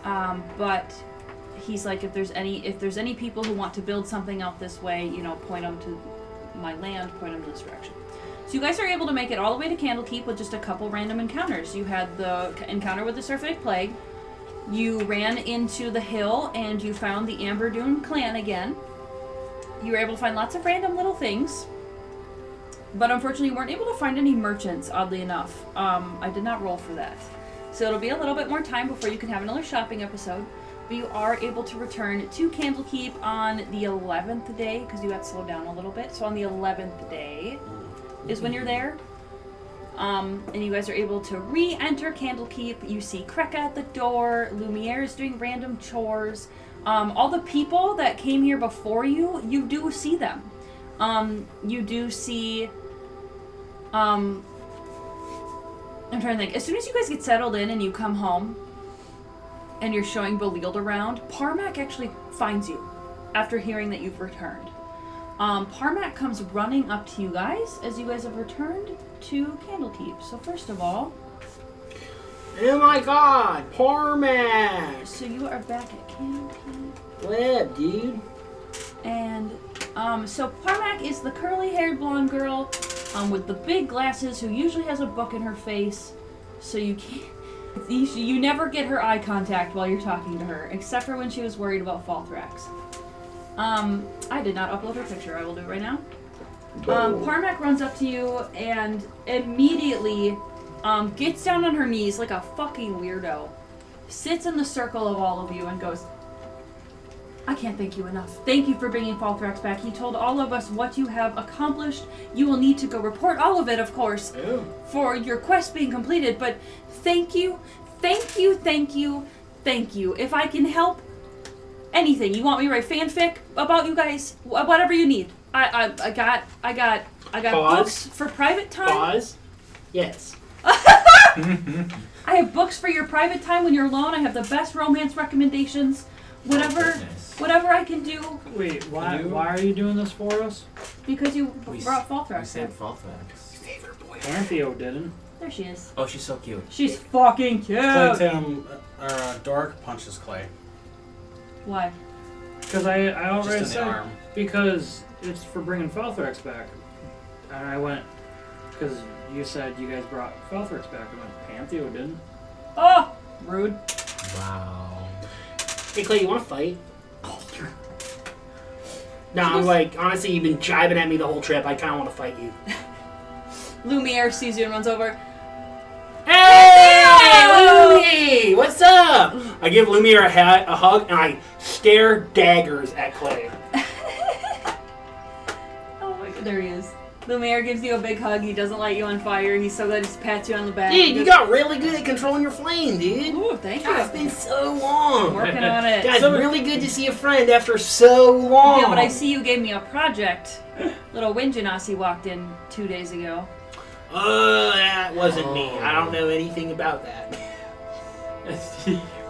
[SPEAKER 1] but he's like, if there's any people who want to build something out this way, point them to my land, point them in this direction. So you guys are able to make it all the way to Candlekeep with just a couple random encounters. You had the encounter with the Surfic Plague. You ran into the hill and you found the Amber Dune clan again. You were able to find lots of random little things. But unfortunately, you weren't able to find any merchants, oddly enough. I did not roll for that. So it'll be a little bit more time before you can have another shopping episode. But you are able to return to Candlekeep on the 11th day, because you got slowed down a little bit. So on the 11th day is when you're there. And you guys are able to re-enter Candlekeep. You see Kreka at the door. Lumiere is doing random chores. All the people that came here before you, you do see them. You do see... I'm trying to think. As soon as you guys get settled in and you come home, and you're showing Belialed around, Parmac actually finds you after hearing that you've returned. Parmac comes running up to you guys as you guys have returned to Candlekeep. So first of all...
[SPEAKER 2] Oh my god, Parmac!
[SPEAKER 1] So you are back at Candlekeep.
[SPEAKER 2] What up, dude?
[SPEAKER 1] And, so Parmac is the curly-haired blonde girl with the big glasses who usually has a book in her face. So you can't... You never get her eye contact while you're talking to her, except for when she was worried about Falthrax. I did not upload her picture. I will do it right now. Parmac runs up to you and immediately gets down on her knees like a fucking weirdo, sits in the circle of all of you and goes, I can't thank you enough. Thank you for bringing Falthrax back. He told all of us what you have accomplished. You will need to go report all of it, of course, for your quest being completed. But thank you, thank you, thank you, thank you. If I can help anything, you want me to write fanfic about you guys, whatever you need. I got books for private time.
[SPEAKER 2] Pause. Yes.
[SPEAKER 1] I have books for your private time when you're alone. I have the best romance recommendations. Whatever I can do.
[SPEAKER 3] Wait, why are you doing this for us?
[SPEAKER 1] Because you brought Falthrax.
[SPEAKER 5] We saved Falthrax.
[SPEAKER 2] Favorite boy.
[SPEAKER 3] Pantheo didn't.
[SPEAKER 1] There she is.
[SPEAKER 5] Oh, she's so cute.
[SPEAKER 1] She's fucking cute.
[SPEAKER 6] Dork punches Clay.
[SPEAKER 1] Why?
[SPEAKER 3] Because I already
[SPEAKER 6] Just in the
[SPEAKER 3] said,
[SPEAKER 6] arm.
[SPEAKER 3] because it's for bringing Falthrax back. And I went, because you said you guys brought Falthrax back. I went, Pantheo didn't.
[SPEAKER 1] Oh! Rude.
[SPEAKER 5] Wow.
[SPEAKER 2] Hey, Clay, you want to fight? No, I'm like, honestly, you've been jibing at me the whole trip. I kind of want to fight you.
[SPEAKER 1] Lumiere sees you and runs over.
[SPEAKER 2] Hey, Lumi! What's up? I give Lumiere a hug and I stare daggers at Clay.
[SPEAKER 1] Oh my god, there he is. Lumiere gives you a big hug. He doesn't light you on fire. He's so glad he pats you on the back.
[SPEAKER 2] Dude, you got really good at controlling your flame, dude.
[SPEAKER 1] Ooh, thank you.
[SPEAKER 2] God, it's been so long.
[SPEAKER 1] I'm working on it.
[SPEAKER 2] God, it's really good to see a friend after so long.
[SPEAKER 1] Yeah, but I see you gave me a project. Little Winjanasi walked in 2 days ago.
[SPEAKER 2] That wasn't me. I don't know anything about that.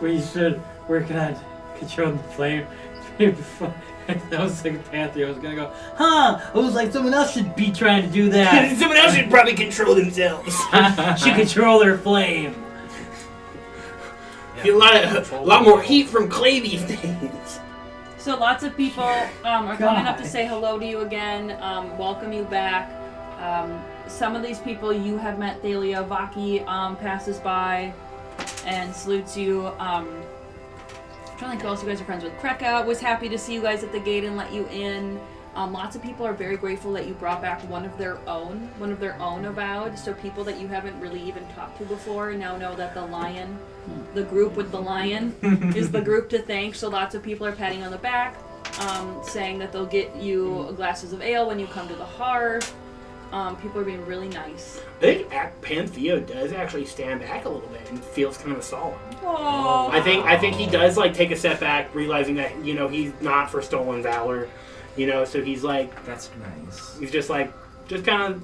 [SPEAKER 3] Where you said, working on controlling the flame. That was like Pantheo was gonna go, huh? I was like, someone else should be trying to do that.
[SPEAKER 2] Someone else should probably control themselves.
[SPEAKER 3] Should control their flame.
[SPEAKER 2] Feel a lot more heat from Clay these days.
[SPEAKER 1] So lots of people are coming up to say hello to you again, welcome you back. Some of these people you have met. Thalia Vaki passes by and salutes you. I'm trying to think who else you guys are friends with. Kreka was happy to see you guys at the gate and let you in. Lots of people are very grateful that you brought back one of their own avowed. So people that you haven't really even talked to before now know that the lion, the group with the lion, is the group to thank. So lots of people are patting on the back, saying that they'll get you glasses of ale when you come to the hearth. People are being really nice.
[SPEAKER 2] I think Pantheo does actually stand back a little bit and feels kind of solemn.
[SPEAKER 1] Oh.
[SPEAKER 2] I think he does like take a step back, realizing that he's not for stolen valor. So he's like,
[SPEAKER 5] That's nice.
[SPEAKER 2] he's just kind of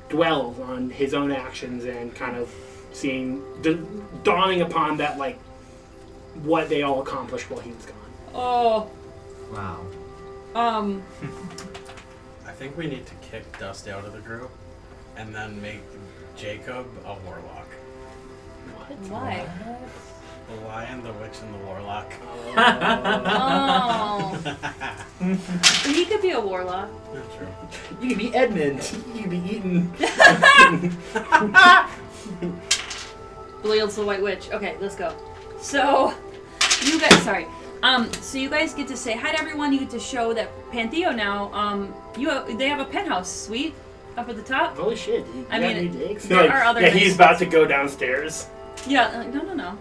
[SPEAKER 2] dwells on his own actions and kind of seeing dawning upon that like what they all accomplished while he was gone.
[SPEAKER 1] Oh.
[SPEAKER 5] Wow.
[SPEAKER 6] I think we need to kick Dusty out of the group and then make Jacob a warlock.
[SPEAKER 1] Why?
[SPEAKER 6] The lion, the witch, and the warlock.
[SPEAKER 1] Oh. He could be a warlock.
[SPEAKER 6] That's true.
[SPEAKER 2] You could be Edmund. You could be eaten.
[SPEAKER 1] Bleel's the White Witch. Okay, let's go. So, you guys, so you guys get to say hi to everyone. You get to show that Pantheo now, they have a penthouse suite up at the top.
[SPEAKER 2] Holy shit, dude.
[SPEAKER 1] I mean,
[SPEAKER 2] any digs?
[SPEAKER 1] there are other
[SPEAKER 2] Yeah,
[SPEAKER 1] nice
[SPEAKER 2] he's about to go downstairs.
[SPEAKER 1] Yeah, no.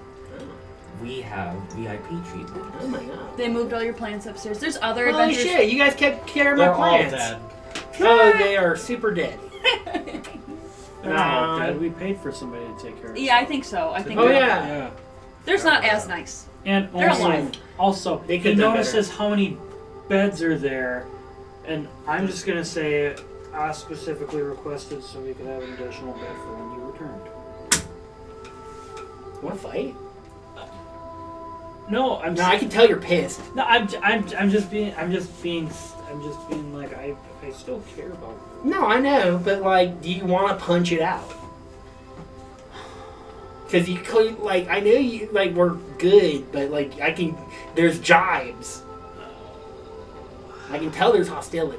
[SPEAKER 5] We have VIP treatment.
[SPEAKER 2] Oh my god.
[SPEAKER 1] They moved all your plants upstairs. There's other
[SPEAKER 2] Holy
[SPEAKER 1] adventures.
[SPEAKER 2] shit, you guys kept care of my
[SPEAKER 6] They're all
[SPEAKER 2] plants.
[SPEAKER 6] dead.
[SPEAKER 2] Oh, they are super dead.
[SPEAKER 3] They're all dead. We paid for somebody to take care of.
[SPEAKER 1] Yeah, I think so. I think
[SPEAKER 2] Oh,
[SPEAKER 1] they're-
[SPEAKER 2] yeah.
[SPEAKER 3] Yeah.
[SPEAKER 1] There's not as nice.
[SPEAKER 3] And
[SPEAKER 1] They're
[SPEAKER 3] also,
[SPEAKER 1] alive.
[SPEAKER 2] They
[SPEAKER 3] he
[SPEAKER 2] could have done
[SPEAKER 3] notices how many beds are there, and I'm just gonna say I specifically requested so we could have an additional bed for when you returned.
[SPEAKER 2] Want to fight?
[SPEAKER 3] No, I'm.
[SPEAKER 2] No, I can tell you're pissed.
[SPEAKER 3] No, I'm just being like I still care about you.
[SPEAKER 2] No, I know, but like, do you want to punch it out? Because you could, like, I know you, like, we're good, but like, there's jibes. I can tell there's hostility.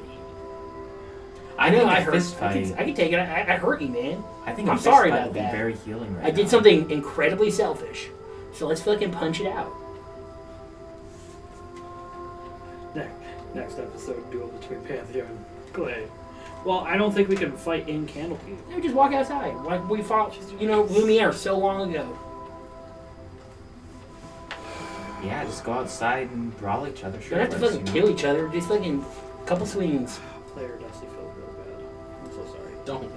[SPEAKER 2] I know,
[SPEAKER 5] think
[SPEAKER 2] I
[SPEAKER 5] a
[SPEAKER 2] hurt.
[SPEAKER 5] fist
[SPEAKER 2] I
[SPEAKER 5] fight.
[SPEAKER 2] can take it. I hurt you, man.
[SPEAKER 5] I think
[SPEAKER 2] I'm
[SPEAKER 5] a fist
[SPEAKER 2] sorry
[SPEAKER 5] fight
[SPEAKER 2] about
[SPEAKER 5] would be
[SPEAKER 2] that.
[SPEAKER 5] very healing right
[SPEAKER 2] I did
[SPEAKER 5] now.
[SPEAKER 2] something incredibly selfish. So let's fucking punch it out.
[SPEAKER 3] Next episode, duel between Pantheo and Clay. Well, I don't think we can fight in Candlekeep.
[SPEAKER 2] No, just walk outside. Like we fought, Lumiere so long ago.
[SPEAKER 5] Yeah, just go outside and brawl each other.
[SPEAKER 2] You don't have to fucking kill each other. Just fucking couple swings.
[SPEAKER 3] Player Dusty felt real bad. I'm so sorry.
[SPEAKER 6] Don't.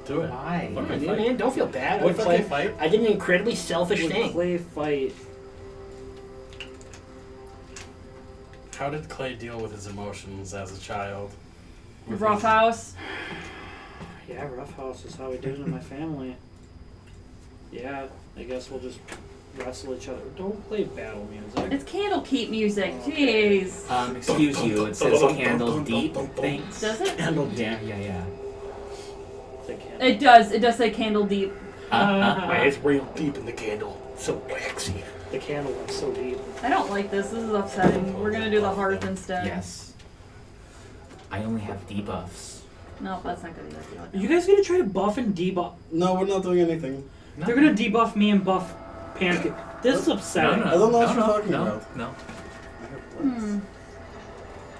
[SPEAKER 6] Do it.
[SPEAKER 5] Why?
[SPEAKER 6] What
[SPEAKER 2] Yeah,
[SPEAKER 6] if I
[SPEAKER 2] dude,
[SPEAKER 6] fight?
[SPEAKER 2] man, don't feel bad.
[SPEAKER 6] What if I fight?
[SPEAKER 2] I did an incredibly selfish
[SPEAKER 3] Would
[SPEAKER 2] thing.
[SPEAKER 3] Clay fight?
[SPEAKER 6] How did Clay deal with his emotions as a child?
[SPEAKER 1] Rough house.
[SPEAKER 3] Yeah, rough house is how we did it in my family. Yeah, I guess we'll just wrestle each other. Don't play battle music.
[SPEAKER 1] It's Candlekeep music.
[SPEAKER 3] Okay.
[SPEAKER 1] Jeez.
[SPEAKER 5] Excuse you, it says candle deep, thanks.
[SPEAKER 1] Does it?
[SPEAKER 5] Yeah.
[SPEAKER 3] They can't.
[SPEAKER 1] It does. It does say candle deep.
[SPEAKER 2] Man, it's real deep in the candle. So waxy.
[SPEAKER 3] The candle went so deep.
[SPEAKER 1] I don't like this. This is upsetting. We're gonna do the hearth instead.
[SPEAKER 5] Yes. I only have debuffs.
[SPEAKER 1] No, that's not good either.
[SPEAKER 3] Are you guys gonna try to buff and debuff?
[SPEAKER 6] No, we're not doing anything.
[SPEAKER 5] No.
[SPEAKER 3] They're gonna debuff me and buff Pancake. This is upsetting.
[SPEAKER 6] I don't know what you're talking
[SPEAKER 5] no,
[SPEAKER 6] about.
[SPEAKER 5] No.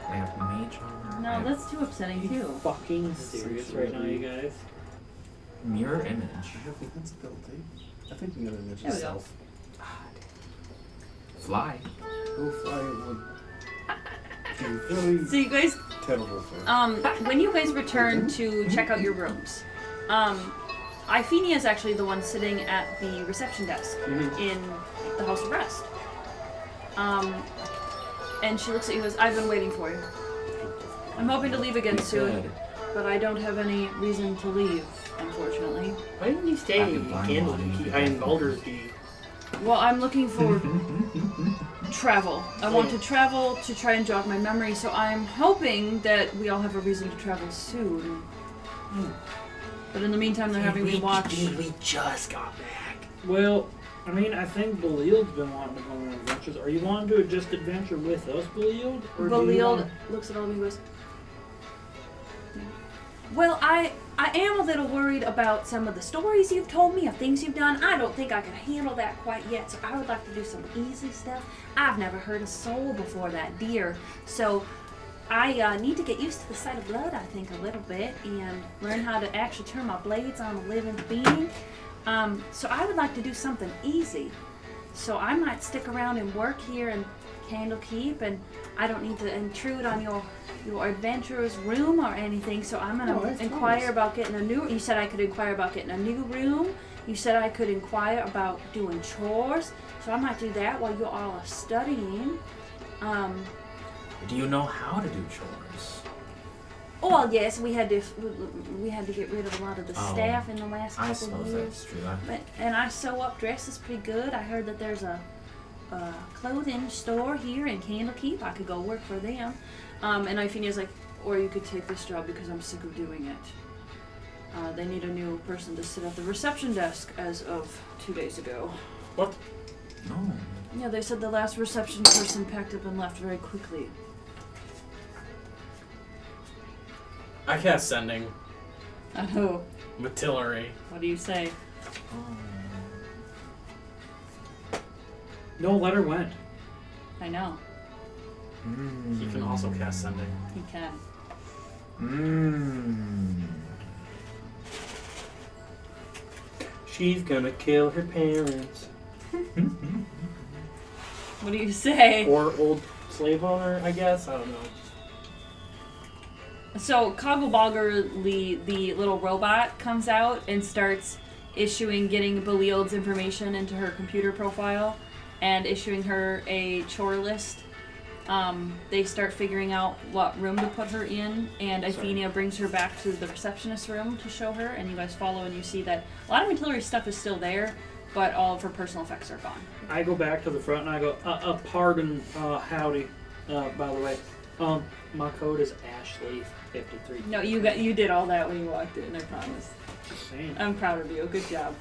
[SPEAKER 5] I have mage armor. I
[SPEAKER 1] No,
[SPEAKER 5] have
[SPEAKER 1] that's too upsetting
[SPEAKER 3] You
[SPEAKER 1] too.
[SPEAKER 3] fucking serious right now, you guys?
[SPEAKER 5] mirror image.
[SPEAKER 6] I have invincibility. I think you can image
[SPEAKER 1] There we go.
[SPEAKER 6] yourself.
[SPEAKER 5] Fly.
[SPEAKER 6] Go fly would be very
[SPEAKER 1] So you guys,
[SPEAKER 6] terrible for
[SPEAKER 1] when you guys return to check out your rooms, Iphenia is actually the one sitting at the reception desk in the House of Rest. And she looks at you and goes, "I've been waiting for you. I'm hoping to leave again soon,
[SPEAKER 5] Good.
[SPEAKER 1] but I don't have any reason to leave, unfortunately.
[SPEAKER 2] Why didn't you stay
[SPEAKER 5] I've been
[SPEAKER 2] in
[SPEAKER 5] blind
[SPEAKER 2] Candlekeep?
[SPEAKER 5] wanting
[SPEAKER 2] In Baldur's Gate.
[SPEAKER 1] Well, I'm looking for travel. I want to travel to try and jog my memory, so I'm hoping that we all have a reason to travel soon. But in the meantime, they're having me watch.
[SPEAKER 2] Dude, we just got back.
[SPEAKER 3] Well, I mean, I think Belial's been wanting to go on adventures. Are you wanting to just adventure with us, Belial? Or do you
[SPEAKER 1] Belial
[SPEAKER 3] want-
[SPEAKER 1] looks at all of you and goes, "Well, I am a little worried about some of the stories you've told me, of things you've done. I don't think I can handle that quite yet, so I would like to do some easy stuff. I've never heard a soul before that deer, so I need to get used to the sight of blood, I think, a little bit, and learn how to actually turn my blades on a living being. So I would like to do something easy. So I might stick around and work here and Candlekeep, and I don't need to intrude on your adventurer's room or anything, so I'm gonna inquire about getting a new. You said I could inquire about getting a new room. You said I could inquire about doing chores, so I might do that while you all are studying.
[SPEAKER 5] Do you know how to do chores?
[SPEAKER 1] Oh, well, yes, we had to get rid of a lot of the staff in the last couple
[SPEAKER 5] I suppose
[SPEAKER 1] years.
[SPEAKER 5] that's true.
[SPEAKER 1] And I sew up dresses pretty good. I heard that there's a clothing store here in Candlekeep. I could go work for them. And Ifinia's like, or you could take this job because I'm sick of doing it. They need a new person to sit at the reception desk as of 2 days ago.
[SPEAKER 2] What?
[SPEAKER 5] No.
[SPEAKER 1] Yeah, they said the last reception person packed up and left very quickly.
[SPEAKER 6] I cast Sending.
[SPEAKER 1] Oh,
[SPEAKER 6] Matillery.
[SPEAKER 1] what do you say?
[SPEAKER 3] No letter went.
[SPEAKER 1] I know.
[SPEAKER 6] He can also cast Sending.
[SPEAKER 1] He can.
[SPEAKER 2] She's gonna kill her parents.
[SPEAKER 1] What do you say?
[SPEAKER 2] Or old slave owner, I guess. I don't know.
[SPEAKER 1] So Cogglebolger, the little robot, comes out and starts getting Belield's information into her computer profile and issuing her a chore list. They start figuring out what room to put her in, and Iphenia brings her back to the receptionist room to show her, and you guys follow and you see that a lot of Matillery's stuff is still there, but all of her personal effects are gone.
[SPEAKER 3] I go back to the front and I go, pardon, howdy, by the way. My code is Ashley53.
[SPEAKER 1] No, you did all that when you walked in, I promise.
[SPEAKER 3] Same.
[SPEAKER 1] I'm proud of you. Good job.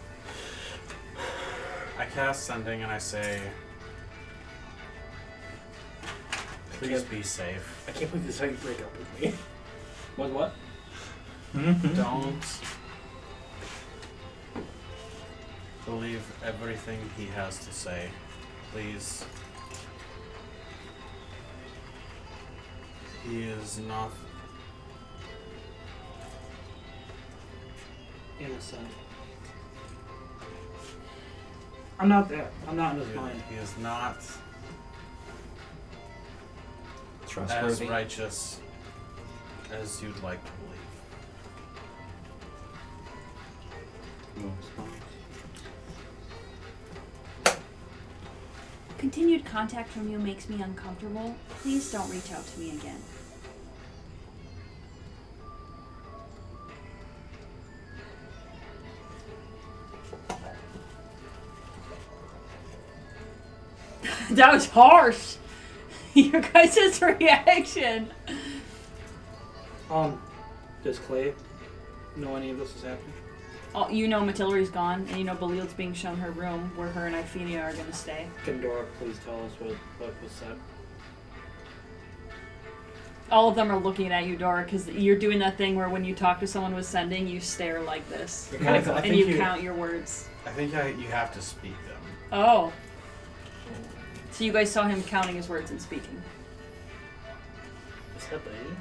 [SPEAKER 6] I cast Sending and I say, please be safe.
[SPEAKER 2] I can't believe this is how you break up with me.
[SPEAKER 3] What?
[SPEAKER 6] Don't believe everything he has to say. Please. He is not
[SPEAKER 3] Innocent. I'm not there. I'm not in his mind.
[SPEAKER 6] He is not as
[SPEAKER 5] Trustworthy.
[SPEAKER 6] righteous as you'd like to believe.
[SPEAKER 1] Continued contact from you makes me uncomfortable. Please don't reach out to me again. That was harsh. Your guys' reaction.
[SPEAKER 3] Does Clay know any of this is happening?
[SPEAKER 1] Oh, you know Matillery's gone, and you know Belield's being shown her room where her and Iphenia are going to stay.
[SPEAKER 3] Can Dora please tell us what was said?
[SPEAKER 1] All of them are looking at you, Dora, because you're doing that thing where when you talk to someone with Sending, you stare like this. And you count your words.
[SPEAKER 6] I think you have to speak them.
[SPEAKER 1] Oh. So you guys saw him counting his words and speaking.
[SPEAKER 2] What's happening?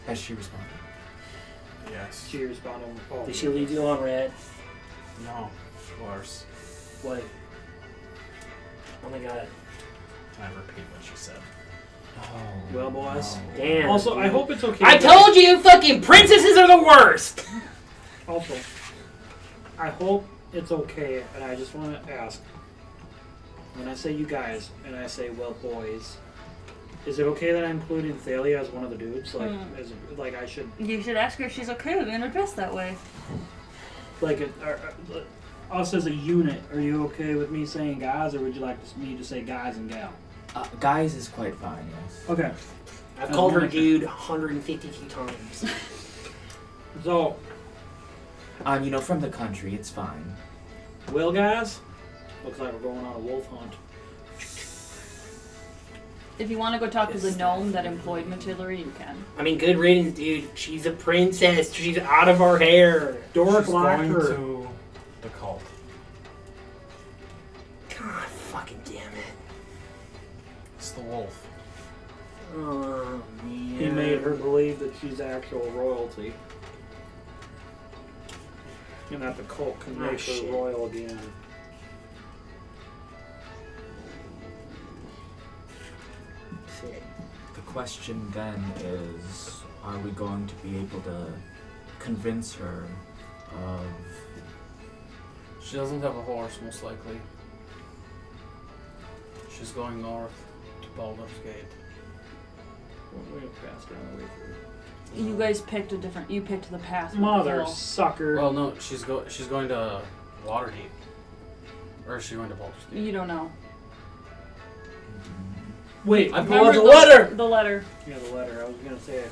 [SPEAKER 5] Has she responded?
[SPEAKER 6] Yes.
[SPEAKER 3] She responded. Oh,
[SPEAKER 2] Did she leave you on red?
[SPEAKER 6] No. Worse.
[SPEAKER 2] What? Oh my god.
[SPEAKER 6] I repeat what she said.
[SPEAKER 5] Oh.
[SPEAKER 3] Well, boys.
[SPEAKER 5] No.
[SPEAKER 2] Damn.
[SPEAKER 3] Also, I hope it's okay.
[SPEAKER 2] I told you, fucking princesses are the worst!
[SPEAKER 3] Also, I hope it's okay, and I just want to ask. When I say you guys, and I say, well, boys, is it okay that I'm including Thalia as one of the dudes? Like, I should...
[SPEAKER 1] You should ask her if she's okay with being addressed that way.
[SPEAKER 3] Like, us as a unit, are you okay with me saying guys, or would you like me to say guys and gal?
[SPEAKER 5] Guys is quite fine, yes.
[SPEAKER 3] Okay.
[SPEAKER 2] I've called her dude 152 times.
[SPEAKER 3] So,
[SPEAKER 5] from the country, it's fine.
[SPEAKER 3] well, guys, looks like we're going on a wolf hunt.
[SPEAKER 1] If you want to go talk to the gnome that employed Matillery, you can.
[SPEAKER 2] I mean, good riddance, dude. She's a princess. She's out of our hair.
[SPEAKER 3] Dora
[SPEAKER 6] She's
[SPEAKER 3] blocked
[SPEAKER 6] going
[SPEAKER 3] her.
[SPEAKER 6] to the cult.
[SPEAKER 2] God fucking damn it.
[SPEAKER 6] It's the wolf.
[SPEAKER 2] Oh, man.
[SPEAKER 3] He made her believe that she's actual royalty. And that the cult can make her
[SPEAKER 2] shit.
[SPEAKER 3] royal again.
[SPEAKER 5] question then is, are we going to be able to convince her of...
[SPEAKER 6] She doesn't have a horse, most likely. She's going north to Baldur's Gate.
[SPEAKER 3] We're way faster on the way through.
[SPEAKER 1] You guys picked a different. You picked the path. with the
[SPEAKER 3] Mother
[SPEAKER 1] hill.
[SPEAKER 3] sucker.
[SPEAKER 6] Well, no, she's going to Waterdeep. Or is she going to Baldur's Gate?
[SPEAKER 1] You don't know.
[SPEAKER 3] Wait,
[SPEAKER 6] I
[SPEAKER 1] Remember
[SPEAKER 6] pulled the letter!
[SPEAKER 1] The letter.
[SPEAKER 3] yeah, the letter. I was gonna say.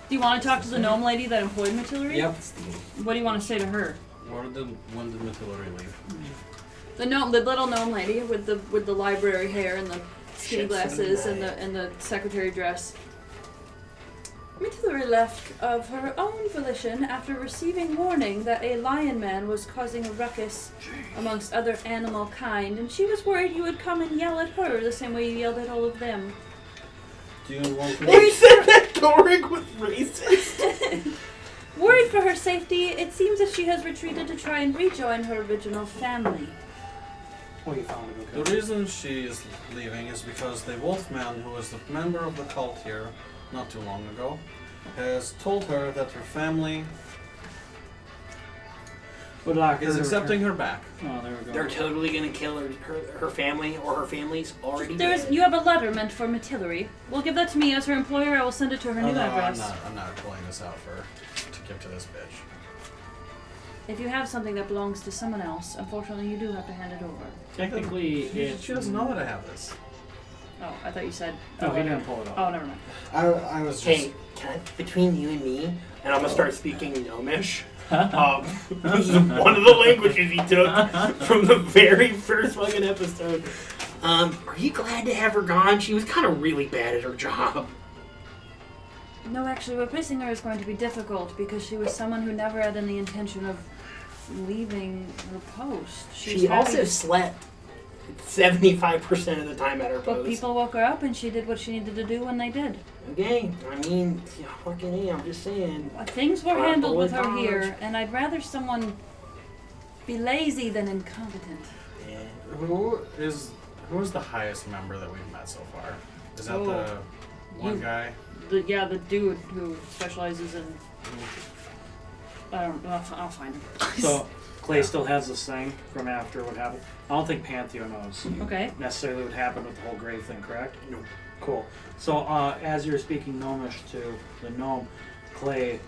[SPEAKER 1] Do you want to talk to the gnome lady that employed Matillery?
[SPEAKER 6] Yep.
[SPEAKER 1] What do you want to say to her?
[SPEAKER 6] When did Matillery leave?
[SPEAKER 1] The little gnome lady with the library hair and the skinny glasses and the secretary dress. Matillery left of her own volition after receiving warning that a lion man was causing a ruckus amongst other animal kind, and she was worried you would come and yell at her the same way you yelled at all of them.
[SPEAKER 6] Do you want to
[SPEAKER 2] You said that Doric was racist.
[SPEAKER 1] Worried for her safety, it seems that she has retreated to try and rejoin her original family.
[SPEAKER 3] Oh, you found it.
[SPEAKER 6] The
[SPEAKER 3] Okay.
[SPEAKER 6] reason she is leaving is because the Wolfman, who was the member of the cult here not too long ago, has told her that her family is accepting her back.
[SPEAKER 3] Oh, there we go.
[SPEAKER 2] They're totally gonna kill her family, or her family's already dead.
[SPEAKER 1] You have a letter meant for Matillery. We'll give that to me as her employer. I will send it to her new address.
[SPEAKER 6] I'm not pulling this out to give to this bitch.
[SPEAKER 1] If you have something that belongs to someone else, unfortunately you do have to hand it over.
[SPEAKER 3] Technically,
[SPEAKER 6] She doesn't know that I have this.
[SPEAKER 1] Oh, I thought you said...
[SPEAKER 3] No, he didn't pull it off.
[SPEAKER 1] Oh, never mind.
[SPEAKER 6] I was just...
[SPEAKER 2] Hey, between you and me, and I'm gonna start speaking Gnomish. This is one of the languages he took from the very first fucking episode. Are you glad to have her gone? She was kind of really bad at her job.
[SPEAKER 1] No, actually, replacing her is going to be difficult because she was someone who never had any intention of leaving her post.
[SPEAKER 2] She also slept 75% of the time at her
[SPEAKER 1] But
[SPEAKER 2] post.
[SPEAKER 1] people woke her up and she did what she needed to do when they did.
[SPEAKER 2] Okay, I mean, yeah, fucking A, I'm just saying.
[SPEAKER 1] Things were handled with her
[SPEAKER 2] Dodge.
[SPEAKER 1] here, and I'd rather someone be lazy than incompetent.
[SPEAKER 2] Yeah.
[SPEAKER 6] Who is the highest member that we've met so far? Is that the one guy?
[SPEAKER 1] The dude who specializes in... I'll find him.
[SPEAKER 3] So, Clay still has this thing from after what happened. I don't think Pantheo knows
[SPEAKER 1] Okay.
[SPEAKER 3] necessarily what happened with the whole grave thing, correct?
[SPEAKER 2] No.
[SPEAKER 3] Cool. So, as you're speaking Gnomish to the gnome, Clay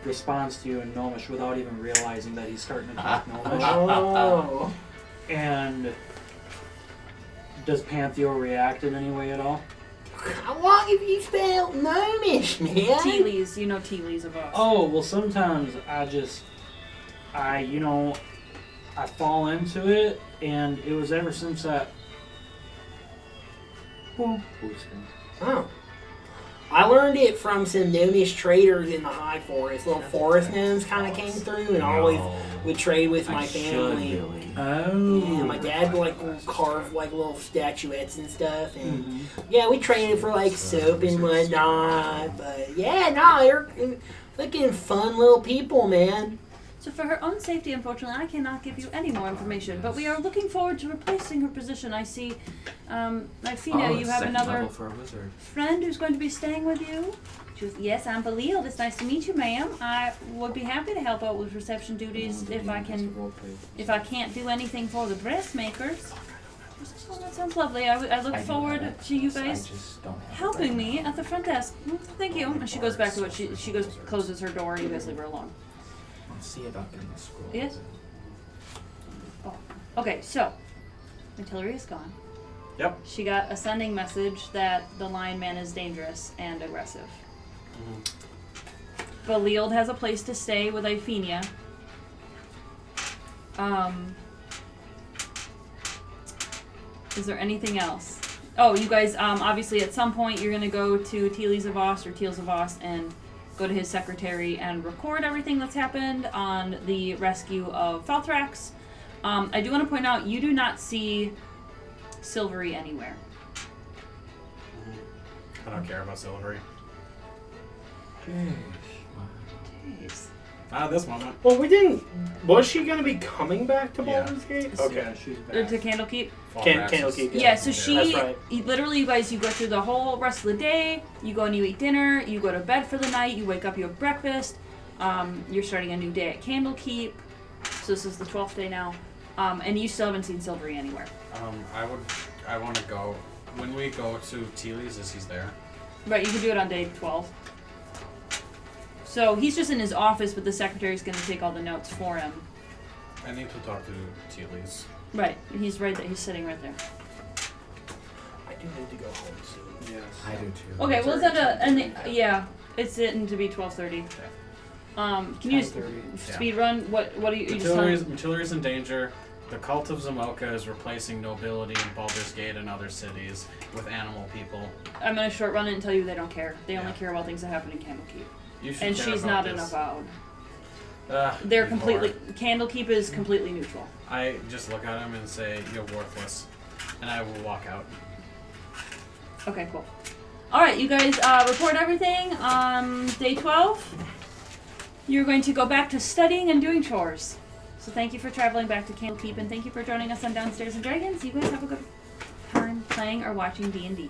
[SPEAKER 3] responds to you in Gnomish without even realizing that he's starting to talk Gnomish.
[SPEAKER 2] Oh.
[SPEAKER 3] And does Pantheo react in any way at all?
[SPEAKER 2] How long have you spelled Gnomish, man?
[SPEAKER 1] Tealies, you know Tealies of us.
[SPEAKER 3] Oh, well, sometimes I fall into it, and it was ever since that.
[SPEAKER 2] Oh. I learned it from some gnomish traders in the high forest. Little forest gnomes kind of came through and always would trade with my family.
[SPEAKER 3] Oh.
[SPEAKER 2] Yeah, my dad would carve little statuettes and stuff, and yeah, we traded for soap and whatnot. But yeah, no, they're fucking fun little people, man.
[SPEAKER 1] So for her own safety, unfortunately, I cannot give you any more information. But we are looking forward to replacing her position. I see, Ifina, you have another
[SPEAKER 5] for a wizard.
[SPEAKER 1] friend who's going to be staying with you. She was, yes, I'm Belial. It's nice to meet you, ma'am. I would be happy to help out with reception duties if I can't do anything for the dressmakers. Oh, that sounds lovely. I look forward to you guys helping me at the front desk. Thank you. And she goes back to it. She goes, closes her door. You guys leave her alone.
[SPEAKER 5] See about getting the scroll.
[SPEAKER 1] Yes? Oh. Okay, so Matillery is gone.
[SPEAKER 6] Yep.
[SPEAKER 1] She got a sending message that the Lion Man is dangerous and aggressive. Belial has a place to stay with Ifina. Is there anything else? Oh, you guys, obviously at some point you're going to go to Tealies of Ost or Teals of Ost and go to his secretary and record everything that's happened on the rescue of Falthrax. I do want to point out, you do not see Silvery anywhere.
[SPEAKER 6] I don't care about Silvery.
[SPEAKER 1] Jeez.
[SPEAKER 6] This moment.
[SPEAKER 2] Well, we didn't. Was she gonna be coming back to
[SPEAKER 6] Yeah.
[SPEAKER 2] Baldur's Gate?
[SPEAKER 3] Yeah,
[SPEAKER 2] Okay.
[SPEAKER 3] she's
[SPEAKER 1] Or
[SPEAKER 3] back.
[SPEAKER 1] to Candlekeep.
[SPEAKER 2] Candlekeep.
[SPEAKER 1] Yeah, so she
[SPEAKER 2] That's right.
[SPEAKER 1] literally, you guys, you go through the whole rest of the day. You go and you eat dinner. You go to bed for the night. You wake up, you have breakfast. You're starting a new day at Candlekeep. So this is the 12th day now. And you still haven't seen Silvery anywhere.
[SPEAKER 6] I want to go. When we go to Teely's, is he's there?
[SPEAKER 1] Right, you can do it on day 12. So he's just in his office, but the secretary's going to take all the notes for him.
[SPEAKER 6] I need to talk to Teely's.
[SPEAKER 1] Right, he's right there. He's sitting right there.
[SPEAKER 2] I do need to go home soon.
[SPEAKER 6] Yes.
[SPEAKER 5] I do too.
[SPEAKER 1] Okay, well, it's yeah, it's in to be 12:30. Can you just
[SPEAKER 3] 10:30.
[SPEAKER 1] speed run? What are you just telling?
[SPEAKER 6] Matillery's in danger. The cult of Zamoka is replacing nobility in Baldur's Gate and other cities with animal people.
[SPEAKER 1] I'm gonna short run it and tell you they don't care. They only
[SPEAKER 6] Yeah.
[SPEAKER 1] care about things that happen in Candlekeep.
[SPEAKER 6] You should
[SPEAKER 1] And
[SPEAKER 6] care
[SPEAKER 1] she's
[SPEAKER 6] about
[SPEAKER 1] not
[SPEAKER 6] this.
[SPEAKER 1] an avowed.
[SPEAKER 6] You
[SPEAKER 1] They're
[SPEAKER 6] whore.
[SPEAKER 1] completely Candlekeep is completely neutral.
[SPEAKER 6] I just look at him and say, "You're worthless," and I will walk out.
[SPEAKER 1] Okay, cool. All right, you guys report everything on day 12. You're going to go back to studying and doing chores. So thank you for traveling back to Candlekeep, and thank you for joining us on Downstairs and Dragons. You guys have a good time playing or watching D&D.